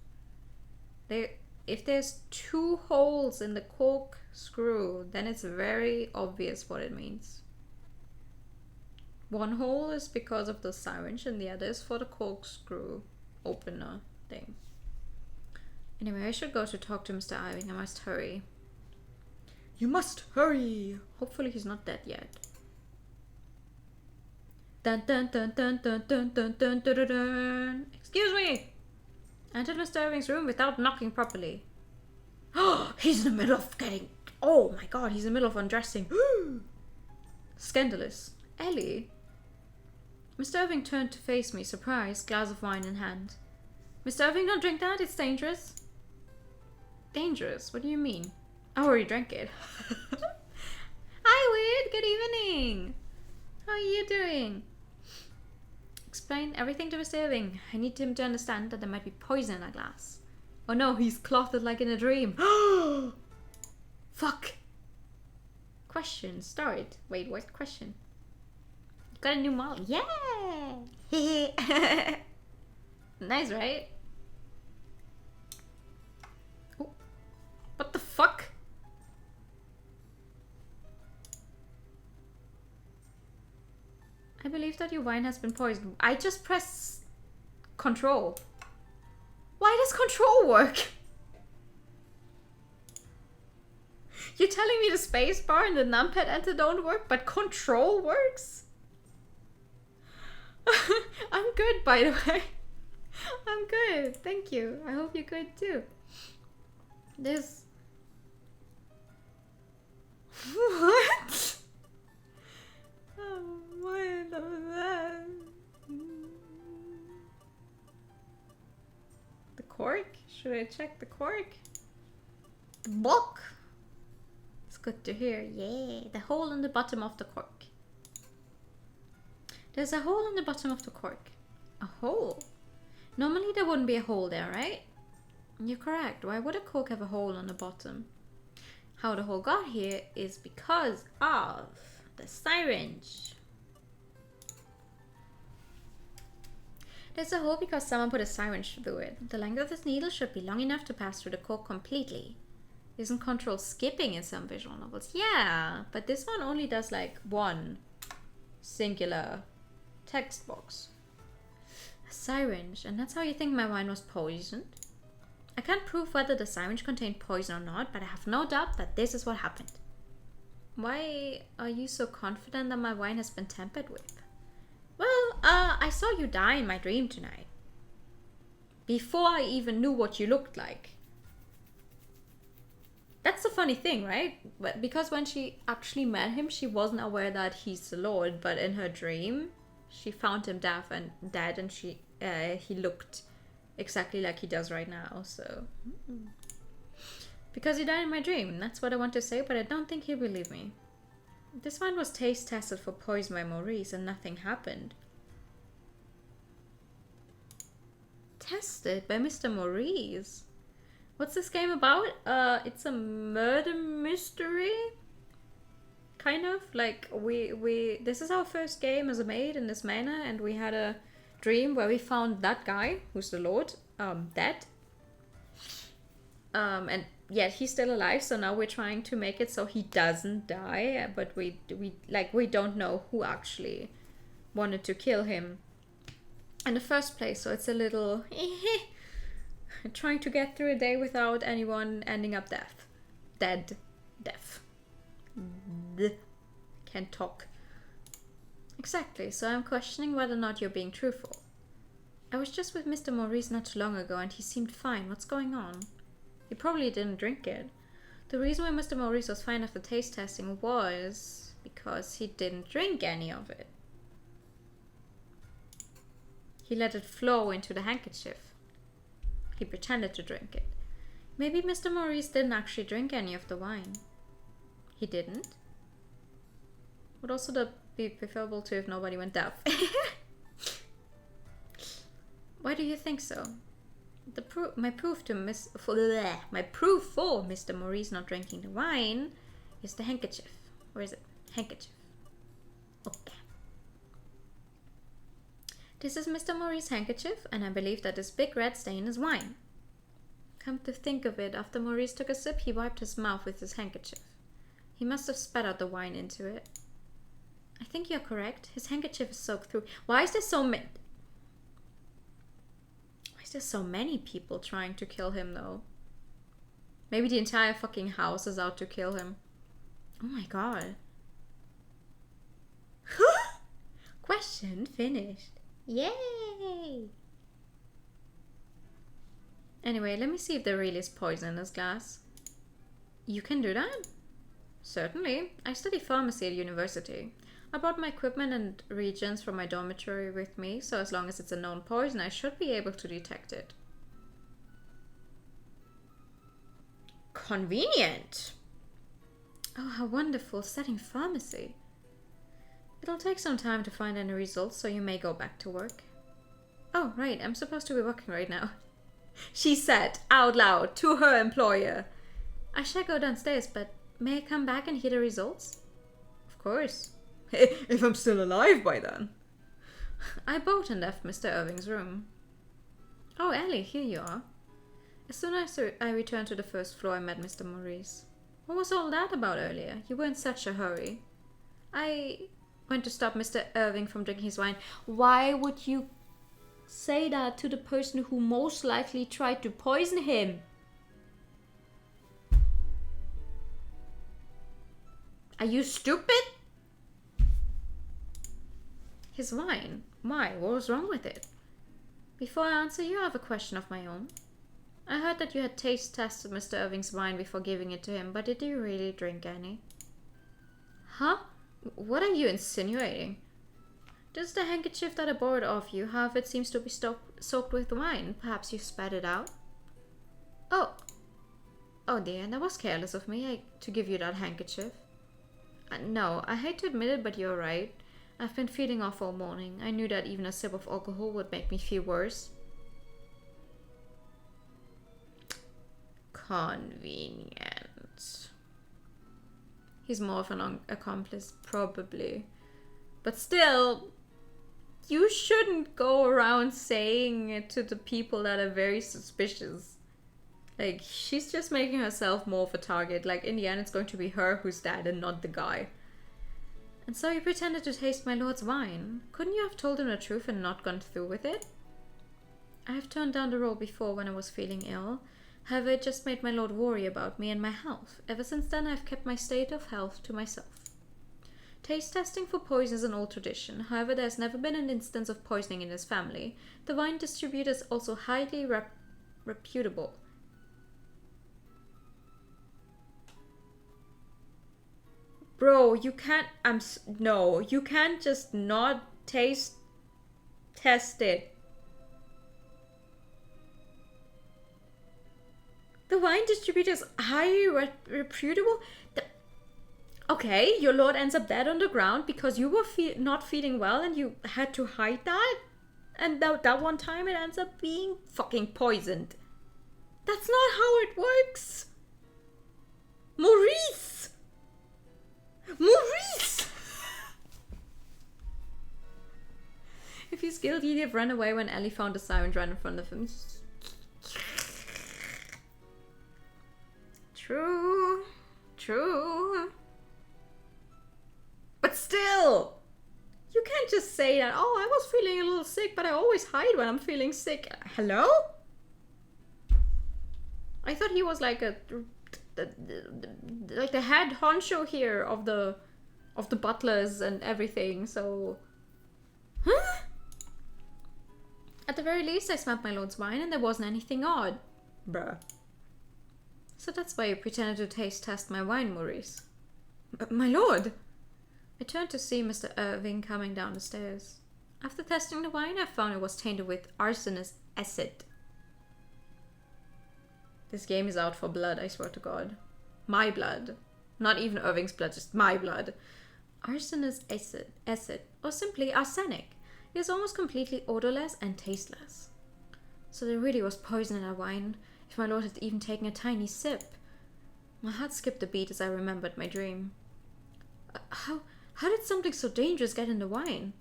A: If there's 2 holes in the cork screw, then it's very obvious what it means. One hole is because of the syringe and the other is for the corkscrew opener thing. Anyway, I should go to talk to Mr. Irving. I must hurry. You must hurry! Hopefully he's not dead yet. Dun dun dun dun dun dun dun dun dun dun dun. Excuse me! I entered Mr. Irving's room without knocking properly. Oh, he's in the middle of getting... Oh my god, he's in the middle of undressing. Scandalous. Ellie? Mr. Irving turned to face me, surprised, glass of wine in hand. Mr. Irving, don't drink that, it's dangerous. Dangerous? What do you mean? I already drank it. Hi, Weird, good evening. How are you doing? Explain everything to Mr. Irving. I need him to understand that there might be poison in a glass. Oh no, he's clothed like in a dream. Fuck. Question, start. Wait, what question? You got a new model. Yeah! Nice, right? Oh. What the fuck? I believe that your wine has been poisoned. I just press control. Why does control work? You're telling me the space bar and the numpad enter don't work, but control works? I'm good, by the way. I'm good, thank you. I hope you're good too. This... What? Oh, what was that? The cork? Should I check the cork? The book? It's good to hear. Yeah, the hole in the bottom of the cork. There's a hole in the bottom of the cork. A hole? Normally there wouldn't be a hole there, right? You're correct. Why would a cork have a hole on the bottom? How the hole got here is because of the syringe. There's a hole because someone put a syringe through it. The length of this needle should be long enough to pass through the cork completely. Isn't control skipping in some visual novels? Yeah, but this one only does like one singular text box. A syringe, and that's how you think my wine was poisoned? I can't prove whether the syringe contained poison or not, but I have no doubt that this is what happened. Why are you so confident that my wine has been tampered with? Well, I saw you die in my dream tonight. Before I even knew what you looked like. That's the funny thing, right? Because when she actually met him, she wasn't aware that he's the Lord, but in her dream, she found him dead and he looked exactly like he does right now, so... Because he died in my dream, that's what I want to say, but I don't think he'll believe me. This wine was taste tested for poison by Maurice and nothing happened. Tested by Mr. Maurice? What's this game about? It's a murder mystery? Kind of? Like, this is our first game as a maid in this manor, and we had a dream where we found that guy, who's the Lord, dead. And yet he's still alive, so now we're trying to make it so he doesn't die, but we don't know who actually wanted to kill him in the first place, so it's a little trying to get through a day without anyone ending up dead. Can't talk. Exactly, so I'm questioning whether or not you're being truthful. I was just with Mr. Maurice not too long ago and he seemed fine. What's going on? He probably didn't drink it. The reason why Mr. Maurice was fine after taste testing was because he didn't drink any of it. He let it flow into the handkerchief. He pretended to drink it. Maybe Mr. Maurice didn't actually drink any of the wine. He didn't? Would also be preferable to if nobody went deaf. Why do you think so? My proof for Mr. Maurice not drinking the wine is the handkerchief. Where is it? Handkerchief. Okay. This is Mr. Maurice's handkerchief, and I believe that this big red stain is wine. Come to think of it, after Maurice took a sip, he wiped his mouth with his handkerchief. He must have spat out the wine into it. I think you're correct. His handkerchief is soaked through. Why is there so many people trying to kill him, though? Maybe the entire fucking house is out to kill him. Oh my god. Question finished. Yay! Anyway, let me see if there really is poison in this glass. You can do that? Certainly. I study pharmacy at university. I brought my equipment and reagents from my dormitory with me, so as long as it's a known poison, I should be able to detect it. Convenient! Oh, how wonderful, studying pharmacy. It'll take some time to find any results, so you may go back to work. Oh, right, I'm supposed to be working right now. She said, out loud, to her employer. I shall go downstairs, but may I come back and hear the results? Of course. If I'm still alive by then. I bowed and left Mr. Irving's room. Oh, Ellie, here you are. As soon as I returned to the first floor, I met Mr. Maurice. What was all that about earlier? You were in such a hurry. I went to stop Mr. Irving from drinking his wine. Why would you say that to the person who most likely tried to poison him? Are you stupid? His wine. Why? What was wrong with it? Before I answer you, I have a question of my own. I heard that you had taste tested Mr. Irving's wine before giving it to him, but did you really drink any? Huh? What are you insinuating? Does the handkerchief that I borrowed off you, half it seems to be soaked with wine? Perhaps you spat it out? Oh. Oh dear, that was careless of me to give you that handkerchief. No, I hate to admit it, but you're right. I've been feeling off all morning. I knew that even a sip of alcohol would make me feel worse. Convenient. He's more of an accomplice, probably. But still, you shouldn't go around saying it to the people that are very suspicious. Like, she's just making herself more of a target. Like, in the end, it's going to be her who's dead and not the guy. And so you pretended to taste my lord's wine. Couldn't you have told him the truth and not gone through with it? I have turned down the role before when I was feeling ill. However, it just made my lord worry about me and my health. Ever since then, I've kept my state of health to myself. Taste testing for poison is an old tradition. However, there's never been an instance of poisoning in his family. The wine distributor is also highly reputable. Bro, you can't... No, you can't just not taste test it. The wine distributor is highly reputable. Okay, your lord ends up dead on the ground because you were not feeling well and you had to hide that. And that one time it ends up being fucking poisoned. That's not how it works. Maurice! Maurice! If he's guilty, he'd have run away when Ellie found the siren right in front of him. True. True. But still! You can't just say that, oh, I was feeling a little sick, but I always hide when I'm feeling sick. Hello? I thought he was like like the head honcho here of the butlers and everything, so... Huh? At the very least, I smelled my lord's wine and there wasn't anything odd. Bruh. So that's why you pretended to taste test my wine, Maurice. My lord! I turned to see Mr. Irving coming down the stairs. After testing the wine, I found it was tainted with arsenic acid. This game is out for blood, I swear to God. My blood. Not even Irving's blood, just my blood. Arsenic acid, or simply arsenic. It is almost completely odorless and tasteless. So there really was poison in our wine, if my lord had even taken a tiny sip. My heart skipped a beat as I remembered my dream. How did something so dangerous get in the wine?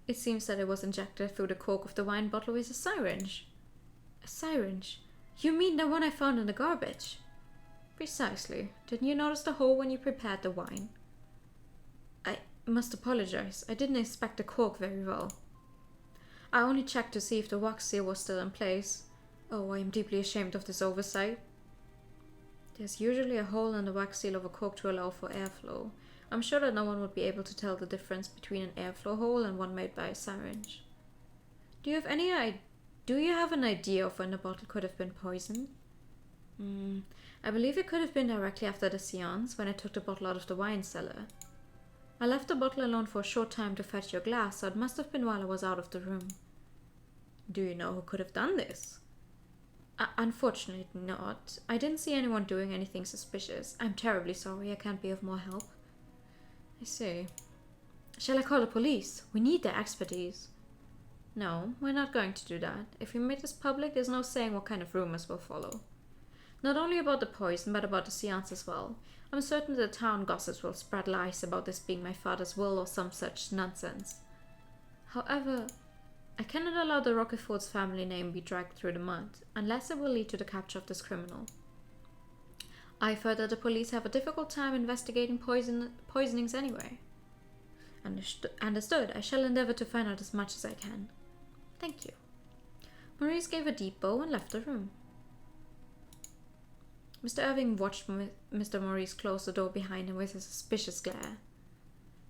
A: It seems that it was injected through the cork of the wine bottle with a syringe. A syringe? You mean the one I found in the garbage? Precisely. Didn't you notice the hole when you prepared the wine? I must apologize. I didn't inspect the cork very well. I only checked to see if the wax seal was still in place. Oh, I am deeply ashamed of this oversight. There's usually a hole in the wax seal of a cork to allow for airflow. I'm sure that no one would be able to tell the difference between an airflow hole and one made by a syringe. Do you have an idea of when the bottle could have been poisoned? I believe it could have been directly after the seance, when I took the bottle out of the wine cellar. I left the bottle alone for a short time to fetch your glass, so it must have been while I was out of the room. Do you know who could have done this? Unfortunately not. I didn't see anyone doing anything suspicious. I'm terribly sorry, I can't be of more help. I see. Shall I call the police? We need their expertise. No, we're not going to do that. If we make this public, there's no saying what kind of rumors will follow. Not only about the poison, but about the seance as well. I'm certain the town gossips will spread lies about this being my father's will or some such nonsense. However, I cannot allow the Roquefort's family name be dragged through the mud, unless it will lead to the capture of this criminal. I've heard that the police have a difficult time investigating poisonings anyway. Understood. I shall endeavor to find out as much as I can. Thank you. Maurice gave a deep bow and left the room. Mr. Irving watched Mr. Maurice close the door behind him with a suspicious glare.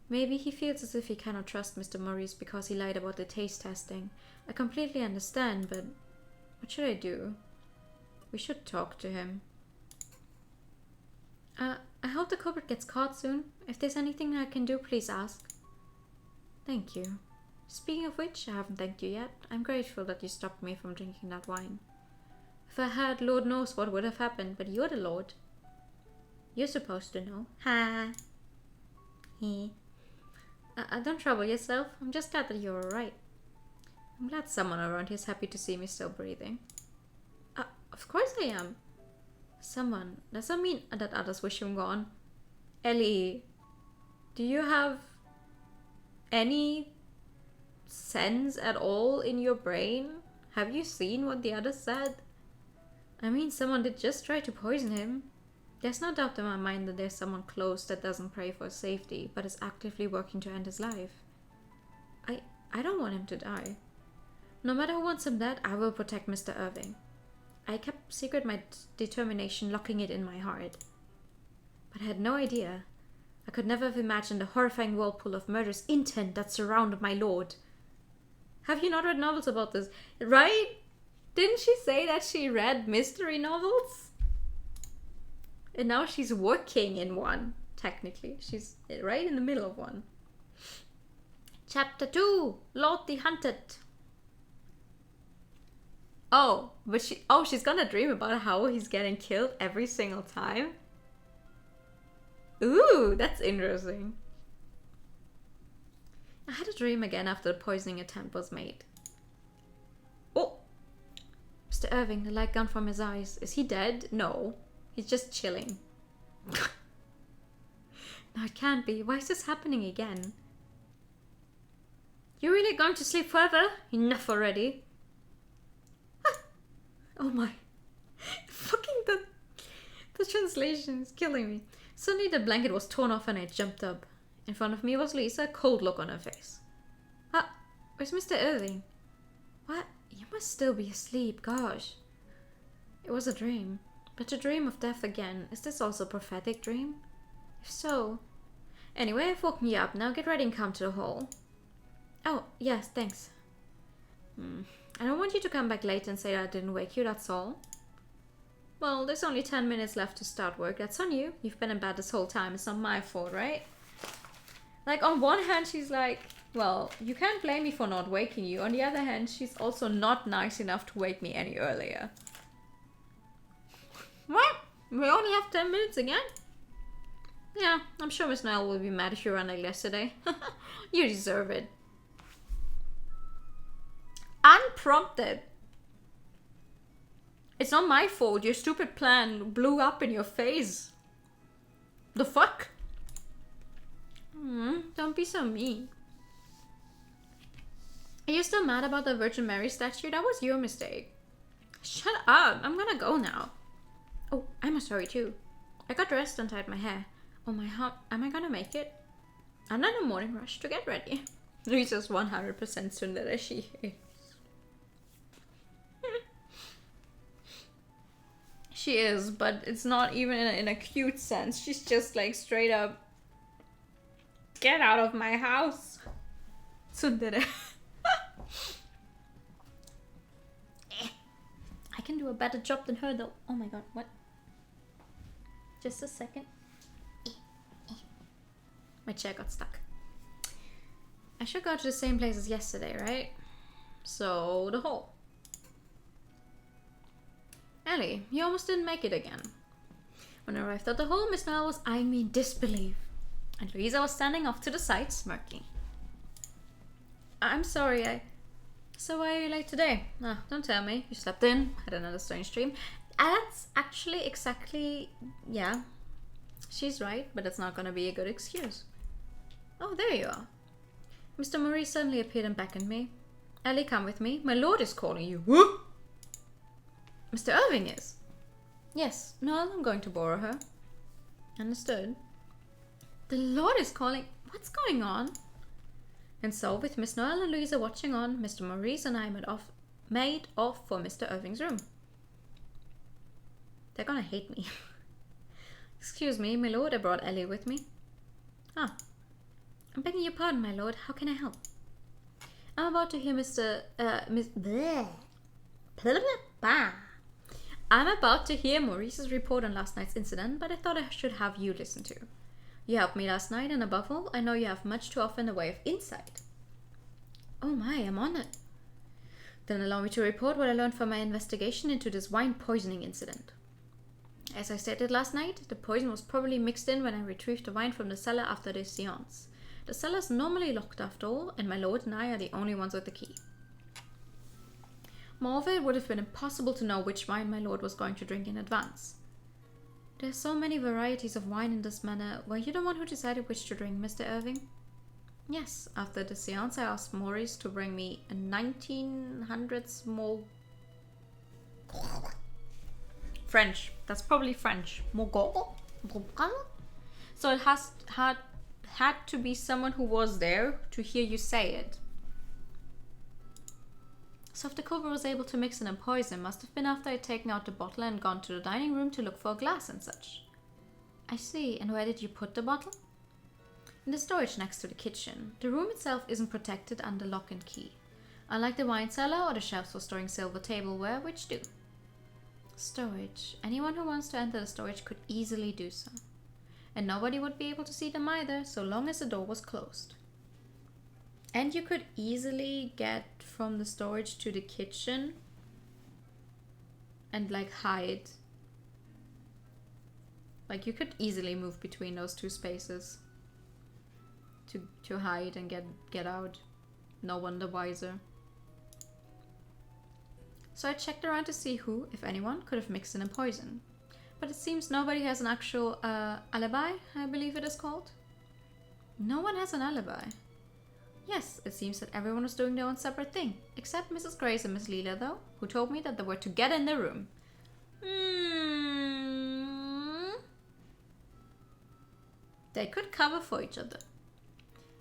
A: Maybe he feels as if he cannot trust Mr. Maurice because he lied about the taste testing. I completely understand, but what should I do? We should talk to him. I hope the culprit gets caught soon. If there's anything I can do, please ask. Thank you. Speaking of which, I haven't thanked you yet. I'm grateful that you stopped me from drinking that wine. If I had, Lord knows what would have happened, but you're the Lord. You're supposed to know. Ha! He. Don't trouble yourself. I'm just glad that you're alright. I'm glad someone around here is happy to see me still breathing. Of course I am. Someone. Does that mean that others wish him gone? Ellie, do you have any sense at all in your brain? Have you seen what the others said? I mean, someone did just try to poison him. There's no doubt in my mind that there's someone close that doesn't pray for his safety, but is actively working to end his life. I don't want him to die. No matter who wants him dead, I will protect Mr. Irving. I kept secret my determination, locking it in my heart. But I had no idea. I could never have imagined the horrifying whirlpool of murderous intent that surrounded my lord. Have you not read novels about this? Right? Didn't she say that she read mystery novels? And now she's working in one, technically. She's right in the middle of one. Chapter 2, Lord the Hunted. Oh, but she's gonna dream about how he's getting killed every single time. Ooh, that's interesting. I had a dream again after the poisoning attempt was made. Oh! Mr. Irving, the light gone from his eyes. Is he dead? No. He's just chilling. No, it can't be. Why is this happening again? You really going to sleep forever? Enough already. Oh my. Fucking the translation is killing me. Suddenly the blanket was torn off and I jumped up. In front of me was Lisa, a cold look on her face. Where's Mr. Irving? What? You must still be asleep, gosh. It was a dream. But to dream of death again, is this also a prophetic dream? If so... Anyway, I've woken you up. Now get ready and come to the hall. Oh, yes, thanks. I don't want you to come back late and say I didn't wake you, that's all. Well, there's only 10 minutes left to start work. That's on you. You've been in bed this whole time. It's not my fault, right? Like, on one hand, she's like, well, you can't blame me for not waking you. On the other hand, she's also not nice enough to wake me any earlier. What? We only have 10 minutes again? Yeah, I'm sure Miss Noel will be mad if you run like yesterday. You deserve it. Unprompted. It's not my fault. Your stupid plan blew up in your face. The fuck? Don't be so mean. Are you still mad about the Virgin Mary statue? That was your mistake. Shut up. I'm gonna go now. Oh, I must hurry too. I got dressed and tied my hair. Oh my heart. Am I gonna make it? I'm in a morning rush to get ready. Lisa's 100% tsundere she is. She is, but it's not even in a cute sense. She's just like straight up, get out of my house. Tsundere. I can do a better job than her though. Oh my god, what? Just a second. My chair got stuck. I should go to the same place as yesterday, right? So, the hall. Ellie, you almost didn't make it again. When I arrived at the hall, Miss Noel was eyeing me in disbelief. And Louisa was standing off to the side, smirking. I'm sorry, So why are you late today? Oh, don't tell me. You slept in, had another strange dream. That's actually exactly... Yeah. She's right, but it's not gonna be a good excuse. Oh, there you are. Mr. Maurice suddenly appeared and beckoned me. Ellie, come with me. My lord is calling you. Whoop! Mr. Irving is. Yes, no, I'm going to borrow her. Understood. The lord is calling. What's going on? And so, with Miss Noel and Louisa watching on, Mr. Maurice and I made off for Mr. Irving's room. They're gonna hate me. Excuse me, my lord, I brought Ellie with me. Ah. I'm begging your pardon, my lord. How can I help? I'm about to hear I'm about to hear Maurice's report on last night's incident, but I thought I should have you listen to. You helped me last night, and above all, I know you have much to offer in the way of insight. Oh my, I'm honored. Then allow me to report what I learned from my investigation into this wine poisoning incident. As I stated last night, the poison was probably mixed in when I retrieved the wine from the cellar after the séance. The cellar is normally locked after all, and my lord and I are the only ones with the key. Moreover, it would have been impossible to know which wine my lord was going to drink in advance. There are so many varieties of wine in this manor. Were you the one who decided which to drink, Mr. Irving? Yes, after the séance I asked Maurice to bring me a 1900 small... French. That's probably French. So it had to be someone who was there to hear you say it. So if the cover was able to mix in a poison, must have been after I'd taken out the bottle and gone to the dining room to look for a glass and such. I see. And where did you put the bottle? In the storage next to the kitchen. The room itself isn't protected under lock and key, unlike the wine cellar or the shelves for storing silver tableware, which do. Storage. Anyone who wants to enter the storage could easily do so. And nobody would be able to see them either, so long as the door was closed. And you could easily get from the storage to the kitchen and like hide. Like you could easily move between those two spaces to hide and get out. No one the wiser. So I checked around to see who, if anyone, could have mixed in a poison. But it seems nobody has an actual alibi, I believe it is called. No one has an alibi. Yes, it seems that everyone was doing their own separate thing, except Mrs. Grace and Miss Leela, though, who told me that they were together in the room. They could cover for each other.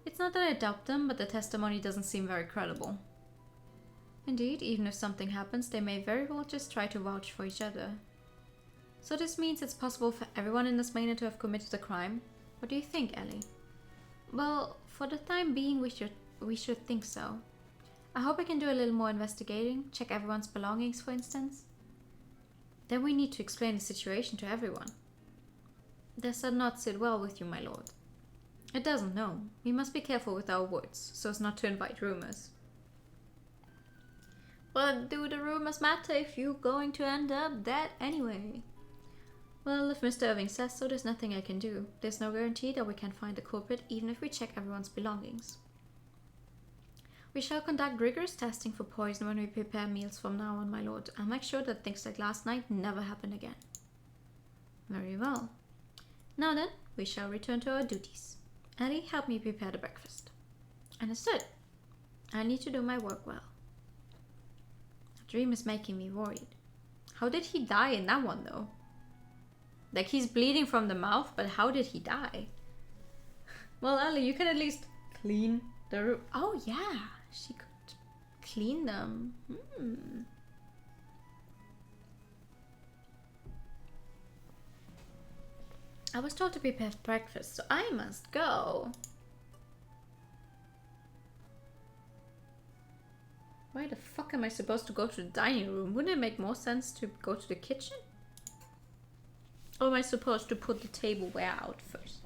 A: It's not that I doubt them, but the testimony doesn't seem very credible. Indeed, even if something happens, they may very well just try to vouch for each other. So this means it's possible for everyone in this manor to have committed a crime? What do you think, Ellie? Well, for the time being, we should think so. I hope I can do a little more investigating, check everyone's belongings, for instance. Then we need to explain the situation to everyone. Does that not sit well with you, my lord? It doesn't, no. We must be careful with our words, so as not to invite rumors. But do the rumors matter if you're going to end up dead anyway? Well, if Mr. Irving says so, there's nothing I can do. There's no guarantee that we can find the culprit, even if we check everyone's belongings. We shall conduct rigorous testing for poison when we prepare meals from now on, my lord. I'll make sure that things like last night never happen again. Very well. Now then, we shall return to our duties. Ellie, help me prepare the breakfast. Understood. I need to do my work well. The dream is making me worried. How did he die in that one, though? Like, he's bleeding from the mouth, but how did he die? Well, Ellie, you can at least clean the room. Oh, yeah. She could clean them. I was told to prepare breakfast, so I must go. Why the fuck am I supposed to go to the dining room? Wouldn't it make more sense to go to the kitchen? Or am I supposed to put the tableware out first?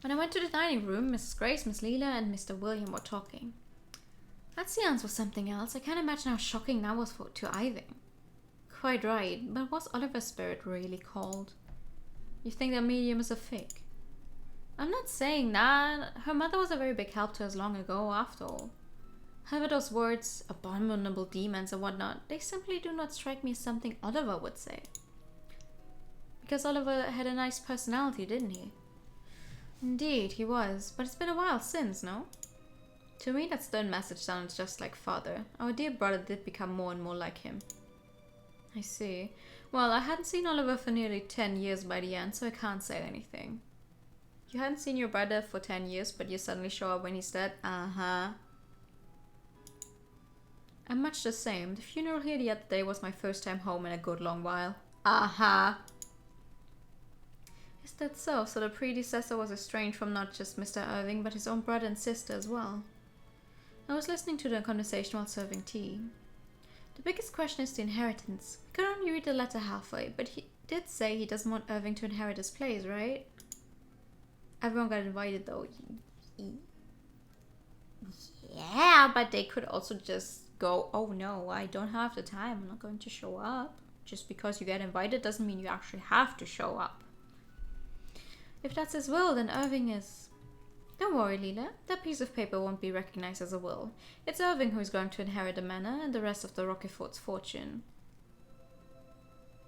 A: When I went to the dining room, Mrs. Grace, Miss Leela, and Mr. William were talking. That seance was something else. I can't imagine how shocking that was to Irving. Quite right, but was Oliver's spirit really called? You think that medium is a fake? I'm not saying that. Her mother was a very big help to us long ago, after all. However, those words, abominable demons and whatnot, they simply do not strike me as something Oliver would say. Because Oliver had a nice personality, didn't he? Indeed, he was, but it's been a while since, no? To me, that stern message sounds just like father. Our dear brother did become more and more like him. I see. Well, I hadn't seen Oliver for nearly 10 years by the end, so I can't say anything. You hadn't seen your brother for 10 years, but you suddenly show up when he's dead? Uh-huh. I'm much the same. The funeral here the other day was my first time home in a good long while. Aha! Is that so? So the predecessor was estranged from not just Mr. Irving, but his own brother and sister as well. I was listening to the conversation while serving tea. The biggest question is the inheritance. I could only read the letter halfway, but he did say he doesn't want Irving to inherit his place, right? Everyone got invited though. Yeah, but they could also just go, oh no, I don't have the time, I'm not going to show up. Just because you get invited doesn't mean you actually have to show up. If that's his will, then Irving is... Don't worry, Leela. That piece of paper won't be recognized as a will. It's Irving who is going to inherit the manor and the rest of the Roquefort's fortune.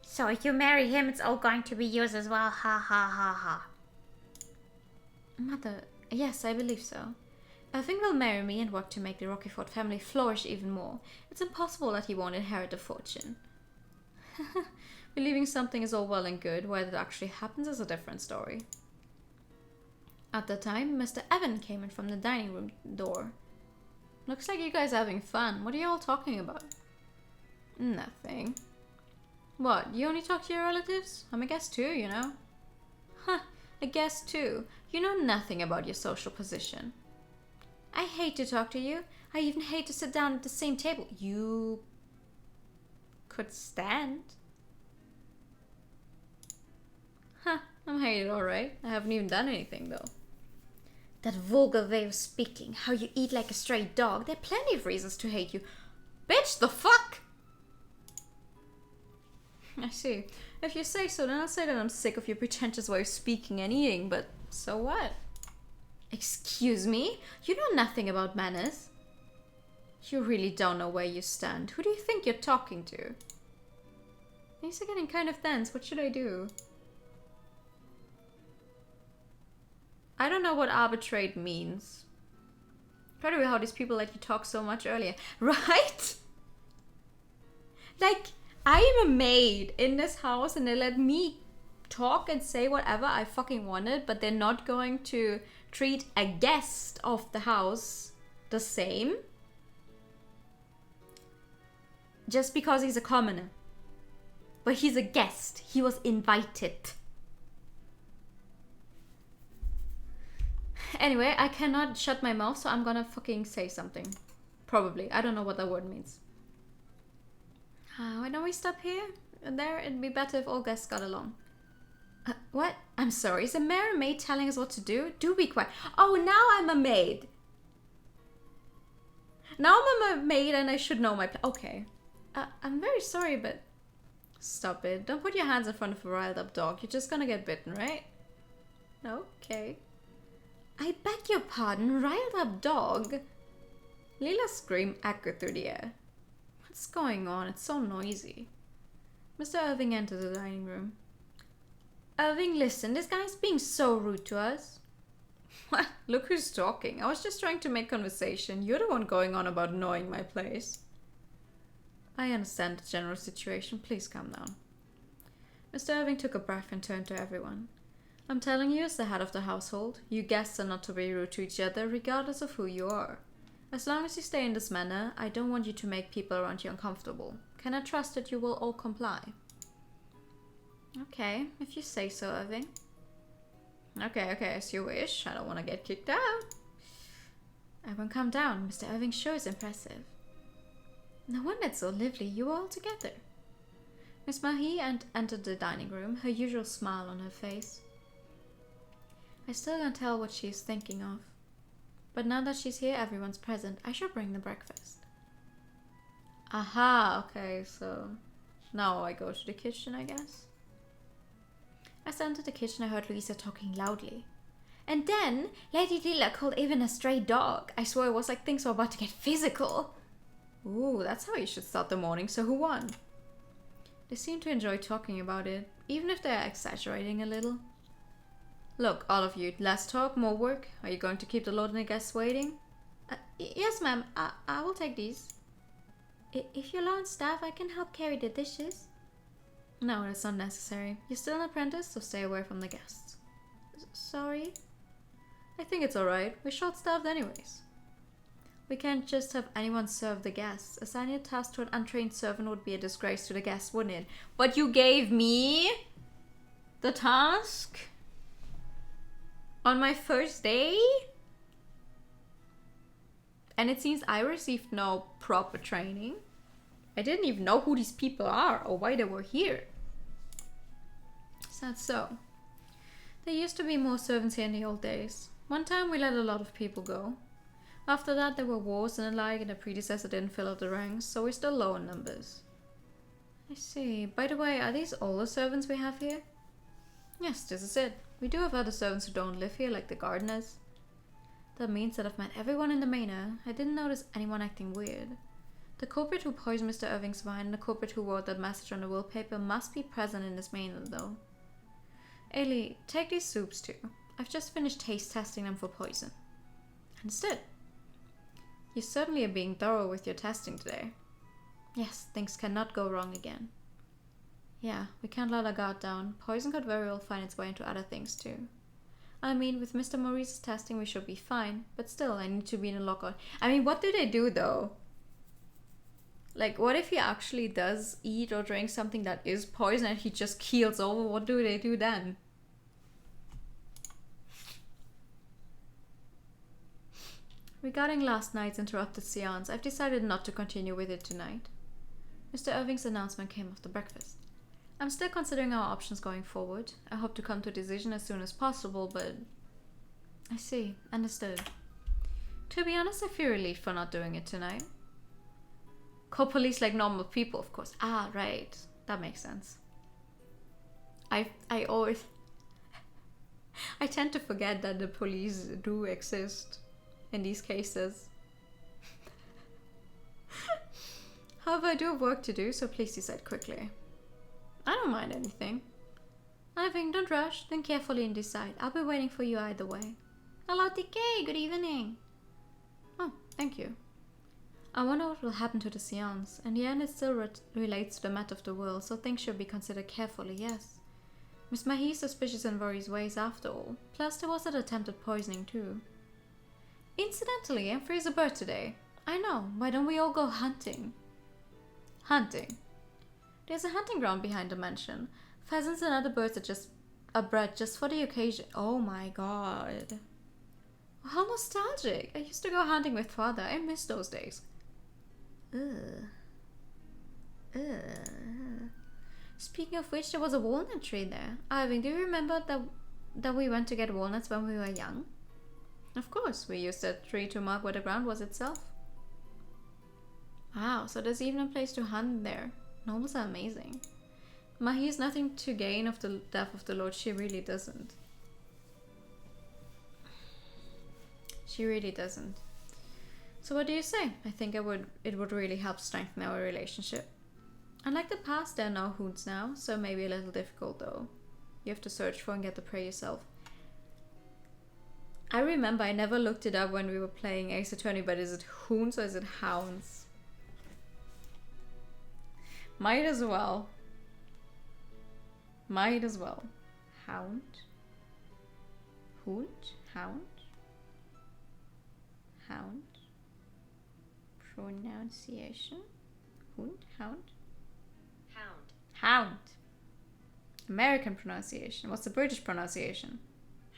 A: So if you marry him, it's all going to be yours as well. Ha ha ha ha. Mother, yes, I believe so. Irving will marry me and work to make the Roquefort family flourish even more. It's impossible that he won't inherit the fortune. Believing something is all well and good, whether it actually happens is a different story. At the time, Mr. Evan came in from the dining room door. Looks like you guys are having fun. What are you all talking about? Nothing. What, you only talk to your relatives? I'm a guest too, you know. Huh, a guest too. You know nothing about your social position. I hate to talk to you. I even hate to sit down at the same table. You could stand. Huh, I'm hated alright. I haven't even done anything though. That vulgar way of speaking, how you eat like a stray dog, there are plenty of reasons to hate you. Bitch, the fuck? I see. If you say so, then I'll say that I'm sick of your pretentious way of speaking and eating, but so what? Excuse me? You know nothing about manners. You really don't know where you stand. Who do you think you're talking to? These are getting kind of tense. What should I do? I don't know what arbitrate means. By the way, how these people let you talk so much earlier. Right? Like, I am a maid in this house and they let me talk and say whatever I fucking wanted, but they're not going to treat a guest of the house the same just because he's a commoner. But he's a guest. He was invited. Anyway, I cannot shut my mouth, so I'm gonna fucking say something. Probably. I don't know what that word means. Why don't we stop here? There, it'd be better if all guests got along. What? I'm sorry. Is the mayor a maid telling us what to do? Do be quiet. Oh, now I'm a maid. Now I'm a maid and I should know my... Okay. I'm very sorry, but... Stop it. Don't put your hands in front of a riled up dog. You're just gonna get bitten, right? Okay. I beg your pardon, riled up dog? Leela's scream echoed through the air. What's going on? It's so noisy. Mr. Irving entered the dining room. Irving, listen, this guy's being so rude to us. What? Look who's talking. I was just trying to make conversation. You're the one going on about knowing my place. I understand the general situation. Please calm down. Mr. Irving took a breath and turned to everyone. I'm telling you as the head of the household, you guests are not to be rude to each other regardless of who you are. As long as you stay in this manner, I don't want you to make people around you uncomfortable. Can I trust that you will all comply? Okay, if you say so, Irving. Okay, as you wish. I don't want to get kicked out. Everyone calm down. Mr. Irving sure is impressive. No wonder it's so lively. You are all together. Miss Mahi entered the dining room, her usual smile on her face. I still can't tell what she is thinking of. But now that she's here, everyone's present. I shall bring the breakfast. Aha, okay, so now I go to the kitchen, I guess. As I entered the kitchen, I heard Louisa talking loudly. And then, Lady Leela called even a stray dog. I swear it was like things were about to get physical. Ooh, that's how you should start the morning, so who won? They seem to enjoy talking about it, even if they're exaggerating a little. Look, all of you, less talk, more work. Are you going to keep the Lord and the guests waiting? Yes, ma'am. I will take these. If you're low on staff, I can help carry the dishes. No, that's not necessary. You're still an apprentice, so stay away from the guests. Sorry? I think it's alright. We're short-staffed anyways. We can't just have anyone serve the guests. Assigning a task to an untrained servant would be a disgrace to the guests, wouldn't it? But you gave me the task on my first day? And it seems I received no proper training. I didn't even know who these people are or why they were here. Is that so? There used to be more servants here in the old days. One time we let a lot of people go. After that there were wars and the like, and the predecessor didn't fill up the ranks, so we're still low in numbers. I see. By the way, are these all the servants we have here? Yes, this is it. We do have other servants who don't live here, like the gardeners. That means that I've met everyone in the manor. I didn't notice anyone acting weird. The culprit who poisoned Mr. Irving's wine and the culprit who wrote that message on the wallpaper must be present in this manor, though. Ailey, take these soups too. I've just finished taste testing them for poison. Understood. You certainly are being thorough with your testing today. Yes, things cannot go wrong again. Yeah, we can't let our guard down. Poison could very well find its way into other things too. I mean, with Mr. Maurice's testing we should be fine, but still, I need to be in a lockout. I mean, what do they do though? Like, what if he actually does eat or drink something that is poison and he just keels over? What do they do then? Regarding last night's interrupted seance, I've decided not to continue with it tonight. Mr. Irving's announcement came after breakfast. I'm still considering our options going forward. I hope to come to a decision as soon as possible, but... I see. Understood. To be honest, I feel relieved for not doing it tonight. Call police like normal people, of course. Ah, right. That makes sense. I always... I tend to forget that the police do exist in these cases. However, I do have work to do, so please decide quickly. I don't mind anything. Irving, don't rush. Think carefully and decide. I'll be waiting for you either way. Hello, TK. Good evening. Oh, thank you. I wonder what will happen to the seance. In the end, it still relates to the matter of the will, so things should be considered carefully, yes. Miss Mahie's suspicious in Rory's ways after all. Plus, there was that attempted poisoning too. Incidentally, I'm free as a bird today. I know. Why don't we all go hunting? Hunting. There's a hunting ground behind the mansion. Pheasants and other birds are bred just for the occasion. Oh my god. How nostalgic. I used to go hunting with father. I miss those days. Ugh. Speaking of which, there was a walnut tree there. Irving, do you remember that we went to get walnuts when we were young? Of course, we used that tree to mark where the ground was itself. Wow, so there's even a place to hunt there. Nobles are amazing. Mahi has nothing to gain of the death of the Lord. She really doesn't. She really doesn't. So what do you say? I think it would really help strengthen our relationship. Unlike the past, there are no hoons now, so it may be a little difficult though. You have to search for and get the prey yourself. I remember I never looked it up when we were playing Ace Attorney, but is it hoons or is it hounds? Might as well. Might as well. Hound? Hound? Hound? Hound? Pronunciation? Hound? Hound?
B: Hound.
A: Hound. American pronunciation. What's the British pronunciation?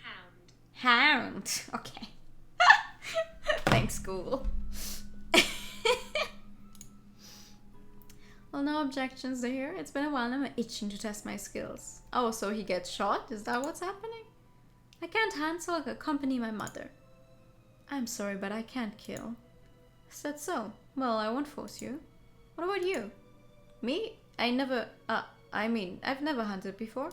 B: Hound.
A: Hound. Okay. Thanks, Google. Well, no objections there. It's been a while and I'm itching to test my skills. Oh, so he gets shot? Is that what's happening? I can't hunt, so I'll accompany my mother. I'm sorry, but I can't kill. Is that so? Well, I won't force you. What about you? Me? I've never hunted before.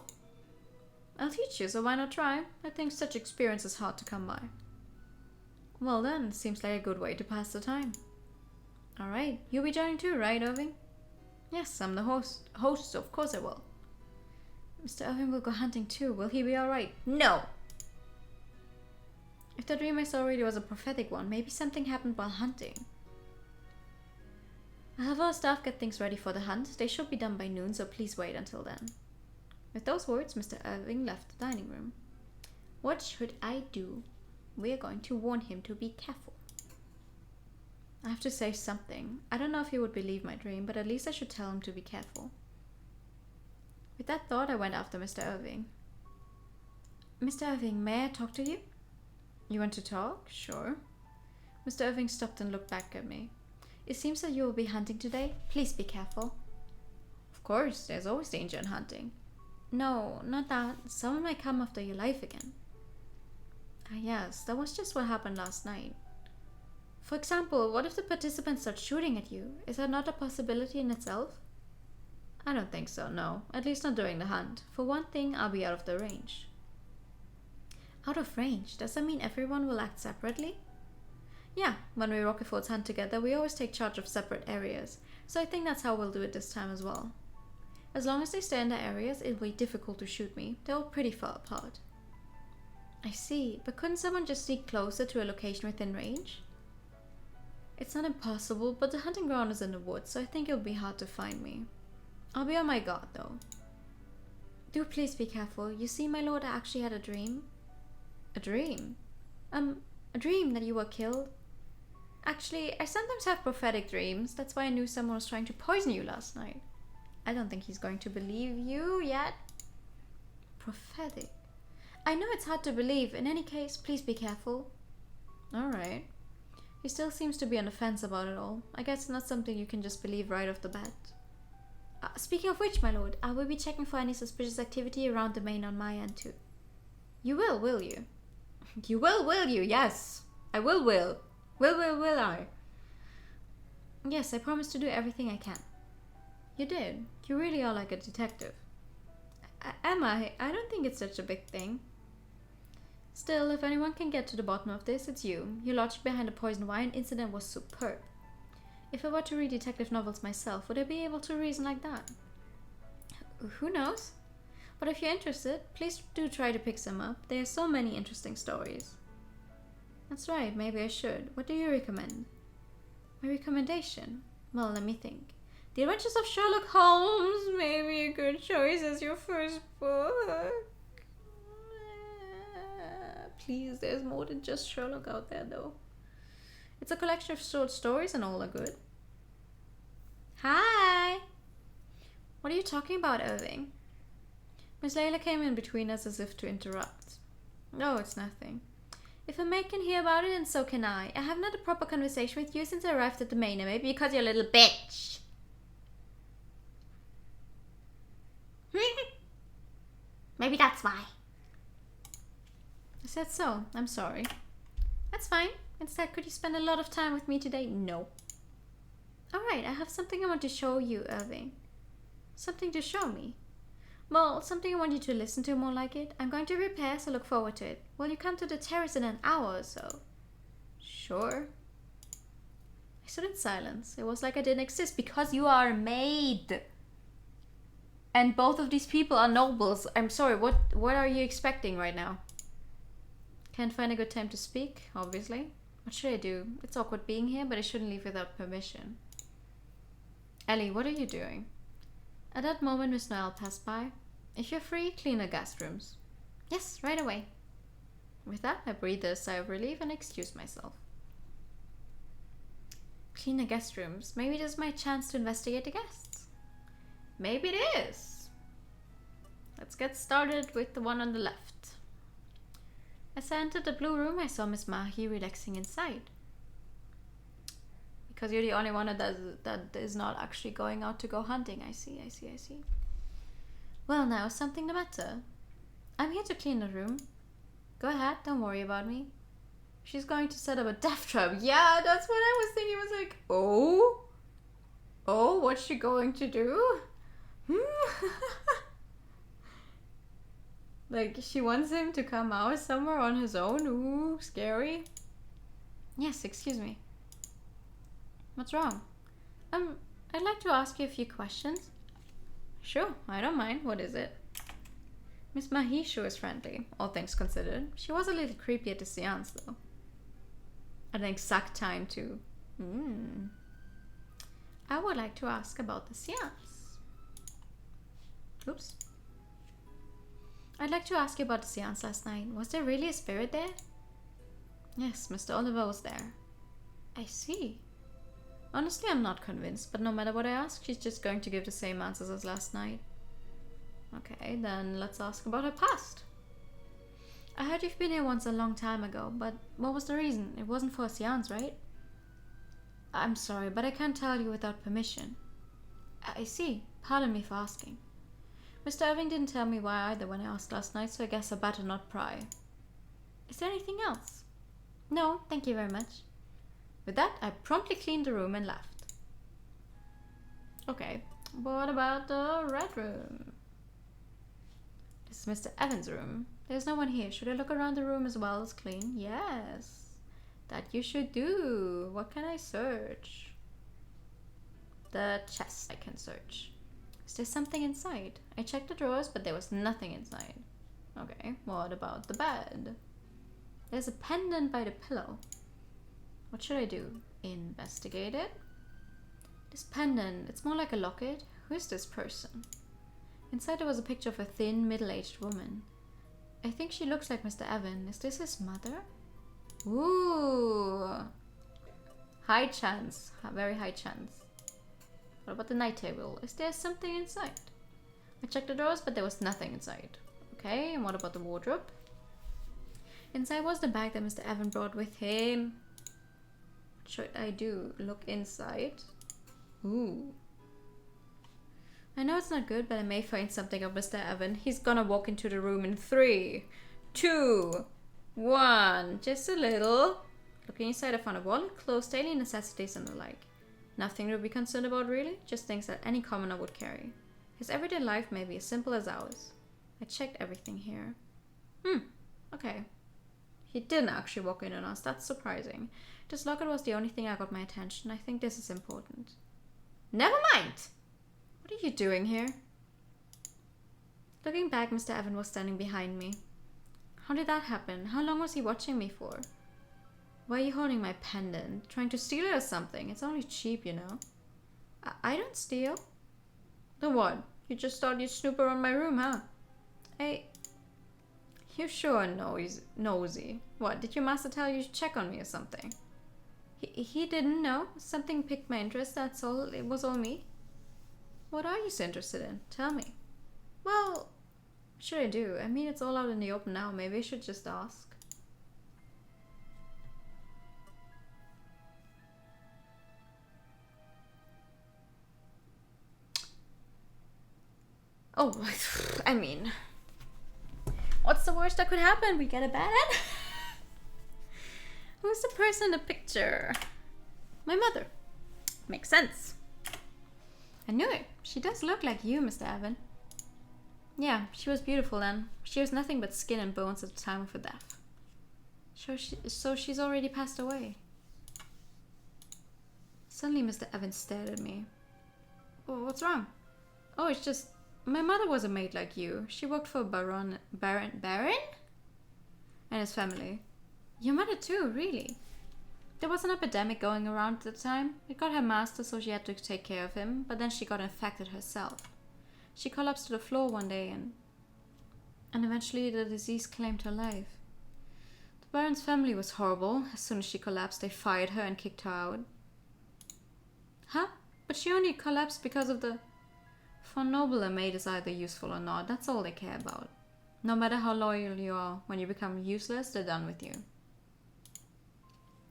A: I'll teach you, so why not try? I think such experience is hard to come by. Well then, seems like a good way to pass the time. Alright, you'll be joining too, right, Irving? Yes, I'm the host. Host, of course I will. Mr. Irving will go hunting too. Will he be alright? No! If the dream I saw already was a prophetic one, maybe something happened while hunting. I'll have our staff get things ready for the hunt. They should be done by noon, so please wait until then. With those words, Mr. Irving left the dining room. What should I do? We are going to warn him to be careful. I have to say something. I don't know if he would believe my dream, but at least I should tell him to be careful. With that thought, I went after Mr. Irving. Mr. Irving, may I talk to you? You want to talk? Sure. Mr. Irving stopped and looked back at me. It seems that you will be hunting today. Please be careful. Of course, there's always danger in hunting. No, not that. Someone might come after your life again. Ah, yes, that was just what happened last night. For example, what if the participants start shooting at you? Is that not a possibility in itself? I don't think so, no. At least not during the hunt. For one thing, I'll be out of the range. Out of range? Does that mean everyone will act separately? Yeah, when we Rocky Fords hunt together, we always take charge of separate areas. So I think that's how we'll do it this time as well. As long as they stay in their areas, it'll be difficult to shoot me. They're all pretty far apart. I see, but couldn't someone just sneak closer to a location within range? It's not impossible, but the hunting ground is in the woods, so I think it'll be hard to find me. I'll be on my guard, though. Do please be careful. You see, my lord, I actually had a dream. A dream? A dream that you were killed. Actually, I sometimes have prophetic dreams. That's why I knew someone was trying to poison you last night. I don't think he's going to believe you yet. Prophetic? I know it's hard to believe. In any case, please be careful. Alright. He still seems to be on the fence about it all. I guess it's not something you can just believe right off the bat. Speaking of which, my lord, I will be checking for any suspicious activity around the main on my end too. You will you? You will you? Yes. I will. Will I? Yes, I promise to do everything I can. You did. You really are like a detective. Am I? I don't think it's such a big thing. Still, if anyone can get to the bottom of this, it's you. Your logic behind the poison wine incident was superb. If I were to read detective novels myself, would I be able to reason like that? Who knows? But if you're interested, please do try to pick some up. There are so many interesting stories. That's right, maybe I should. What do you recommend? My recommendation? Well, let me think. The Adventures of Sherlock Holmes may be a good choice as your first book. Please, there's more than just Sherlock out there, though. It's a collection of short stories and all are good. Hi! What are you talking about, Irving? Miss Layla came in between us as if to interrupt. No, it's nothing. If a maid can hear about it, then so can I. I haven't had a proper conversation with you since I arrived at the main, and maybe because you're a little bitch. Maybe that's why. I said so. I'm sorry. That's fine. Instead, could you spend a lot of time with me today? No. Alright, I have something I want to show you, Irving. Something to show me? Well, something I want you to listen to, more like it. I'm going to repair, so look forward to it. Will you come to the terrace in an hour or so? Sure. I stood in silence. It was like I didn't exist because you are a maid. And both of these people are nobles. I'm sorry, what are you expecting right now? Can't find a good time to speak, obviously. What should I do? It's awkward being here, but I shouldn't leave without permission. Ellie, what are you doing? At that moment, Miss Noel passed by. If you're free, clean the guest rooms. Yes, right away. With that, I breathed a sigh of relief and excused myself. Clean the guest rooms. Maybe this is my chance to investigate the guests. Maybe it is. Let's get started with the one on the left. As I entered the blue room, I saw Miss Mahi relaxing inside. Because you're the only one that is not actually going out to go hunting. I see. Well, now, is something the matter? I'm here to clean the room. Go ahead, don't worry about me. She's going to set up a death trap. Yeah, that's what I was thinking. I was like, oh, what's she going to do? Like, she wants him to come out somewhere on his own. Ooh, scary. Yes, excuse me. What's wrong? I'd like to ask you a few questions. Sure, I don't mind. What is it? Miss Mahishu is friendly, all things considered. She was a little creepy at the seance, though. At an exact time, too. I would like to ask about the seance. Oops. I'd like to ask you about the seance last night. Was there really a spirit there? Yes, Mr. Oliver was there. I see. Honestly, I'm not convinced, but no matter what I ask, she's just going to give the same answers as last night. Okay, then let's ask about her past. I heard you've been here once a long time ago, but what was the reason? It wasn't for a seance, right? I'm sorry, but I can't tell you without permission. I see. Pardon me for asking. Mr. Irving didn't tell me why either when I asked last night, so I guess I better not pry. Is there anything else? No, thank you very much. With that, I promptly cleaned the room and left. Okay, what about the red room? This is Mr. Evans' room. There's no one here. Should I look around the room as well as clean? Yes, that you should do. What can I search? The chest I can search. Is there something inside? I checked the drawers, but there was nothing inside. Okay, what about the bed? There's a pendant by the pillow. What should I do? Investigate it? This pendant, it's more like a locket. Who is this person? Inside there was a picture of a thin, middle-aged woman. I think she looks like Mr. Evan. Is this his mother? Ooh. High chance. Very high chance. What about the night table? Is there something inside? I checked the drawers, but there was nothing inside. Okay, and what about the wardrobe? Inside was the bag that Mr. Evan brought with him. What should I do? Look inside. Ooh. I know it's not good, but I may find something of Mr. Evan. He's gonna walk into the room in 3, 2, 1. Just a little. Looking inside, I found a wallet, clothes, daily necessities, and the like. Nothing to be concerned about, really. Just things that any commoner would carry. His everyday life may be as simple as ours. I checked everything here. Okay. He didn't actually walk in on us. That's surprising. This locket was the only thing that got my attention. I think this is important. Never mind! What are you doing here? Looking back, Mr. Evan was standing behind me. How did that happen? How long was he watching me for? Why are you holding my pendant? Trying to steal it or something? It's only cheap, you know. I don't steal. Then what? You just thought you'd snoop around my room, huh? You're sure nosy. What, did your master tell you to check on me or something? He didn't know. Something piqued my interest, that's all. It was all me. What are you so interested in? Tell me. Well, what should I do? I mean, it's all out in the open now. Maybe I should just ask. Oh, I mean, what's the worst that could happen? We get a bad end? Who's the person in the picture? My mother. Makes sense. I knew it. She does look like you, Mr. Evan. Yeah, she was beautiful then. She was nothing but skin and bones at the time of her death. So she's already passed away. Suddenly Mr. Evan stared at me. Oh, what's wrong? Oh, it's just... My mother was a maid like you. She worked for Baron? And his family. Your mother too, really? There was an epidemic going around at the time. It got her master, so she had to take care of him, but then she got infected herself. She collapsed to the floor one day and eventually the disease claimed her life. The Baron's family was horrible. As soon as she collapsed, they fired her and kicked her out. Huh? But she only collapsed because of the... For noble, a maid is either useful or not. That's all they care about. No matter how loyal you are, when you become useless, they're done with you.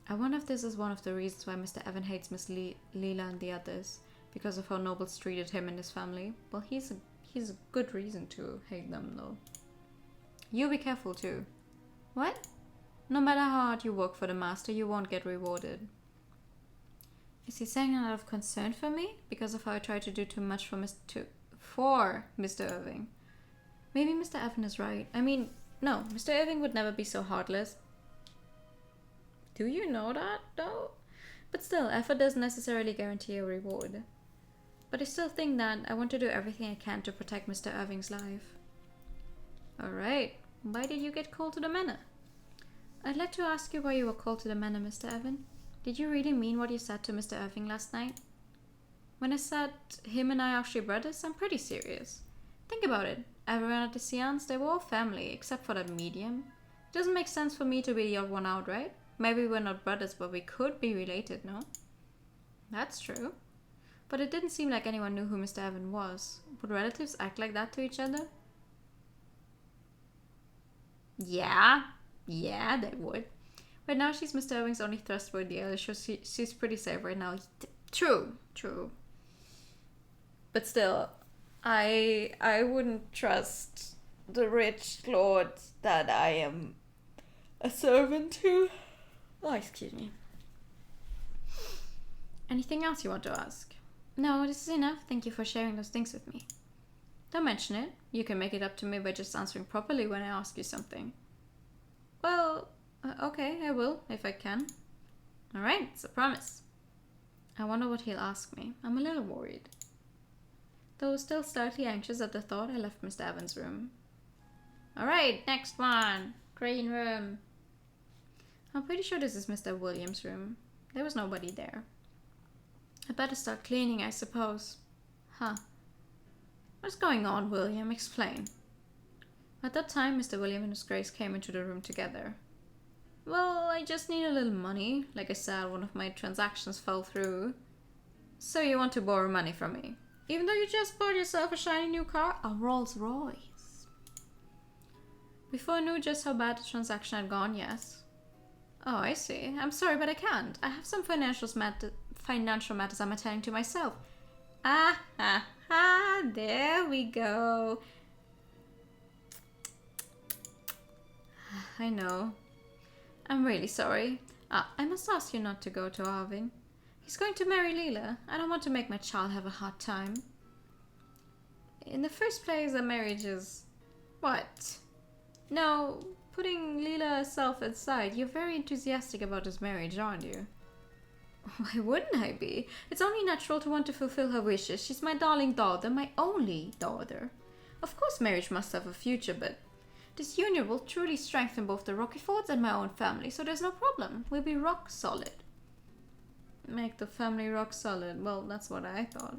A: I wonder if this is one of the reasons why Mr. Evan hates Miss Leela and the others. Because of how nobles treated him and his family. Well, he's a good reason to hate them, though. You be careful, too. What? No matter how hard you work for the master, you won't get rewarded. Is he saying that out of concern for me? Because of how I tried to do too much for Mr. Irving? Maybe Mr. Evan is right. I mean, no, Mr. Irving would never be so heartless. Do you know that, though? But still, effort doesn't necessarily guarantee a reward. But I still think that I want to do everything I can to protect Mr. Irving's life. Alright, why did you get called to the manor? I'd like to ask you why you were called to the manor, Mr. Evan. Did you really mean what you said to Mr. Irving last night? When I said him and I are actually brothers, I'm pretty serious. Think about it. Everyone at the seance, they were all family, except for that medium. It doesn't make sense for me to be the odd one out, right? Maybe we're not brothers, but we could be related, no? That's true. But it didn't seem like anyone knew who Mr. Evan was. Would relatives act like that to each other? Yeah, they would. But now she's Mr. Irving's only trustworthy ally, so she's pretty safe right now. True. But still, I wouldn't trust the rich lord that I am a servant to. Oh, excuse me. Anything else you want to ask? No, this is enough. Thank you for sharing those things with me. Don't mention it. You can make it up to me by just answering properly when I ask you something. Well, okay, I will, if I can. Alright, it's a promise. I wonder what he'll ask me. I'm a little worried. Though still slightly anxious at the thought, I left Mr. Evans' room. Alright, next one. Green room. I'm pretty sure this is Mr. Williams' room. There was nobody there. I better start cleaning, I suppose. Huh. What's going on, William? Explain. At that time, Mr. William and Miss Grace came into the room together. Well, I just need a little money. Like I said, one of my transactions fell through. So you want to borrow money from me? Even though you just bought yourself a shiny new car? A Rolls Royce. Before I knew just how bad the transaction had gone, yes. Oh, I see. I'm sorry, but I can't. I have some financial matters I'm attending to myself. There we go. I know. I'm really sorry. I must ask you not to go to Arvin. He's going to marry Leela. I don't want to make my child have a hard time. In the first place, a marriage is... What? No, putting Leela herself aside, you're very enthusiastic about this marriage, aren't you? Why wouldn't I be? It's only natural to want to fulfill her wishes. She's my darling daughter, my only daughter. Of course marriage must have a future, but this union will truly strengthen both the Rockyfords and my own family, so there's no problem. We'll be rock solid. Make the family rock solid. Well, that's what I thought.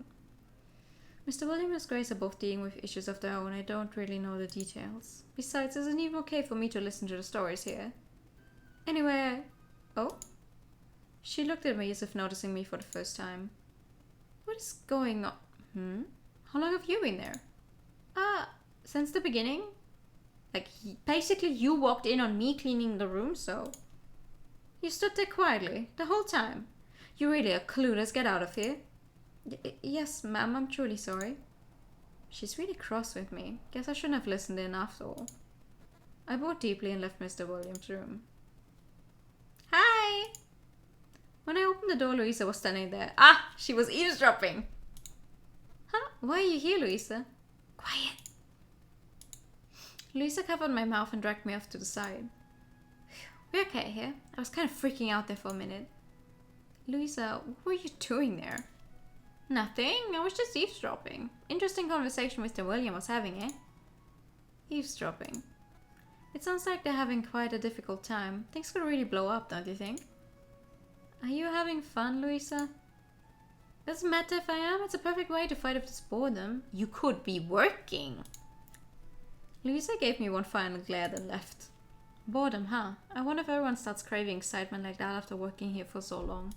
A: Mr. William and Miss Grace are both dealing with issues of their own. I don't really know the details. Besides, it's even okay for me to listen to the stories here. Anyway... Oh? She looked at me as if noticing me for the first time. What is going on? How long have you been there? Since the beginning? Like, basically you walked in on me cleaning the room, so... You stood there quietly, the whole time. You really are clueless. Get out of here. Yes, ma'am, I'm truly sorry. She's really cross with me. Guess I shouldn't have listened in after all. I bowed deeply and left Mr. Williams' room. Hi! When I opened the door, Louisa was standing there. She was eavesdropping. Huh? Why are you here, Louisa? Quiet. Louisa covered my mouth and dragged me off to the side. We're okay here. I was kind of freaking out there for a minute. Louisa, what were you doing there? Nothing. I was just eavesdropping. Interesting conversation Mr. William was having, eh? Eavesdropping. It sounds like they're having quite a difficult time. Things could really blow up, don't you think? Are you having fun, Louisa? Doesn't matter if I am. It's a perfect way to fight off this boredom. You could be working. Louisa gave me one final glare then left. Boredom, huh? I wonder if everyone starts craving excitement like that after working here for so long.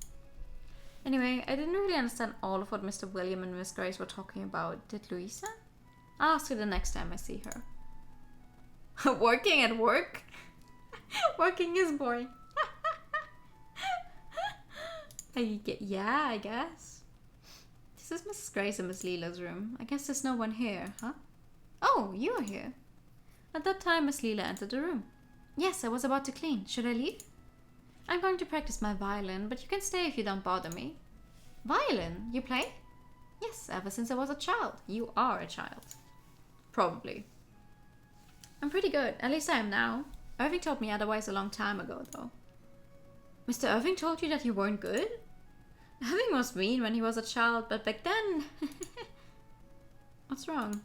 A: Anyway, I didn't really understand all of what Mr. William and Miss Grace were talking about. Did Louisa? I'll ask her the next time I see her. Working at work? Working is boring. Yeah, I guess. This is Mrs. Grace and Miss Leela's room. I guess there's no one here, huh? Oh, you are here. At that time, Miss Leela entered the room. Yes, I was about to clean. Should I leave? I'm going to practice my violin, but you can stay if you don't bother me. Violin? You play? Yes, ever since I was a child. You are a child. Probably. I'm pretty good. At least I am now. Irving told me otherwise a long time ago, though. Mr. Irving told you that you weren't good? Irving was mean when he was a child, but back then... What's wrong?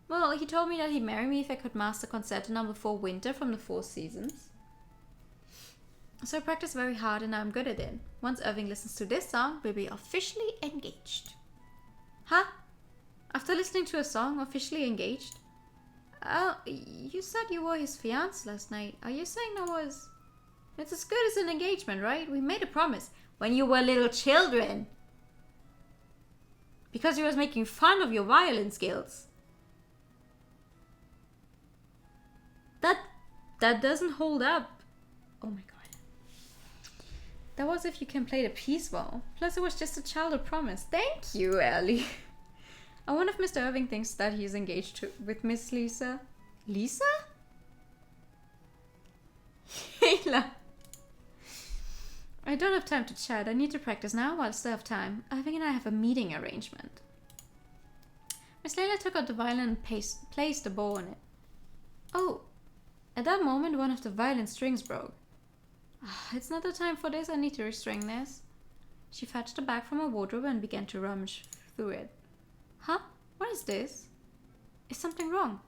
A: Well, he told me that he'd marry me if I could master Concerto No. 4 Winter from the Four Seasons. So I practiced very hard and now I'm good at it. Once Irving listens to this song, we'll be officially engaged. Huh? After listening to a song, officially engaged? Oh, you said you were his fiancé last night. Are you saying that was... It's as good as an engagement, right? We made a promise. When you were little children. Because he was making fun of your violin skills. That doesn't hold up. Oh my god. That was if you can play the piece well. Plus it was just a childhood promise. Thank you, Ellie. I wonder if Mr. Irving thinks that he's engaged with Miss Lisa. Lisa? Ayla. I don't have time to chat. I need to practice now while I still have time. Irving and I have a meeting arrangement. Miss Layla took out the violin and placed the bow on it. Oh, at that moment one of the violin strings broke. It's not the time for this. I need to restring this. She fetched a bag from her wardrobe and began to rummage through it. Huh? What is this? Is something wrong?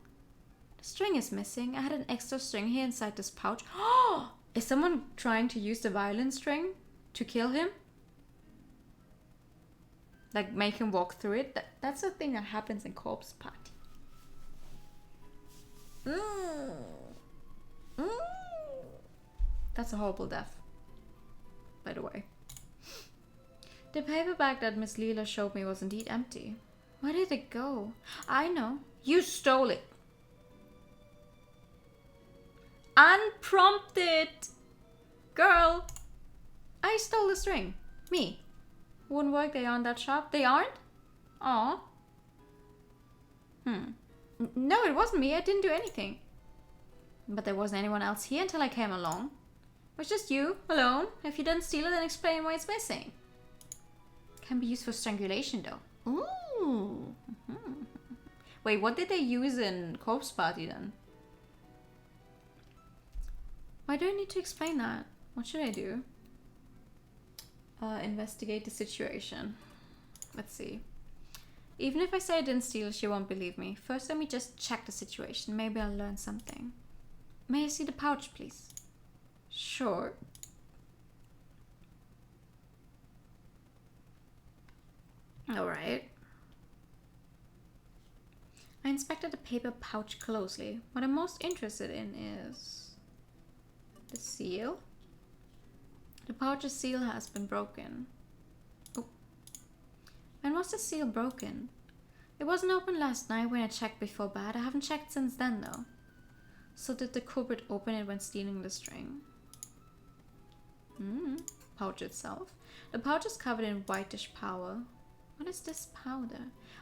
A: The string is missing. I had an extra string here inside this pouch. Oh! Is someone trying to use the violin string to kill him? Like make him walk through it? That's a thing that happens in Corpse Party. That's a horrible death, by the way. The paper bag that Miss Leela showed me was indeed empty. Where did it go? I know. You stole it. Unprompted! Girl! I stole the string. Me. Wouldn't work, they aren't that sharp. They aren't? Aw. No, it wasn't me. I didn't do anything. But there wasn't anyone else here until I came along. It was just you, alone. If you didn't steal it, then explain why it's missing. Can be used for strangulation, though. Ooh. Wait, what did they use in Corpse Party, then? Why do I need to explain that? What should I do? Investigate the situation. Let's see. Even if I say I didn't steal, she won't believe me. First, let me just check the situation. Maybe I'll learn something. May I see the pouch, please? Sure. Alright. I inspected the paper pouch closely. What I'm most interested in is the seal. The pouch's seal has been broken. Oh. When was the seal broken? It wasn't open last night when I checked before bed. I haven't checked since then though. So did the culprit open it when stealing the string? Pouch itself. The pouch is covered in whitish powder. What is this powder?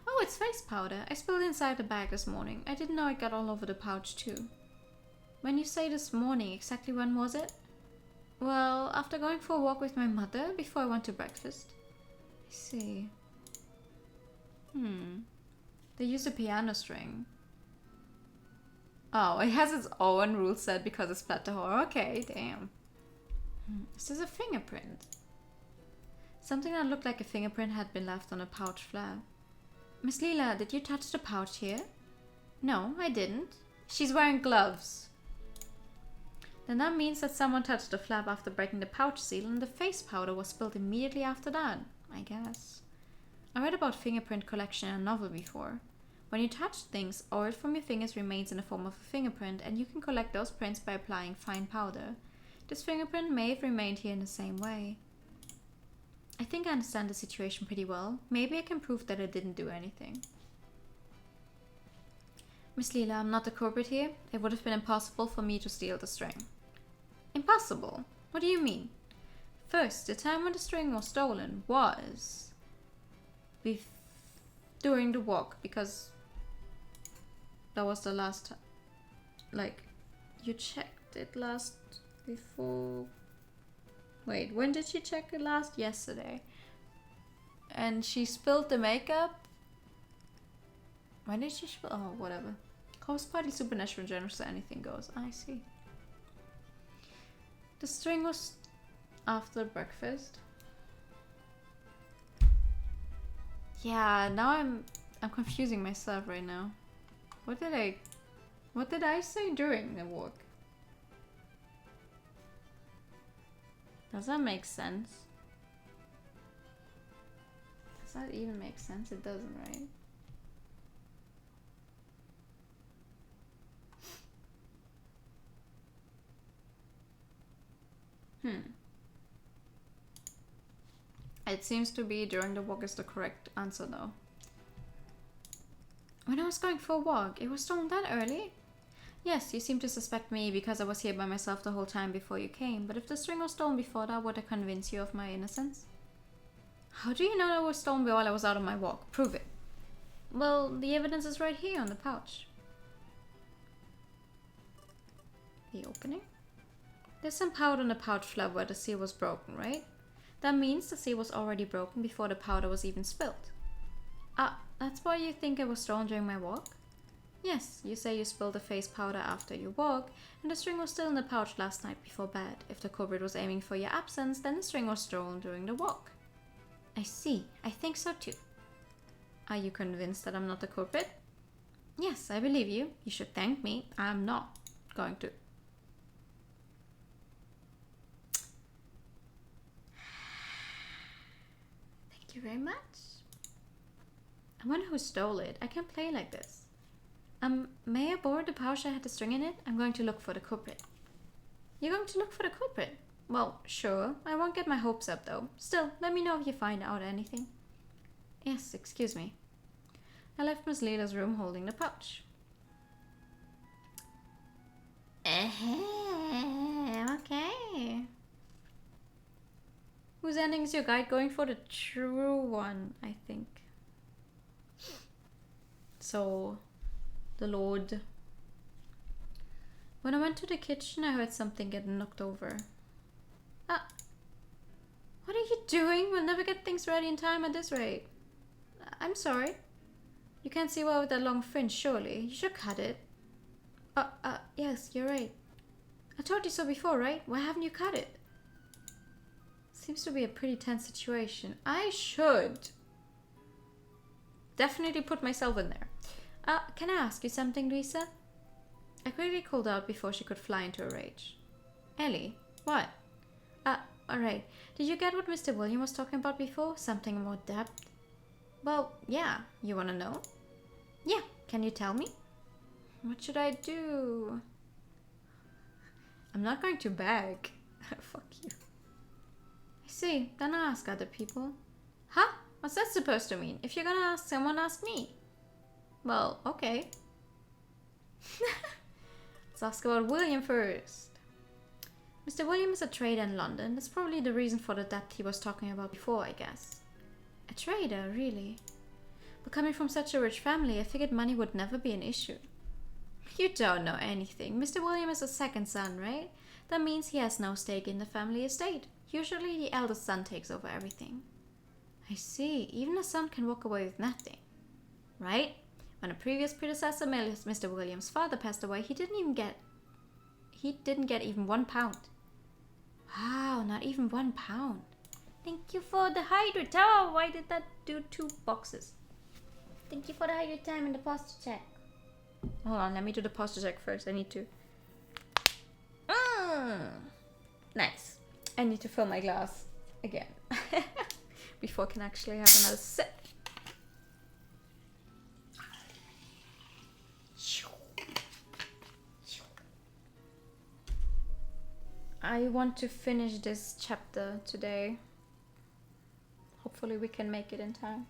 A: Oh, it's face powder. I spilled it inside the bag this morning. I didn't know it got all over the pouch too. When you say this morning, exactly when was it? Well, after going for a walk with my mother before I went to breakfast. I see. They used a piano string. Oh, it has its own rule set because it's splatter horror. Okay, damn. Is this a fingerprint? Something that looked like a fingerprint had been left on a pouch flap. Miss Leela, did you touch the pouch here? No, I didn't. She's wearing gloves. Then that means that someone touched the flap after breaking the pouch seal and the face powder was spilled immediately after that, I guess. I read about fingerprint collection in a novel before. When you touch things, oil from your fingers remains in the form of a fingerprint and you can collect those prints by applying fine powder. This fingerprint may have remained here in the same way. I think I understand the situation pretty well. Maybe I can prove that I didn't do anything. Miss Leela, I'm not the culprit here. It would have been impossible for me to steal the string. Impossible? What do you mean? First, the time when the string was stolen was during the walk, because that was the last time. Like, you checked it last before. Wait, when did she check it last? Yesterday. And she spilled the makeup. When did she spill? Oh, whatever. Corpse Party, supernatural, general, so anything goes. I see. The string was after breakfast. Yeah, now I'm confusing myself right now. What did I say during the walk? Does that make sense? Does that even make sense? It doesn't, right? It seems to be during the walk is the correct answer though. When I was going for a walk, it was stolen that early? Yes, you seem to suspect me because I was here by myself the whole time before you came, but if the string was stolen before that, would I convince you of my innocence? How do you know it was stolen while I was out on my walk? Prove it. Well, the evidence is right here on the pouch. The opening? There's some powder on the pouch flap where the seal was broken, right? That means the seal was already broken before the powder was even spilled. Ah, that's why you think it was stolen during my walk? Yes, you say you spilled the face powder after your walk, and the string was still in the pouch last night before bed. If the culprit was aiming for your absence, then the string was stolen during the walk. I see. I think so too. Are you convinced that I'm not the culprit? Yes, I believe you. You should thank me. I'm not going to. Thank you very much. I wonder who stole it. I can't play like this. May I borrow the pouch that had the string in it? I'm going to look for the culprit. You're going to look for the culprit? Well, sure. I won't get my hopes up though. Still, let me know if you find out anything. Yes, excuse me. I left Miss Leela's room holding the pouch. Okay. Whose ending is your guide going for? The true one, I think. So, the Lord. When I went to the kitchen, I heard something get knocked over. Ah. What are you doing? We'll never get things ready in time at this rate. I'm sorry. You can't see well with that long fringe, surely. You should cut it. Yes, you're right. I told you so before, right? Why haven't you cut it? Seems to be a pretty tense situation. I should definitely put myself in there. Can I ask you something, Lisa? I quickly called out before she could fly into a rage. Ellie, what? Alright. Did you get what Mr. William was talking about before? Something about depth? Well, yeah. You wanna know? Yeah. Can you tell me? What should I do? I'm not going to beg. Fuck you. I see. Then ask other people. Huh? What's that supposed to mean? If you're gonna ask someone, ask me. Well, okay. Let's ask about William first. Mr. William is a trader in London. That's probably the reason for the debt he was talking about before, I guess. A trader, really? But coming from such a rich family, I figured money would never be an issue. You don't know anything. Mr. William is a second son, right? That means he has no stake in the family estate. Usually the eldest son takes over everything. I see. Even a son can walk away with nothing. Right? When a previous predecessor, Mr. William's father, passed away, he didn't get even £1. Wow, not even £1. Thank you for the hydrate. Oh, why did that do 2 boxes? Thank you for the hydrate time and the posture check. Hold on, let me do the posture check first. I need to. Nice. I need to fill my glass again before I can actually have another sip. I want to finish this chapter today. Hopefully we can make it in time.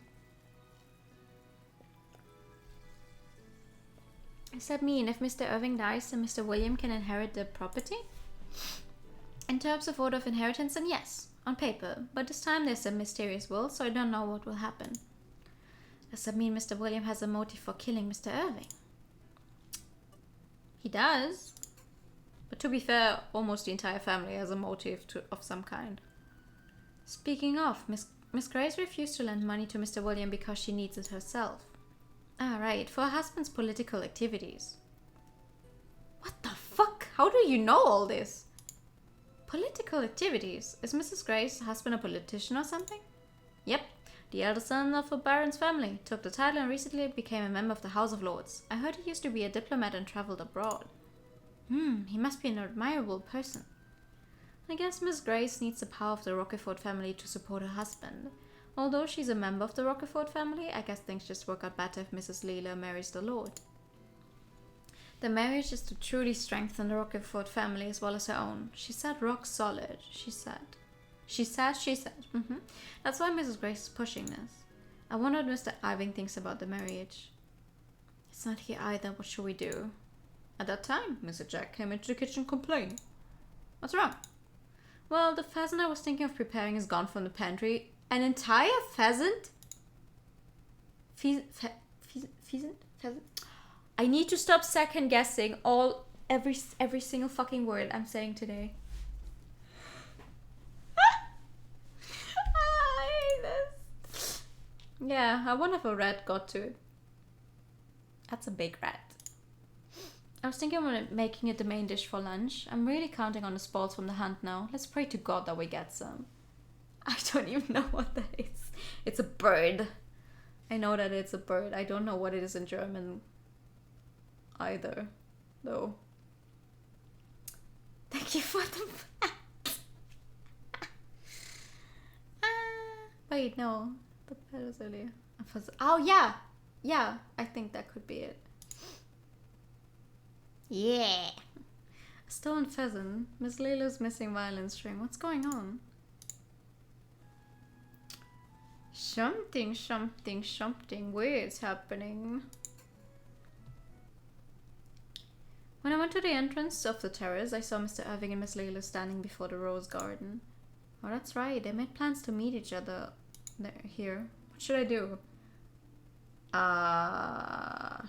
A: Does that mean if Mr. Irving dies, then Mr. William can inherit the property? In terms of order of inheritance, then yes, on paper. But this time there's a mysterious will, so I don't know what will happen. Does that mean Mr. William has a motive for killing Mr. Irving? He does. But to be fair, almost the entire family has a motive of some kind. Speaking of, Miss Grace refused to lend money to Mr. William because she needs it herself. Ah, right, for her husband's political activities. What the fuck? How do you know all this? Political activities? Is Mrs. Grace's husband a politician or something? Yep, the eldest son of a baron's family. Took the title and recently became a member of the House of Lords. I heard he used to be a diplomat and travelled abroad. He must be an admirable person. I guess Miss Grace needs the power of the Rochefort family to support her husband. Although she's a member of the Rochefort family, I guess things just work out better if Mrs. Leela marries the Lord. The marriage is to truly strengthen the Rochefort family as well as her own. She said rock solid, she said. She said. That's why Mrs. Grace is pushing this. I wonder what Mr. Irving thinks about the marriage. It's not here either. What should we do? At that time, Mr. Jack came into the kitchen complaining. What's wrong? Well, the pheasant I was thinking of preparing is gone from the pantry. An entire pheasant? Pheasant? I need to stop second guessing every single fucking word I'm saying today. I hate this. Yeah, I wonder if a rat got to it. That's a big rat. I was thinking of making it the main dish for lunch. I'm really counting on the spoils from the hunt now. Let's pray to God that we get some. I don't even know what that is. It's a bird. I know that it's a bird. I don't know what it is in German either, though. Thank you for the fact. Wait, no. The pet was earlier. Oh, yeah. Yeah, I think that could be it. Yeah. A stolen pheasant. Miss Layla's missing violin string. What's going on? Something weird's happening. When I went to the entrance of the terrace, I saw Mr. Irving and Miss Layla standing before the rose garden. Oh, that's right. They made plans to meet each other here. What should I do? Da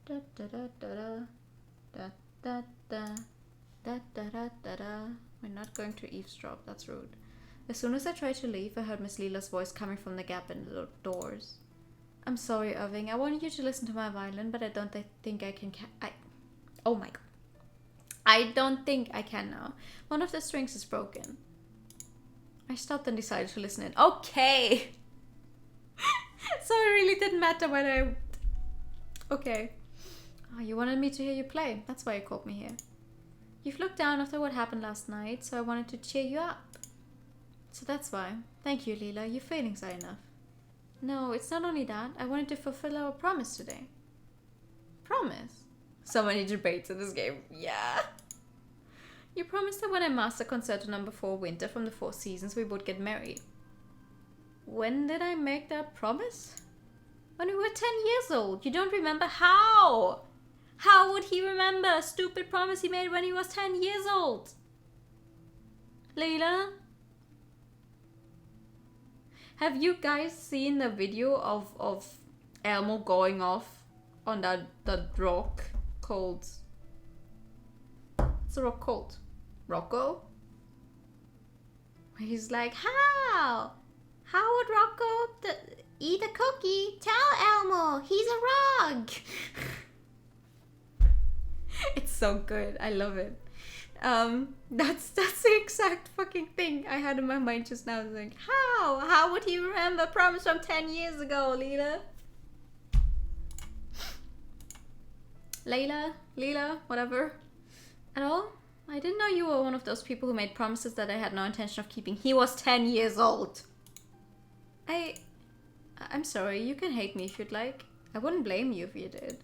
A: da da da da da da da da da da. We're not going to eavesdrop. That's rude. As soon as I tried to leave, I heard Miss Leela's voice coming from the gap in the doors. I'm sorry, Irving. I wanted you to listen to my violin, but I don't think I can. Oh my god. I don't think I can now. One of the strings is broken. I stopped and decided to listen in. Okay. So it really didn't matter when I... Okay. Oh, you wanted me to hear you play. That's why you called me here. You've looked down after what happened last night, so I wanted to cheer you up. So that's why. Thank you, Leela. Your feelings are enough. No, it's not only that. I wanted to fulfill our promise today. Promise? So many debates in this game. Yeah. You promised that when I master Concerto No. 4 Winter from the Four Seasons, we would get married. When did I make that promise? When we were 10 years old. You don't remember? How? How would he remember a stupid promise he made when he was 10 years old? Leila? Have you guys seen the video of Elmo going off on that rock called... What's the rock called? Rocco? Where he's like, how? How would Rocco eat a cookie? Tell Elmo, he's a rug. It's so good. I love it. That's the exact fucking thing I had in my mind just now. Like, how would he remember a promise from 10 years ago, Leela? Leela, whatever. At all? I didn't know you were one of those people who made promises that I had no intention of keeping. He was 10 years old. I'm sorry, you can hate me if you'd like. I wouldn't blame you if you did.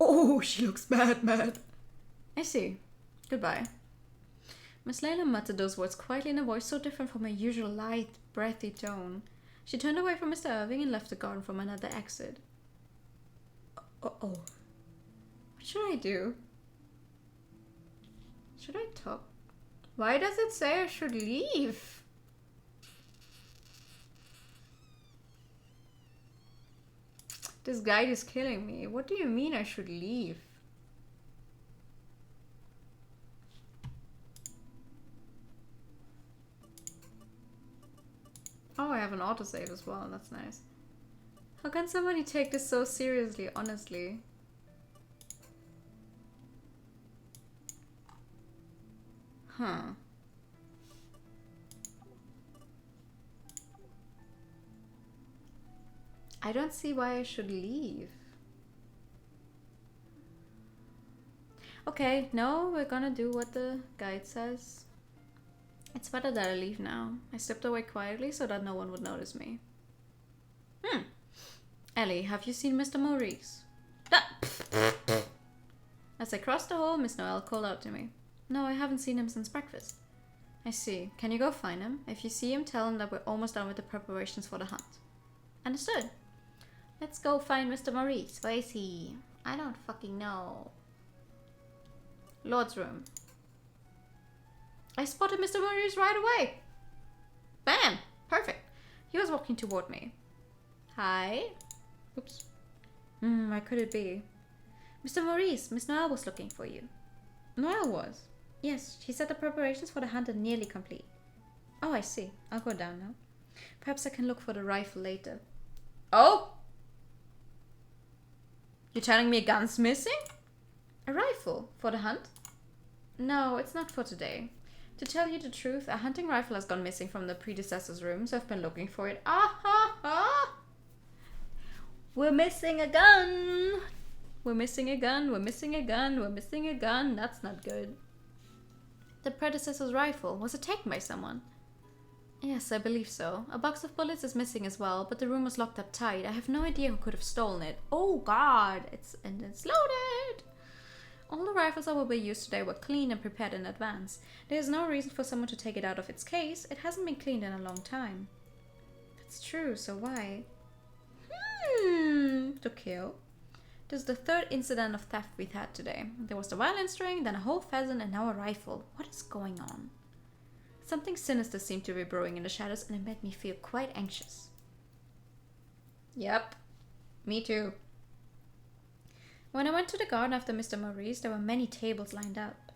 A: Oh, she looks mad. I see. Goodbye. Miss Layla muttered those words quietly in a voice so different from her usual light, breathy tone. She turned away from Mr. Irving and left the garden from another exit. Uh-oh. What should I do? Should I talk? Why does it say I should leave? This guide is killing me. What do you mean I should leave? Oh, I have an autosave as well. That's nice. How can somebody take this so seriously, honestly? Huh. I don't see why I should leave. Okay, no, we're gonna do what the guide says. It's better that I leave now. I stepped away quietly so that no one would notice me. Ellie, have you seen Mr. Maurice? As I crossed the hall, Miss Noel called out to me. No, I haven't seen him since breakfast. I see. Can you go find him? If you see him, tell him that we're almost done with the preparations for the hunt. Understood. Let's go find Mr. Maurice. Where is he? I don't fucking know. Lord's room. I spotted Mr. Maurice right away. Bam! Perfect. He was walking toward me. Hi. Oops. Where could it be? Mr. Maurice, Miss Noel was looking for you. Noel was? Yes, she said the preparations for the hunt are nearly complete. Oh, I see. I'll go down now. Perhaps I can look for the rifle later. Oh! You're telling me a gun's missing? A rifle? For the hunt? No, it's not for today. To tell you the truth, a hunting rifle has gone missing from the predecessor's room, so I've been looking for it. Ah ha ha! We're missing a gun! We're missing a gun, we're missing a gun, we're missing a gun. That's not good. The predecessor's rifle, was it taken by someone? Yes, I believe so. A box of bullets is missing as well, but the room was locked up tight. I have no idea who could have stolen it. Oh god, it's loaded! All the rifles that will be used today were cleaned and prepared in advance. There is no reason for someone to take it out of its case. It hasn't been cleaned in a long time. That's true, so why? To kill. This is the third incident of theft we've had today. There was the violin string, then a whole pheasant, and now a rifle. What is going on? Something sinister seemed to be brewing in the shadows, and it made me feel quite anxious. Yep, me too. When I went to the garden after Mr. Maurice, there were many tables lined up.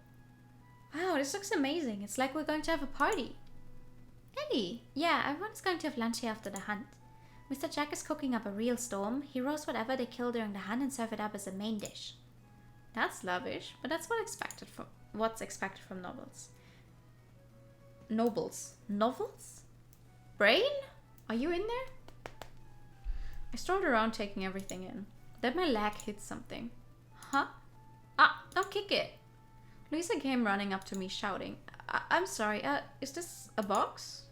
A: Wow, this looks amazing. It's like we're going to have a party. Ellie, yeah, everyone's going to have lunch here after the hunt. Mr. Jack is cooking up a real storm. He roasts whatever they kill during the hunt and serve it up as a main dish. That's lavish, but that's what's expected from novels. Novels? Brain? Are you in there? I strolled around taking everything in. Then my leg hit something. Huh? Ah, don't kick it. Louisa came running up to me shouting, I'm sorry, is this a box?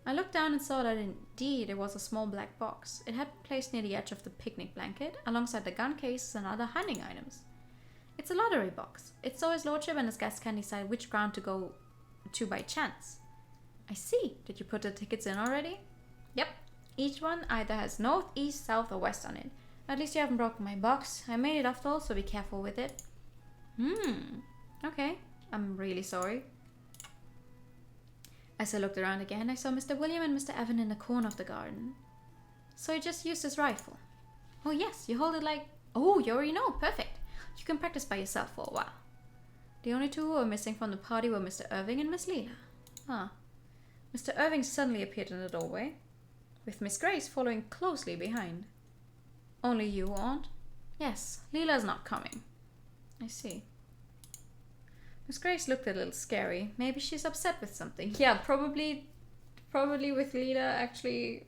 A: I looked down and saw that indeed it was a small black box. It had been placed near the edge of the picnic blanket, alongside the gun cases and other hunting items. It's a lottery box. It's so his lordship and his guests can decide which ground to go to by chance. I see. Did you put the tickets in already? Yep. Each one either has north, east, south, or west on it. At least you haven't broken my box. I made it after all, so be careful with it. Okay. I'm really sorry. As I looked around again, I saw Mr. William and Mr. Evan in the corner of the garden. So he just used his rifle. Oh yes, you hold it like... Oh, you already know. Perfect. You can practice by yourself for a while. The only two who were missing from the party were Mr. Irving and Miss Leela. Huh. Mr. Irving suddenly appeared in the doorway, with Miss Grace following closely behind. Only you, Aunt? Yes, Leela's not coming. I see. Miss Grace looked a little scary. Maybe she's upset with something. Yeah, probably with Leela actually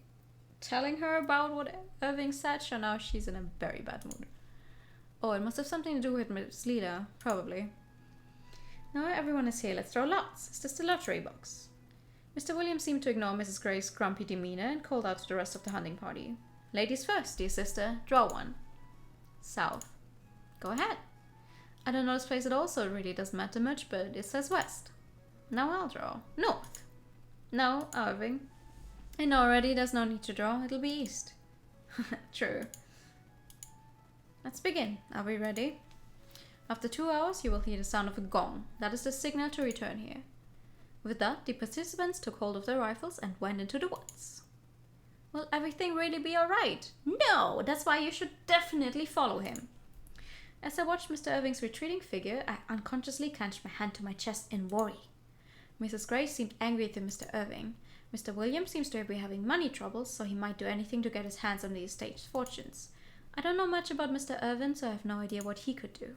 A: telling her about what Irving said, so now she's in a very bad mood. Oh, it must have something to do with Miss Leela, probably. Now everyone is here, let's throw lots. Is this the lottery box? Mr. Williams seemed to ignore Mrs. Grace's grumpy demeanor and called out to the rest of the hunting party. Ladies first, dear sister. Draw one. South. Go ahead. I don't know this place at all, so it really doesn't matter much, but it says west. Now I'll draw. North. No, Irving. I know already, there's no need to draw. It'll be east. True. Let's begin. Are we ready? After 2 hours, you will hear the sound of a gong. That is the signal to return here. With that, the participants took hold of their rifles and went into the woods. Will everything really be alright? No! That's why you should definitely follow him. As I watched Mr. Irving's retreating figure, I unconsciously clenched my hand to my chest in worry. Mrs. Grace seemed angry at Mr. Irving. Mr. Williams seems to be having money troubles, so he might do anything to get his hands on the estate's fortunes. I don't know much about Mr. Irving, so I have no idea what he could do.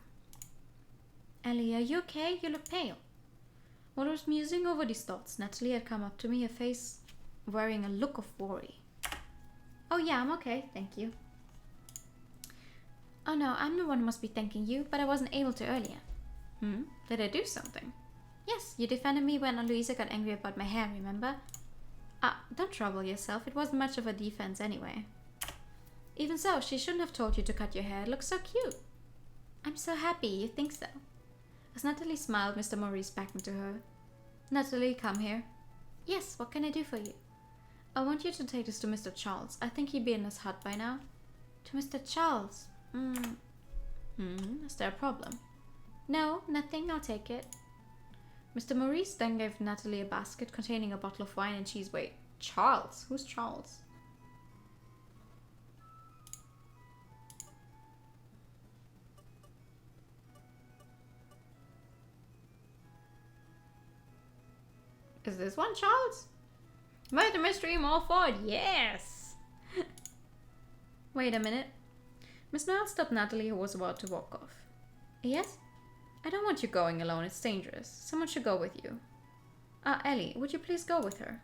A: Ellie, are you okay? You look pale. While I was musing over these thoughts, Natalie had come up to me, her face wearing a look of worry. Oh yeah, I'm okay, thank you. Oh no, I'm the one who must be thanking you, but I wasn't able to earlier. Did I do something? Yes, you defended me when Louisa got angry about my hair, remember? Don't trouble yourself, it wasn't much of a defense anyway. Even so, she shouldn't have told you to cut your hair, it looks so cute. I'm so happy, you think so? As Natalie smiled, Mr. Maurice beckoned to her. Natalie, come here. Yes, what can I do for you? I want you to take this to Mr. Charles. I think he'd be in his hut by now. To Mr. Charles? Is there a problem? No, nothing. I'll take it. Mr. Maurice then gave Natalie a basket containing a bottle of wine and cheese. Wait, Charles? Who's Charles? Is this one Charles? Murder mystery, I'm all for it. Yes! Wait a minute. Miss Noel stopped Natalie, who was about to walk off. Yes? I don't want you going alone. It's dangerous. Someone should go with you. Ellie, would you please go with her?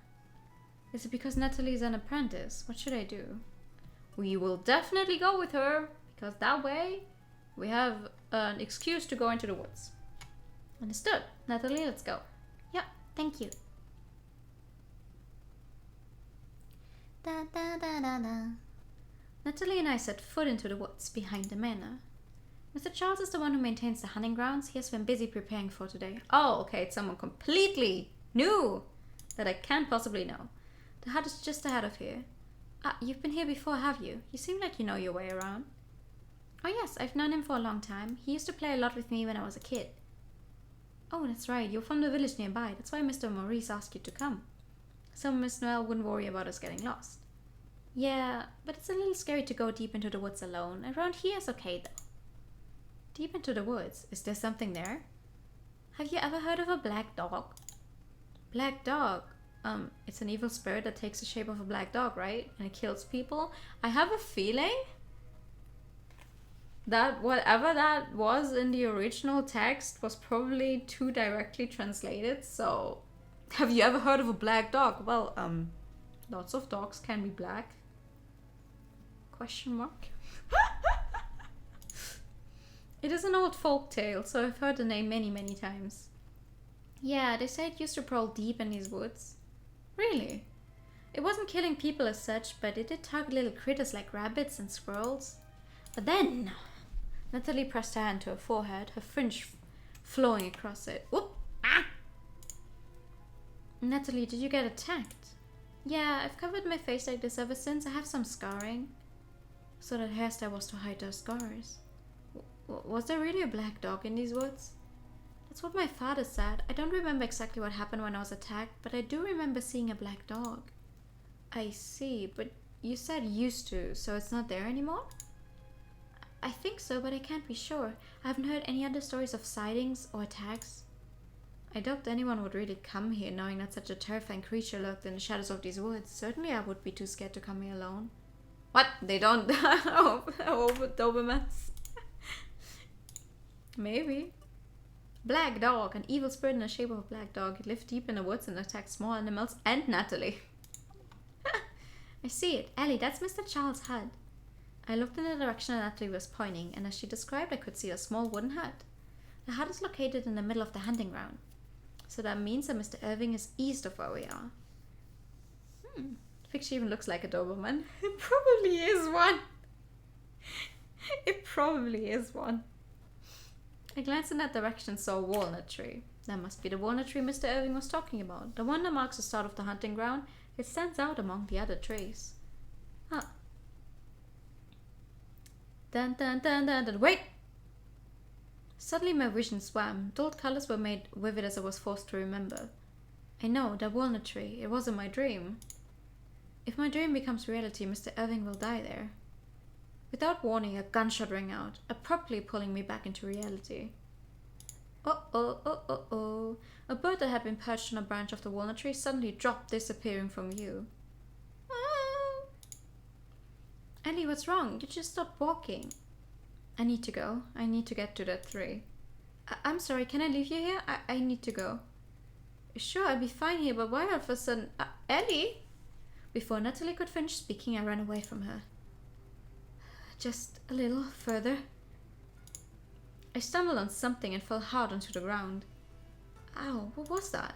A: Is it because Natalie's an apprentice? What should I do? We will definitely go with her, because that way we have an excuse to go into the woods. Understood. Natalie, let's go. Yeah, thank you. Da, da, da, da, da. Natalie and I set foot into the woods behind the manor. Mr. Charles is the one who maintains the hunting grounds. He has been busy preparing for today. Oh, okay, it's someone completely new that I can't possibly know. The hut is just ahead of here. You've been here before, have you? You seem like you know your way around. Oh yes, I've known him for a long time. He used to play a lot with me when I was a kid. Oh, that's right, you're from the village nearby. That's why Mr. Maurice asked you to come. So Miss Noel wouldn't worry about us getting lost. Yeah, but it's a little scary to go deep into the woods alone. Around here is okay though. Deep into the woods? Is there something there? Have you ever heard of a black dog? Black dog? It's an evil spirit that takes the shape of a black dog, right? And it kills people? I have a feeling that whatever that was in the original text was probably too directly translated, so... Have you ever heard of a black dog? Well, lots of dogs can be black. Question mark? It is an old folk tale, so I've heard the name many, many times. Yeah, they say it used to prowl deep in these woods. Really? It wasn't killing people as such, but it did target little critters like rabbits and squirrels. But then... Natalie pressed her hand to her forehead, her fringe flowing across it. Whoop! Ah! Natalie, did you get attacked? Yeah, I've covered my face like this ever since. I have some scarring. So that hairstyle was to hide those scars. Was there really a black dog in these woods? That's what my father said. I don't remember exactly what happened when I was attacked, but I do remember seeing a black dog. I see, but you said used to, so it's not there anymore? I think so, but I can't be sure. I haven't heard any other stories of sightings or attacks. I doubt anyone would really come here knowing that such a terrifying creature lurked in the shadows of these woods. Certainly I would be too scared to come here alone. What? They don't? Dobermans. Maybe. Black dog. An evil spirit in the shape of a black dog. It lived deep in the woods and attacked small animals and Natalie. I see it. Ellie, that's Mr. Charles' hut. I looked in the direction that Natalie was pointing, and as she described, I could see a small wooden hut. The hut is located in the middle of the hunting ground. So that means that Mr. Irving is east of where we are. The picture even looks like a Doberman. It probably is one. It probably is one. I glanced in that direction and saw a walnut tree. That must be the walnut tree Mr. Irving was talking about. The one that marks the start of the hunting ground. It stands out among the other trees. Huh. Dun dun dun dun dun. Wait! Suddenly my vision swam. Dull colors were made vivid as I was forced to remember. I know, that walnut tree. It wasn't my dream. If my dream becomes reality, Mr. Irving will die there. Without warning, a gunshot rang out, abruptly pulling me back into reality. Uh-oh, uh-oh. A bird that had been perched on a branch of the walnut tree suddenly dropped, disappearing from view. Ah. Ellie, what's wrong? You just stopped walking. I need to go. I need to get to that tree. I'm sorry, can I leave you here? I need to go. Sure, I'll be fine here, but why all of a sudden... Ellie? Before Natalie could finish speaking, I ran away from her. Just a little further. I stumbled on something and fell hard onto the ground. Ow, what was that?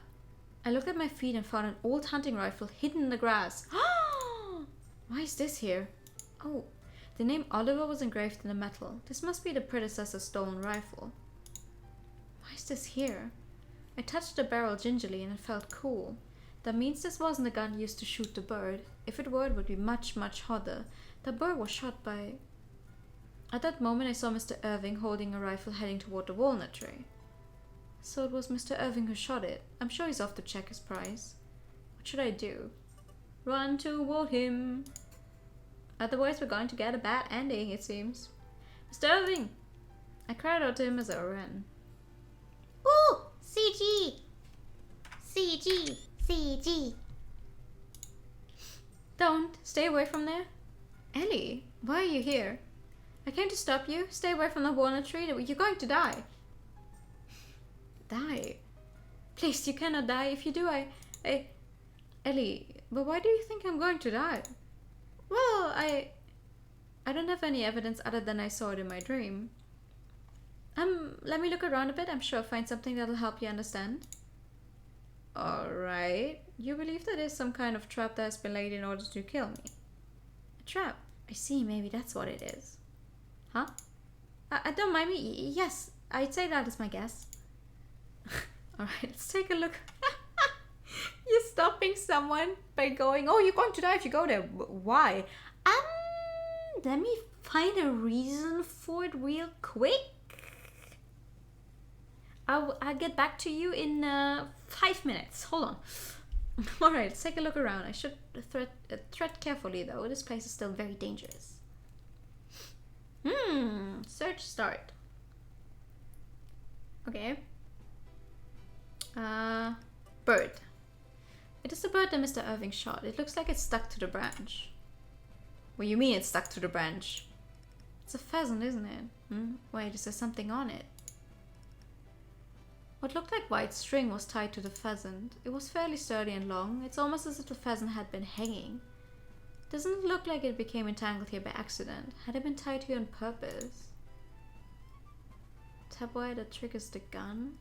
A: I looked at my feet and found an old hunting rifle hidden in the grass. Why is this here? Oh, the name Oliver was engraved in the metal. This must be the predecessor's stolen rifle. Why is this here? I touched the barrel gingerly and it felt cool. That means this wasn't a gun used to shoot the bird. If it were, it would be much, much hotter. The bird was shot by... At that moment I saw Mr. Irving holding a rifle heading toward the walnut tree. So it was Mr. Irving who shot it. I'm sure he's off to check his prize. What should I do? Run toward him. Otherwise we're going to get a bad ending, it seems. Mr. Irving! I cried out to him as I ran.
C: Ooh! CG! CG! CG!
A: Don't! Stay away from there. Ellie, why are you here? I came to stop you. Stay away from the walnut tree. You're going to die. Die? Please, you cannot die. If you do, Ellie, but why do you think I'm going to die? Well, I don't have any evidence other than I saw it in my dream. Let me look around a bit. I'm sure I'll find something that'll help you understand. Alright. You believe that there's some kind of trap that has been laid in order to kill me? A trap? I see. Maybe that's what it is. Huh? Don't mind me. Yes, I'd say that is my guess. Alright, let's take a look. You're stopping someone by going, oh, you're going to die if you go there. Why? Let me find a reason for it real quick. I'll get back to you in 5 minutes. Hold on. Alright, let's take a look around. I should tread carefully though. This place is still very dangerous. Search start. Okay. Bird. It is the bird that Mr. Irving shot. It looks like it's stuck to the branch. What do you mean it's stuck to the branch? It's a pheasant, isn't it? Wait, is there something on it? What looked like white string was tied to the pheasant. It was fairly sturdy and long. It's almost as if the pheasant had been hanging. Doesn't it look like it became entangled here by accident? Had it been tied here on purpose? Tap wire that triggers the gun?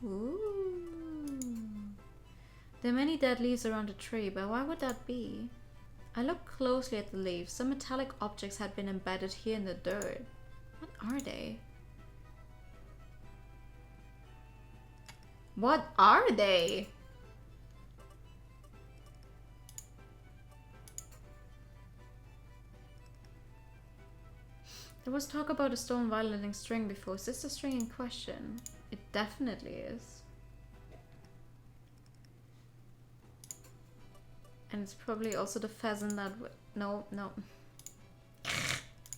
A: Ooh. There are many dead leaves around the tree, but why would that be? I looked closely at the leaves. Some metallic objects had been embedded here in the dirt. What are they? What are they? There was talk about a stolen violating string before. Is this the string in question? It definitely is. And it's probably also the pheasant that would... No.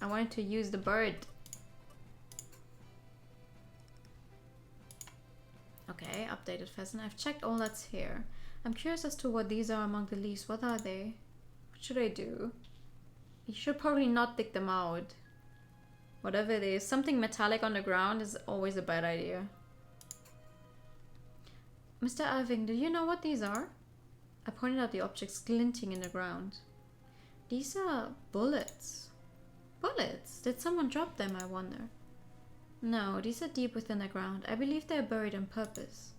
A: I wanted to use the bird. Okay, updated pheasant. I've checked all that's here. I'm curious as to what these are among the leaves. What are they? What should I do? You should probably not dig them out. Whatever it is, something metallic on the ground is always a bad idea. Mr. Irving, do you know what these are? I pointed out the objects glinting in the ground. These are bullets. Bullets? Did someone drop them, I wonder? No, these are deep within the ground. I believe they are buried on purpose.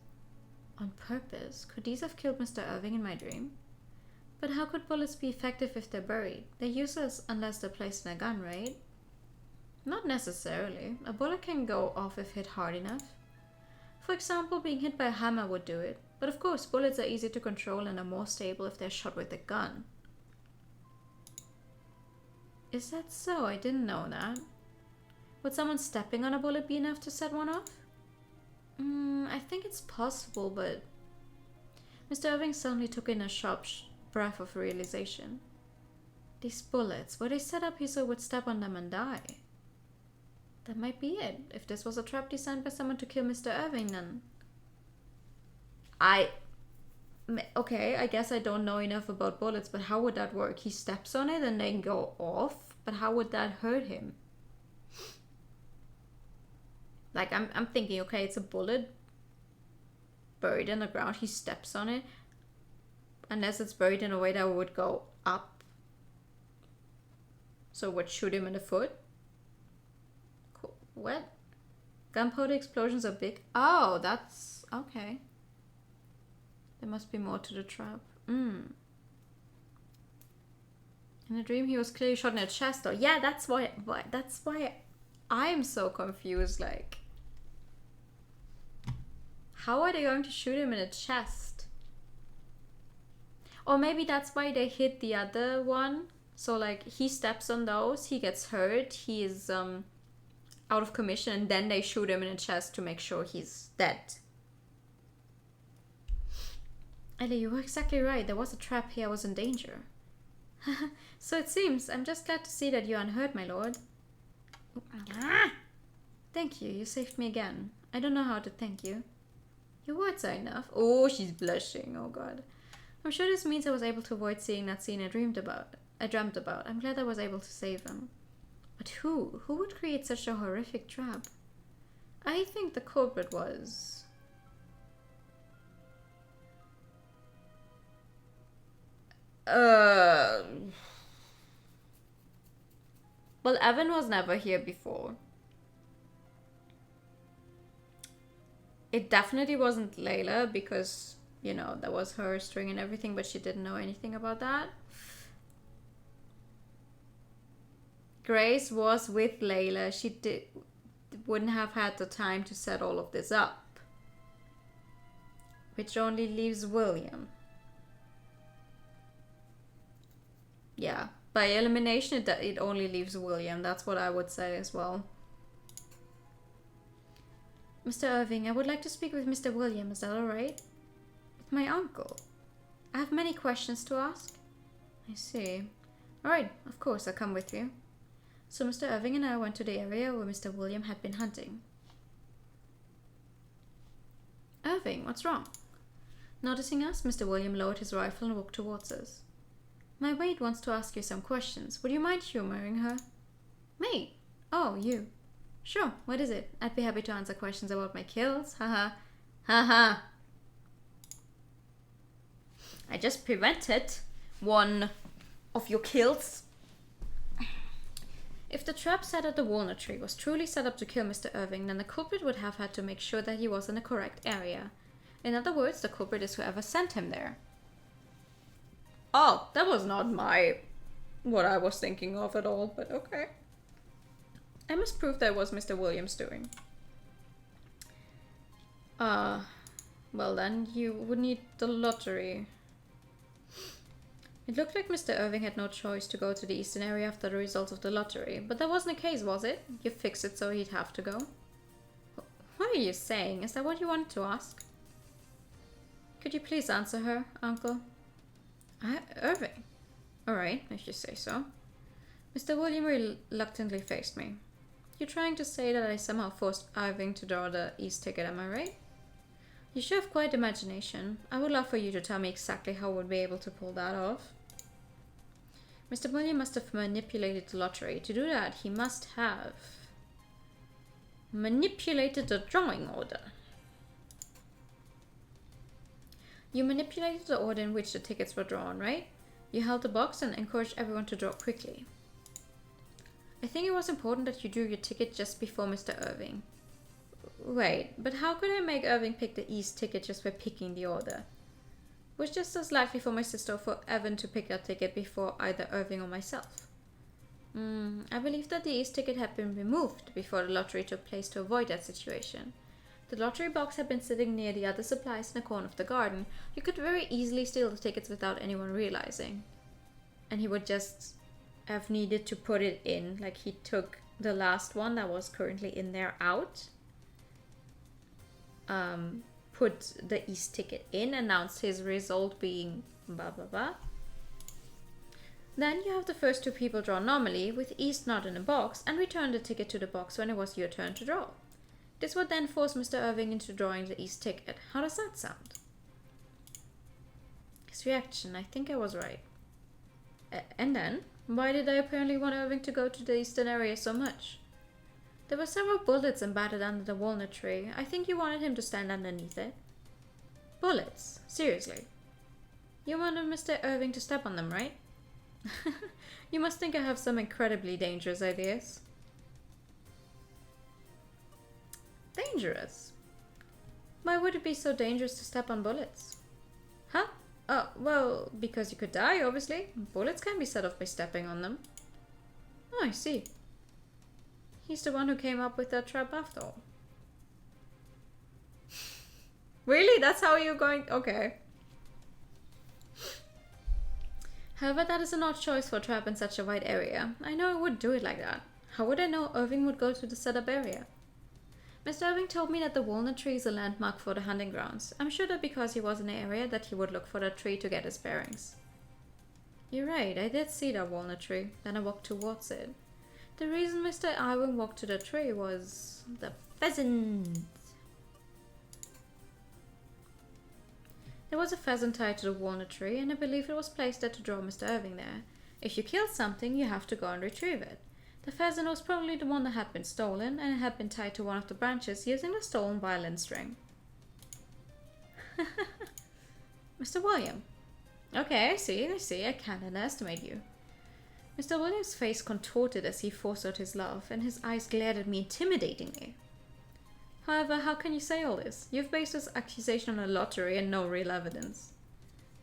A: On purpose? Could these have killed Mr. Irving in my dream? But how could bullets be effective if they're buried? They're useless unless they're placed in a gun, right? Not necessarily. A bullet can go off if hit hard enough. For example, being hit by a hammer would do it. But of course, bullets are easy to control and are more stable if they're shot with a gun. Is that so? I didn't know that. Would someone stepping on a bullet be enough to set one off? I think it's possible, but... Mr. Irving suddenly took in a sharp breath of realization. These bullets, were they set up here so it would step on them and die? That might be it. If this was a trap designed by someone to kill Mr. Irving, then... Okay, I guess I don't know enough about bullets, but how would that work? He steps on it and they go off? But how would that hurt him? Like, I'm thinking, okay, it's a bullet buried in the ground. He steps on it. Unless it's buried in a way that would go up. So it would shoot him in the foot. Cool. What? Gunpowder explosions are big. Oh, that's... okay. There must be more to the trap. In the dream, he was clearly shot in the chest, though. Yeah, that's why I'm so confused. Like, How are they going to shoot him in the chest? Or maybe that's why they hit the other one. So like he steps on those, he gets hurt, he is out of commission, and then they shoot him in the chest to make sure he's dead. Ellie, you were exactly right. There was a trap here. I was in danger. So it seems. I'm just glad to see that you're unhurt, my lord.
C: Ah!
A: Thank you. You saved me again. I don't know how to thank you. Your words are enough. Oh, she's blushing. Oh, God. I'm sure this means I was able to avoid seeing that scene I dreamt about. I'm glad I was able to save him. But who? Who would create such a horrific trap? I think the culprit was... Well, Evan was never here before. It definitely wasn't Layla because, you know, that was her string and everything, but she didn't know anything about that. Grace was with Layla. She wouldn't have had the time to set all of this up. Which only leaves William. Yeah, by elimination, it only leaves William. That's what I would say as well. Mr. Irving, I would like to speak with Mr. William. Is that alright? With my uncle. I have many questions to ask. I see. Alright, of course, I'll come with you. So Mr. Irving and I went to the area where Mr. William had been hunting. Irving, what's wrong? Noticing us, Mr. William lowered his rifle and walked towards us. My maid wants to ask you some questions. Would you mind humoring her? Maid? Oh, you. Sure, what is it? I'd be happy to answer questions about my kills. Haha. Haha. I just prevented one of your kills. If the trap set at the walnut tree was truly set up to kill Mr. Irving, then the culprit would have had to make sure that he was in the correct area. In other words, the culprit is whoever sent him there. Oh, that was not what I was thinking of at all, but okay. I must prove that was Mr. Williams' doing. Well then, you would need the lottery. It looked like Mr. Irving had no choice to go to the eastern area after the result of the lottery, but that wasn't the case, was it? You fixed it so he'd have to go. What are you saying? Is that what you wanted to ask? Could you please answer her, Uncle? Irving. Alright, if you say so. Mr. William reluctantly faced me. You're trying to say that I somehow forced Irving to draw the East ticket, am I right? You sure have quite imagination. I would love for you to tell me exactly how we'd be able to pull that off. Mr. William must have manipulated the lottery. To do that, he must have manipulated the drawing order. You manipulated the order in which the tickets were drawn, right? You held the box and encouraged everyone to draw quickly. I think it was important that you drew your ticket just before Mr. Irving. Wait, but how could I make Irving pick the East ticket just by picking the order? It was just as likely for my sister or for Evan to pick that ticket before either Irving or myself. I believe that the East ticket had been removed before the lottery took place to avoid that situation. The lottery box had been sitting near the other supplies in the corner of the garden. You could very easily steal the tickets without anyone realizing. And he would just have needed to put it in, like he took the last one that was currently in there out. Put the East ticket in, announced his result being blah blah blah. Then you have the first two people draw normally, with East not in a box, and return the ticket to the box when it was your turn to draw. This would then force Mr. Irving into drawing the East ticket. How does that sound? His reaction, I think I was right. And then, why did I apparently want Irving to go to the eastern area so much? There were several bullets embedded under the walnut tree. I think you wanted him to stand underneath it. Bullets? Seriously? You wanted Mr. Irving to step on them, right? You must think I have some incredibly dangerous ideas. Dangerous? Why would it be so dangerous to step on bullets? Huh? Oh, well, because you could die, obviously. Bullets can be set off by stepping on them. Oh, I see. He's the one who came up with that trap after all. Really? That's how you're going? Okay. However, that is an odd choice for a trap in such a wide area. I know I wouldn't do it like that. How would I know Irving would go to the setup area? Mr. Irving told me that the walnut tree is a landmark for the hunting grounds. I'm sure that because he was in the area that he would look for that tree to get his bearings. You're right, I did see that walnut tree. Then I walked towards it. The reason Mr. Irving walked to the tree was the pheasant. There was a pheasant tied to the walnut tree, and I believe it was placed there to draw Mr. Irving there. If you kill something, you have to go and retrieve it. The pheasant was probably the one that had been stolen, and it had been tied to one of the branches using the stolen violin string. Mr. William. Okay, I see, I can't underestimate you. Mr. William's face contorted as he forced out his laugh, and his eyes glared at me intimidatingly. However, how can you say all this? You've based this accusation on a lottery and no real evidence.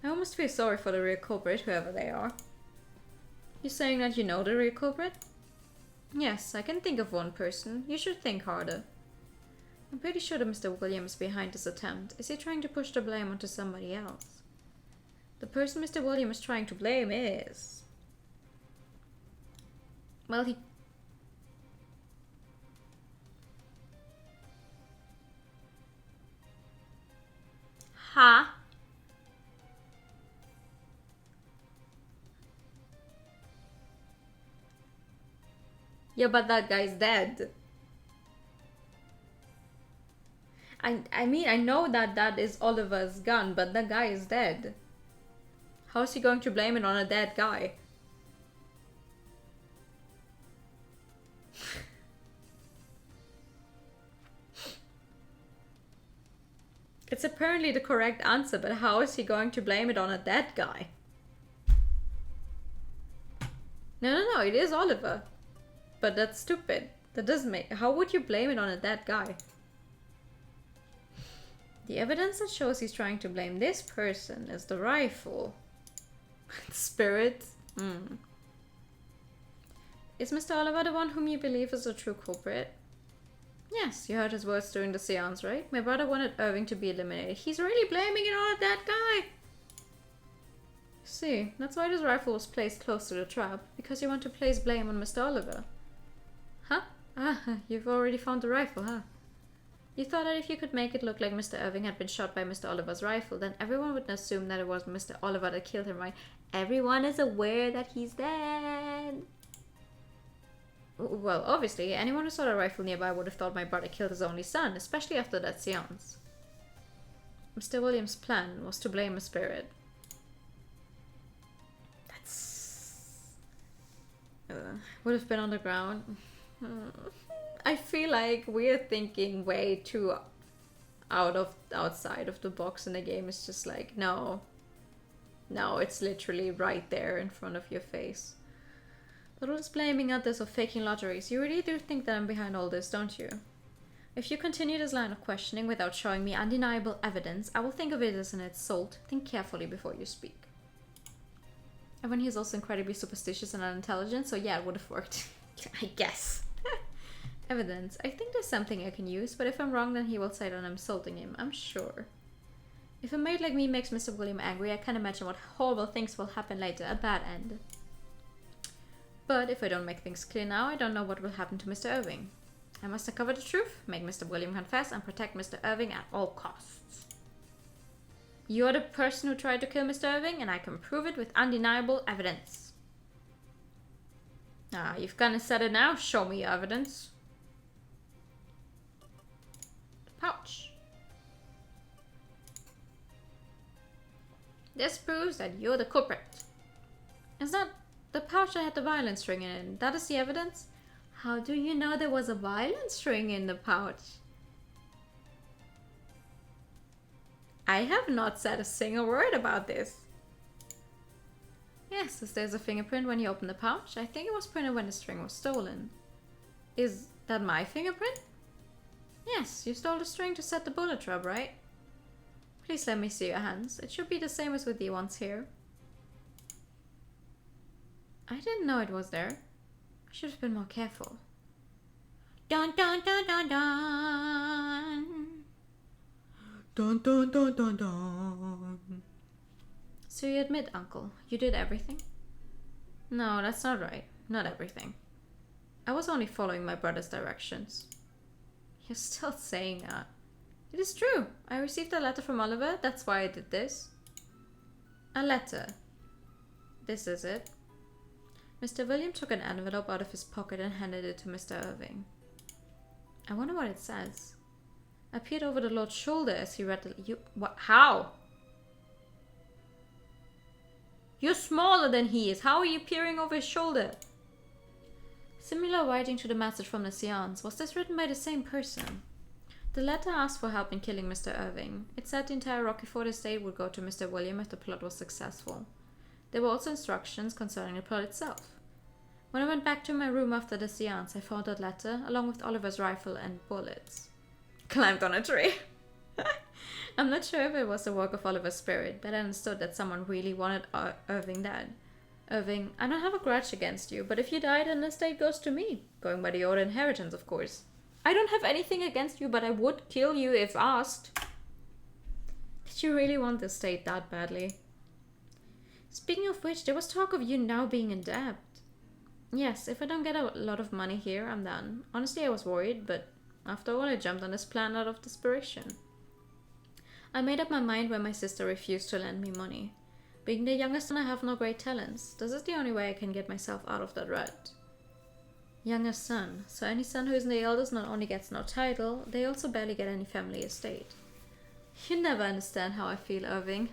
A: I almost feel sorry for the real culprit, whoever they are. You're saying that you know the real culprit? Yes, I can think of one person. You should think harder. I'm pretty sure that Mr. Williams is behind this attempt. Is he trying to push the blame onto somebody else? The person Mr. Williams is trying to blame is... Well, he... Huh? Yeah, but that guy's dead. I mean, I know that that is Oliver's gun, but that guy is dead. How is he going to blame it on a dead guy? It's apparently the correct answer, but how is he going to blame it on a dead guy? No, it is Oliver. But that's stupid. That doesn't make... How would you blame it on a dead guy? The evidence that shows he's trying to blame this person is the rifle. Spirit? Is Mr. Oliver the one whom you believe is the true culprit? Yes, you heard his words during the seance, right? My brother wanted Irving to be eliminated. He's really blaming it on that guy. See, that's why this rifle was placed close to the trap. Because you want to place blame on Mr. Oliver. Huh? Ah, you've already found the rifle, huh? You thought that if you could make it look like Mr. Irving had been shot by Mr. Oliver's rifle, then everyone would assume that it was Mr. Oliver that killed him, right? Everyone is aware that he's dead. Well, obviously, anyone who saw the rifle nearby would have thought my brother killed his only son, especially after that seance. Mr. Williams' plan was to blame a spirit. That's... would have been on the ground. I feel like we're thinking way too outside of the box, and the game is just like, no, it's literally right there in front of your face. But what's blaming others or faking lotteries? You really do think that I'm behind all this, don't you? If you continue this line of questioning without showing me undeniable evidence, I will think of it as an insult. Think carefully before you speak. Everyone here is also incredibly superstitious and unintelligent, so yeah, it would have worked. I guess. Evidence. I think there's something I can use, but if I'm wrong, then he will say that I'm insulting him. I'm sure. If a maid like me makes Mr. William angry, I can imagine what horrible things will happen later. A bad end. But if I don't make things clear now, I don't know what will happen to Mr. Irving. I must uncover the truth, make Mr. William confess, and protect Mr. Irving at all costs. You're the person who tried to kill Mr. Irving, and I can prove it with undeniable evidence. Ah, you've gone and said it now. Show me your evidence. Pouch. This proves that you're the culprit. Is that the pouch that had the violin string in it? That is the evidence? How do you know there was a violin string in the pouch? I have not said a single word about this. Yes, as there's a fingerprint when you open the pouch. I think it was printed when the string was stolen. Is that my fingerprint? Yes, you stole the string to set the bullet trap, right? Please let me see your hands. It should be the same as with the ones here. I didn't know it was there. I should have been more careful. Dun dun dun dun dun! Dun dun dun dun dun. So you admit, Uncle, you did everything? No, that's not right. Not everything. I was only following my brother's directions. You're still saying that. It is true. I received a letter from Oliver. That's why I did this. A letter. This is it. Mr. William took an envelope out of his pocket and handed it to Mr. Irving. I wonder what it says. I peered over the Lord's shoulder as he read the... What? How? You're smaller than he is. How are you peering over his shoulder? Similar writing to the message from the seance. Was this written by the same person? The letter asked for help in killing Mr. Irving. It said the entire Rockefort estate would go to Mr. William if the plot was successful. There were also instructions concerning the plot itself. When I went back to my room after the seance, I found that letter, along with Oliver's rifle and bullets. Climbed on a tree. I'm not sure if it was the work of Oliver's spirit, but I understood that someone really wanted Irving dead. Irving, I don't have a grudge against you, but if you die, then the estate goes to me. Going by the order inheritance, of course. I don't have anything against you, but I would kill you if asked. Did you really want the estate that badly? Speaking of which, there was talk of you now being in debt. Yes, if I don't get a lot of money here, I'm done. Honestly, I was worried, but after all, I jumped on this plan out of desperation. I made up my mind when my sister refused to lend me money. Being the youngest son, I have no great talents. This is the only way I can get myself out of that rut. Youngest son. So any son who isn't the eldest not only gets no title, they also barely get any family estate. You never understand how I feel, Irving.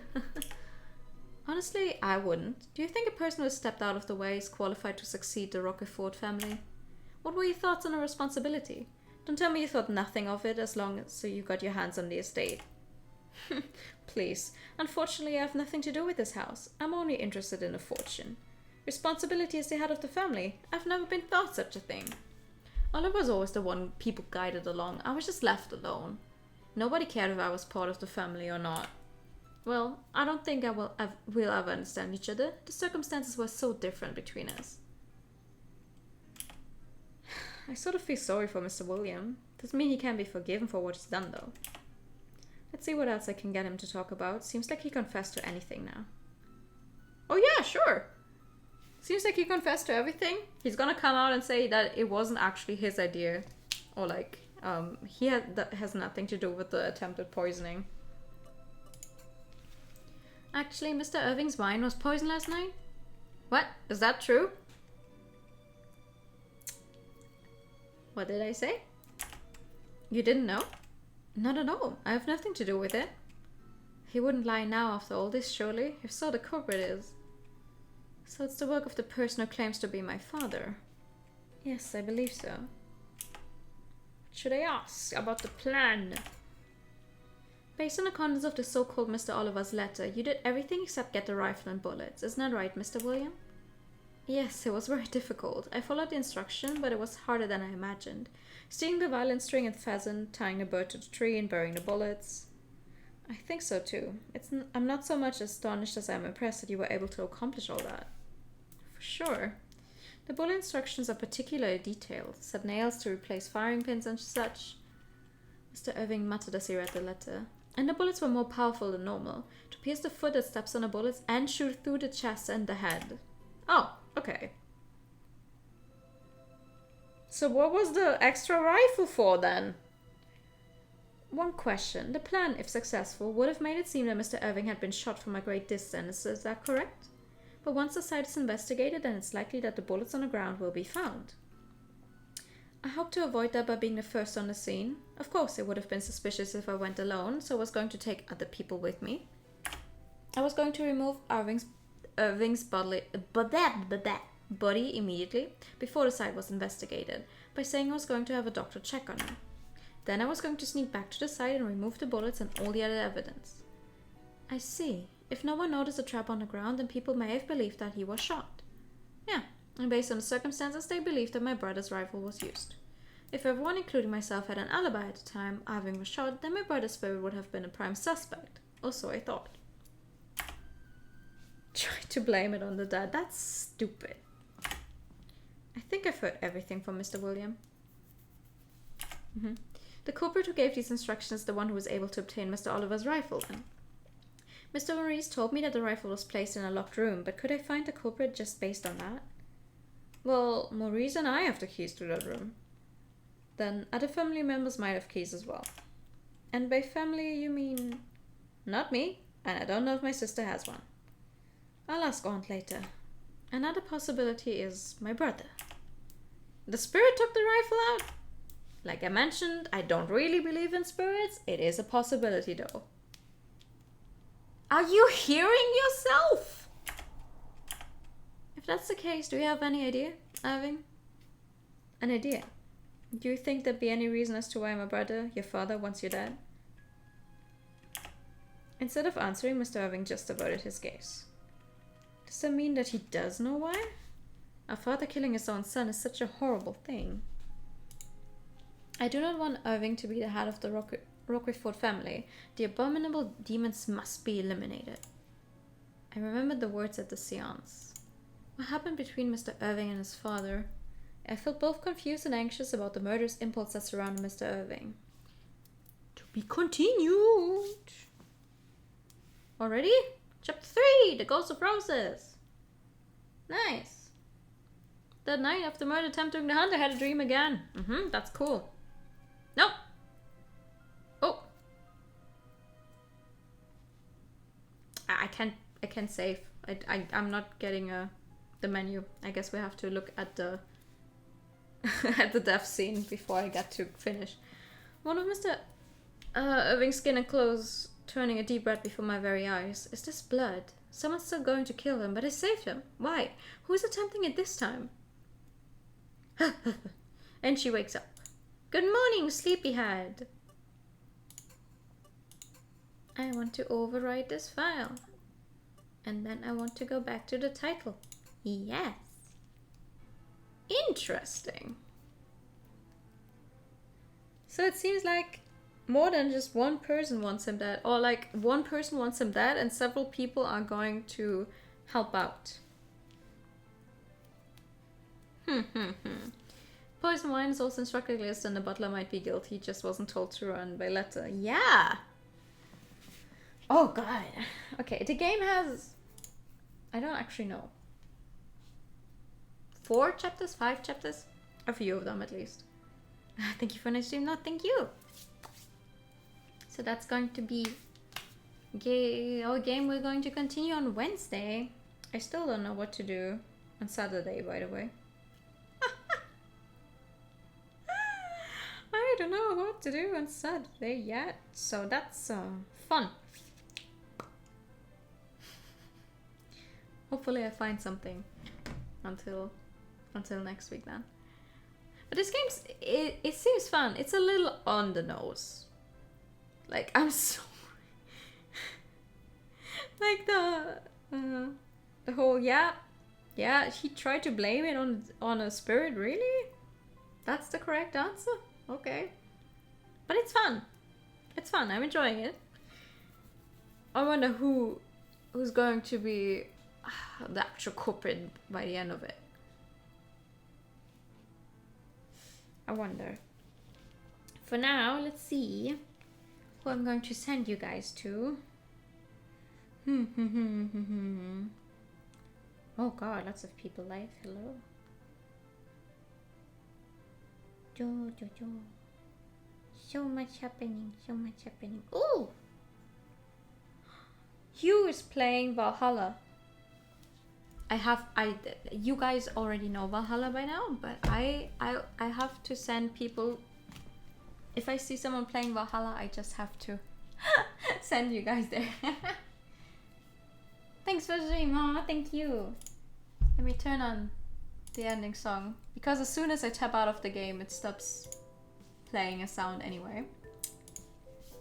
A: Honestly, I wouldn't. Do you think a person who stepped out of the way is qualified to succeed the Roquefort family? What were your thoughts on the responsibility? Don't tell me you thought nothing of it as long as you got your hands on the estate. Please. Unfortunately, I have nothing to do with this house. I'm only interested in a fortune. Responsibility is the head of the family. I've never been thought such a thing. Oliver was always the one people guided along. I was just left alone. Nobody cared if I was part of the family or not. Well, I don't think we'll ever understand each other. The circumstances were so different between us. I sort of feel sorry for Mr. William. Doesn't mean he can't be forgiven for what he's done, though. Let's see what else I can get him to talk about. Seems like he confessed to anything now. Oh yeah, sure. Seems like he confessed to everything. He's gonna come out and say that it wasn't actually his idea. Or like, that has nothing to do with the attempted poisoning. Actually, Mr. Irving's wine was poisoned last night? What? Is that true? What did I say? You didn't know? Not at all. I have nothing to do with it. He wouldn't lie now after all this, surely. If so, the culprit is. So it's the work of the person who claims to be my father. Yes, I believe so. What should I ask about the plan? Based on the contents of the so-called Mr. Oliver's letter, you did everything except get the rifle and bullets. Isn't that right, Mr. William? Yes, it was very difficult. I followed the instruction, but it was harder than I imagined. Stealing the violin string and pheasant, tying the bird to the tree, and burying the bullets. I think so too. I'm not so much astonished as I am impressed that you were able to accomplish all that. For sure. The bullet instructions are particularly detailed. Set nails to replace firing pins and such. Mr. Irving muttered as he read the letter. And the bullets were more powerful than normal, to pierce the foot that steps on the bullets and shoot through the chest and the head. Oh, okay. So what was the extra rifle for then? One question. The plan, if successful, would have made it seem that Mr. Irving had been shot from a great distance, is that correct? But once the site is investigated, then it's likely that the bullets on the ground will be found. I hope to avoid that by being the first on the scene. Of course, it would have been suspicious if I went alone, so I was going to take other people with me. I was going to remove Irving's body immediately, before the site was investigated, by saying I was going to have a doctor check on him. Then I was going to sneak back to the site and remove the bullets and all the other evidence. I see. If no one noticed the trap on the ground, then people may have believed that he was shot. Yeah, and based on the circumstances, they believed that my brother's rifle was used. If everyone, including myself, had an alibi at the time Irving was shot, then my brother's spirit would have been a prime suspect. Or so I thought. Try to blame it on the dad. That's stupid. I think I've heard everything from Mr. William. The culprit who gave these instructions is the one who was able to obtain Mr. Oliver's rifle then. Mr. Maurice told me that the rifle was placed in a locked room, but could I find the culprit just based on that? Well, Maurice and I have the keys to that room. Then other family members might have keys as well. And by family, you mean... Not me, and I don't know if my sister has one. I'll ask Aunt later. Another possibility is my brother. The spirit took the rifle out? Like I mentioned, I don't really believe in spirits. It is a possibility though. Are you hearing yourself? If that's the case, do you have any idea, Irving? An idea? Do you think there'd be any reason as to why my brother, your father, wants you dead? Instead of answering, Mr. Irving just averted his gaze. Does that mean that he does know why? A father killing his own son is such a horrible thing. I do not want Irving to be the head of the Roquefort family. The abominable demons must be eliminated. I remembered the words at the seance. What happened between Mr. Irving and his father? I felt both confused and anxious about the murderous impulse that surrounded Mr. Irving. To be continued. Already? Chapter 3, The Ghost of Roses. Nice. That night after the murder attempt during the hunt, I had a dream again. That's cool. Nope. Oh. I can't save. I'm not getting the menu. I guess we have to look at the at the death scene before I get to finish. One of Mr. Irving's skin and clothes turning a deep red before my very eyes. Is this blood? Someone's still going to kill him, but I saved him. Why? Who's attempting it this time? And she wakes up. Good morning, sleepyhead. I want to overwrite this file. And then I want to go back to the title. Yes. Interesting. So it seems like more than just one person wants him dead. Or like one person wants him dead and several people are going to help out. Poison wine is also instructed list and the butler might be guilty. He just wasn't told to run by letter. Yeah. Oh god. Okay, the game has... I don't actually know. 4 chapters? 5 chapters? A few of them at least. Thank you for nice stream. No, thank you. So that's going to be our game we're going to continue on Wednesday. I still don't know what to do on Saturday, by the way. I don't know what to do on Saturday yet. So that's fun. Hopefully I find something until next week then. But this game, it seems fun. It's a little on the nose. Like, I'm sorry. Like the whole, yeah, he tried to blame it on a spirit, really? That's the correct answer? Okay. But it's fun. It's fun, I'm enjoying it. I wonder who's going to be the actual culprit by the end of it. I wonder. For now, let's see who I'm going to send you guys to. Oh god, lots of people live. Hello. Jo. So much happening. Ooh! Hugh is playing Valhalla. You guys already know Valhalla by now, but I have to send people. If I see someone playing Valhalla, I just have to send you guys there. Thanks for the stream, Aw, thank you. Let me turn on the ending song, because as soon as I tap out of the game, it stops playing a sound anyway.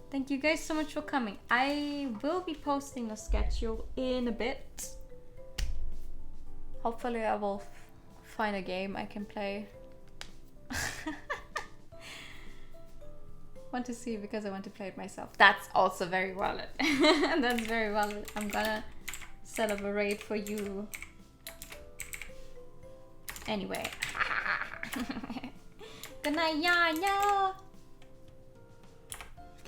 A: Thank you guys so much for coming. I will be posting a schedule in a bit. Hopefully I will find a game I can play. Want to see because I want to play it myself. That's also very valid. That's very valid. I'm gonna set up a raid for you. Anyway. Good night, Yanya.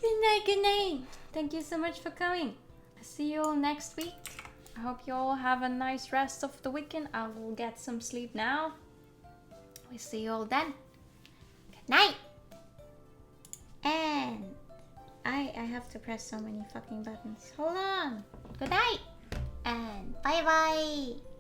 A: Good night, good night. Thank you so much for coming. I'll see you all next week. I hope you all have a nice rest of the weekend. I will get some sleep now. We'll see you all then. Good night. And I have to press so many fucking buttons. Hold on. Good night. And bye bye.